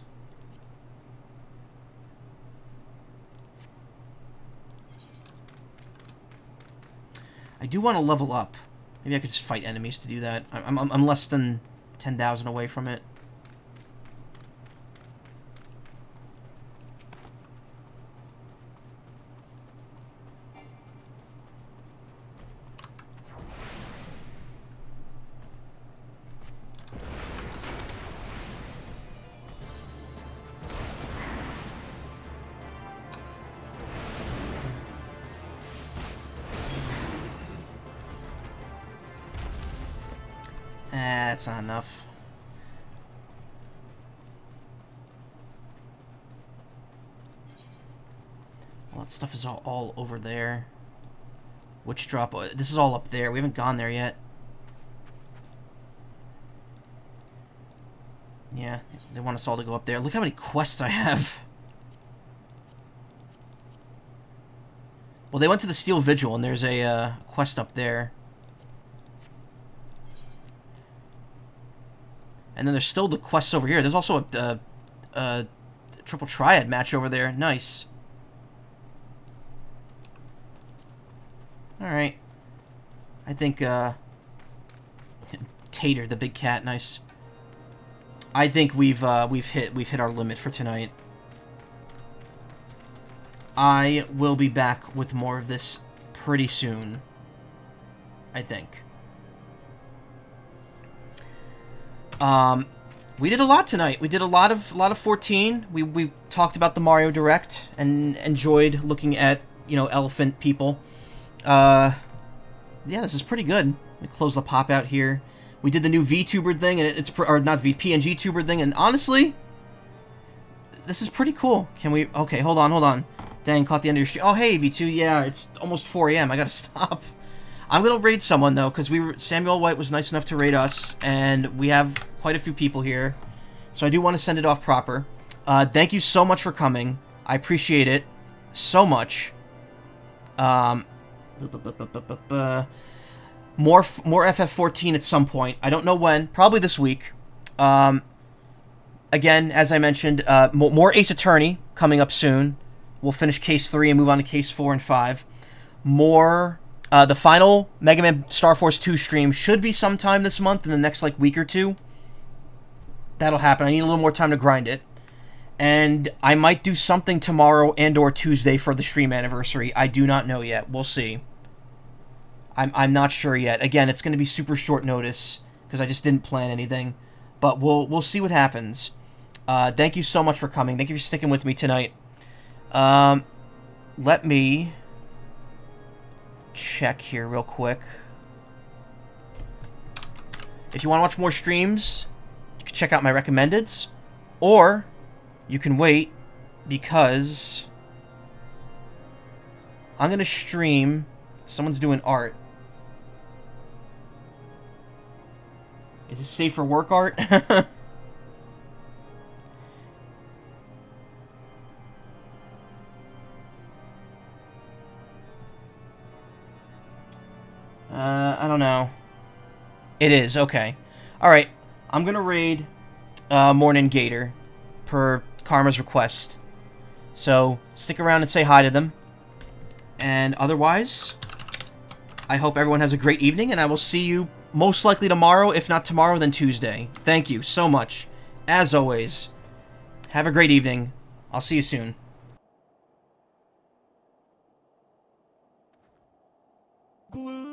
I do want to level up. Maybe I could just fight enemies to do that. I'm less than 10,000 away from it. That's not enough. Well, that stuff is all over there. Witch drop. This is all up there. We haven't gone there yet. Yeah, they want us all to go up there. Look how many quests I have. Well, they went to the Steel Vigil, and there's a quest up there. And then there's still the quests over here. There's also a triple triad match over there. Nice. Alright. I think, Tater, the big cat, nice. I think we've hit our limit for tonight. I will be back with more of this pretty soon. I think. We did a lot tonight. We did a lot of 14. We talked about the Mario Direct and enjoyed looking at, you know, elephant people. Yeah, this is pretty good. Let me close the pop out here. We did the new VTuber thing, and or not PNG tuber thing, and honestly, this is pretty cool. Can we? Okay, hold on. Dang, caught the end of your stream. Oh, hey V2. Yeah, it's almost 4 a.m. I gotta stop. I'm gonna raid someone though, because Samuel White was nice enough to raid us, and we have quite a few people here, so I do want to send it off proper. Thank you so much for coming. I appreciate it so much. More FF14 at some point. I don't know when. Probably this week. Again, as I mentioned, more Ace Attorney coming up soon. We'll finish Case 3 and move on to Case 4 and 5. More. The final Mega Man Star Force 2 stream should be sometime this month, in the next, like, week or two. That'll happen. I need a little more time to grind it. And I might do something tomorrow and or Tuesday for the stream anniversary. I do not know yet. We'll see. I'm not sure yet. Again, it's going to be super short notice, because I just didn't plan anything. But we'll see what happens. Thank you so much for coming. Thank you for sticking with me tonight. Let me check here real quick. If you want to watch more streams, you can check out my recommendeds, or you can wait, because I'm gonna stream. Someone's doing art. Is this safe for work art? I don't know. It is, okay. Alright, I'm gonna raid Morning Gator per Karma's request. So, stick around and say hi to them. And otherwise, I hope everyone has a great evening, and I will see you most likely tomorrow. If not tomorrow, then Tuesday. Thank you so much. As always, have a great evening. I'll see you soon. Glue.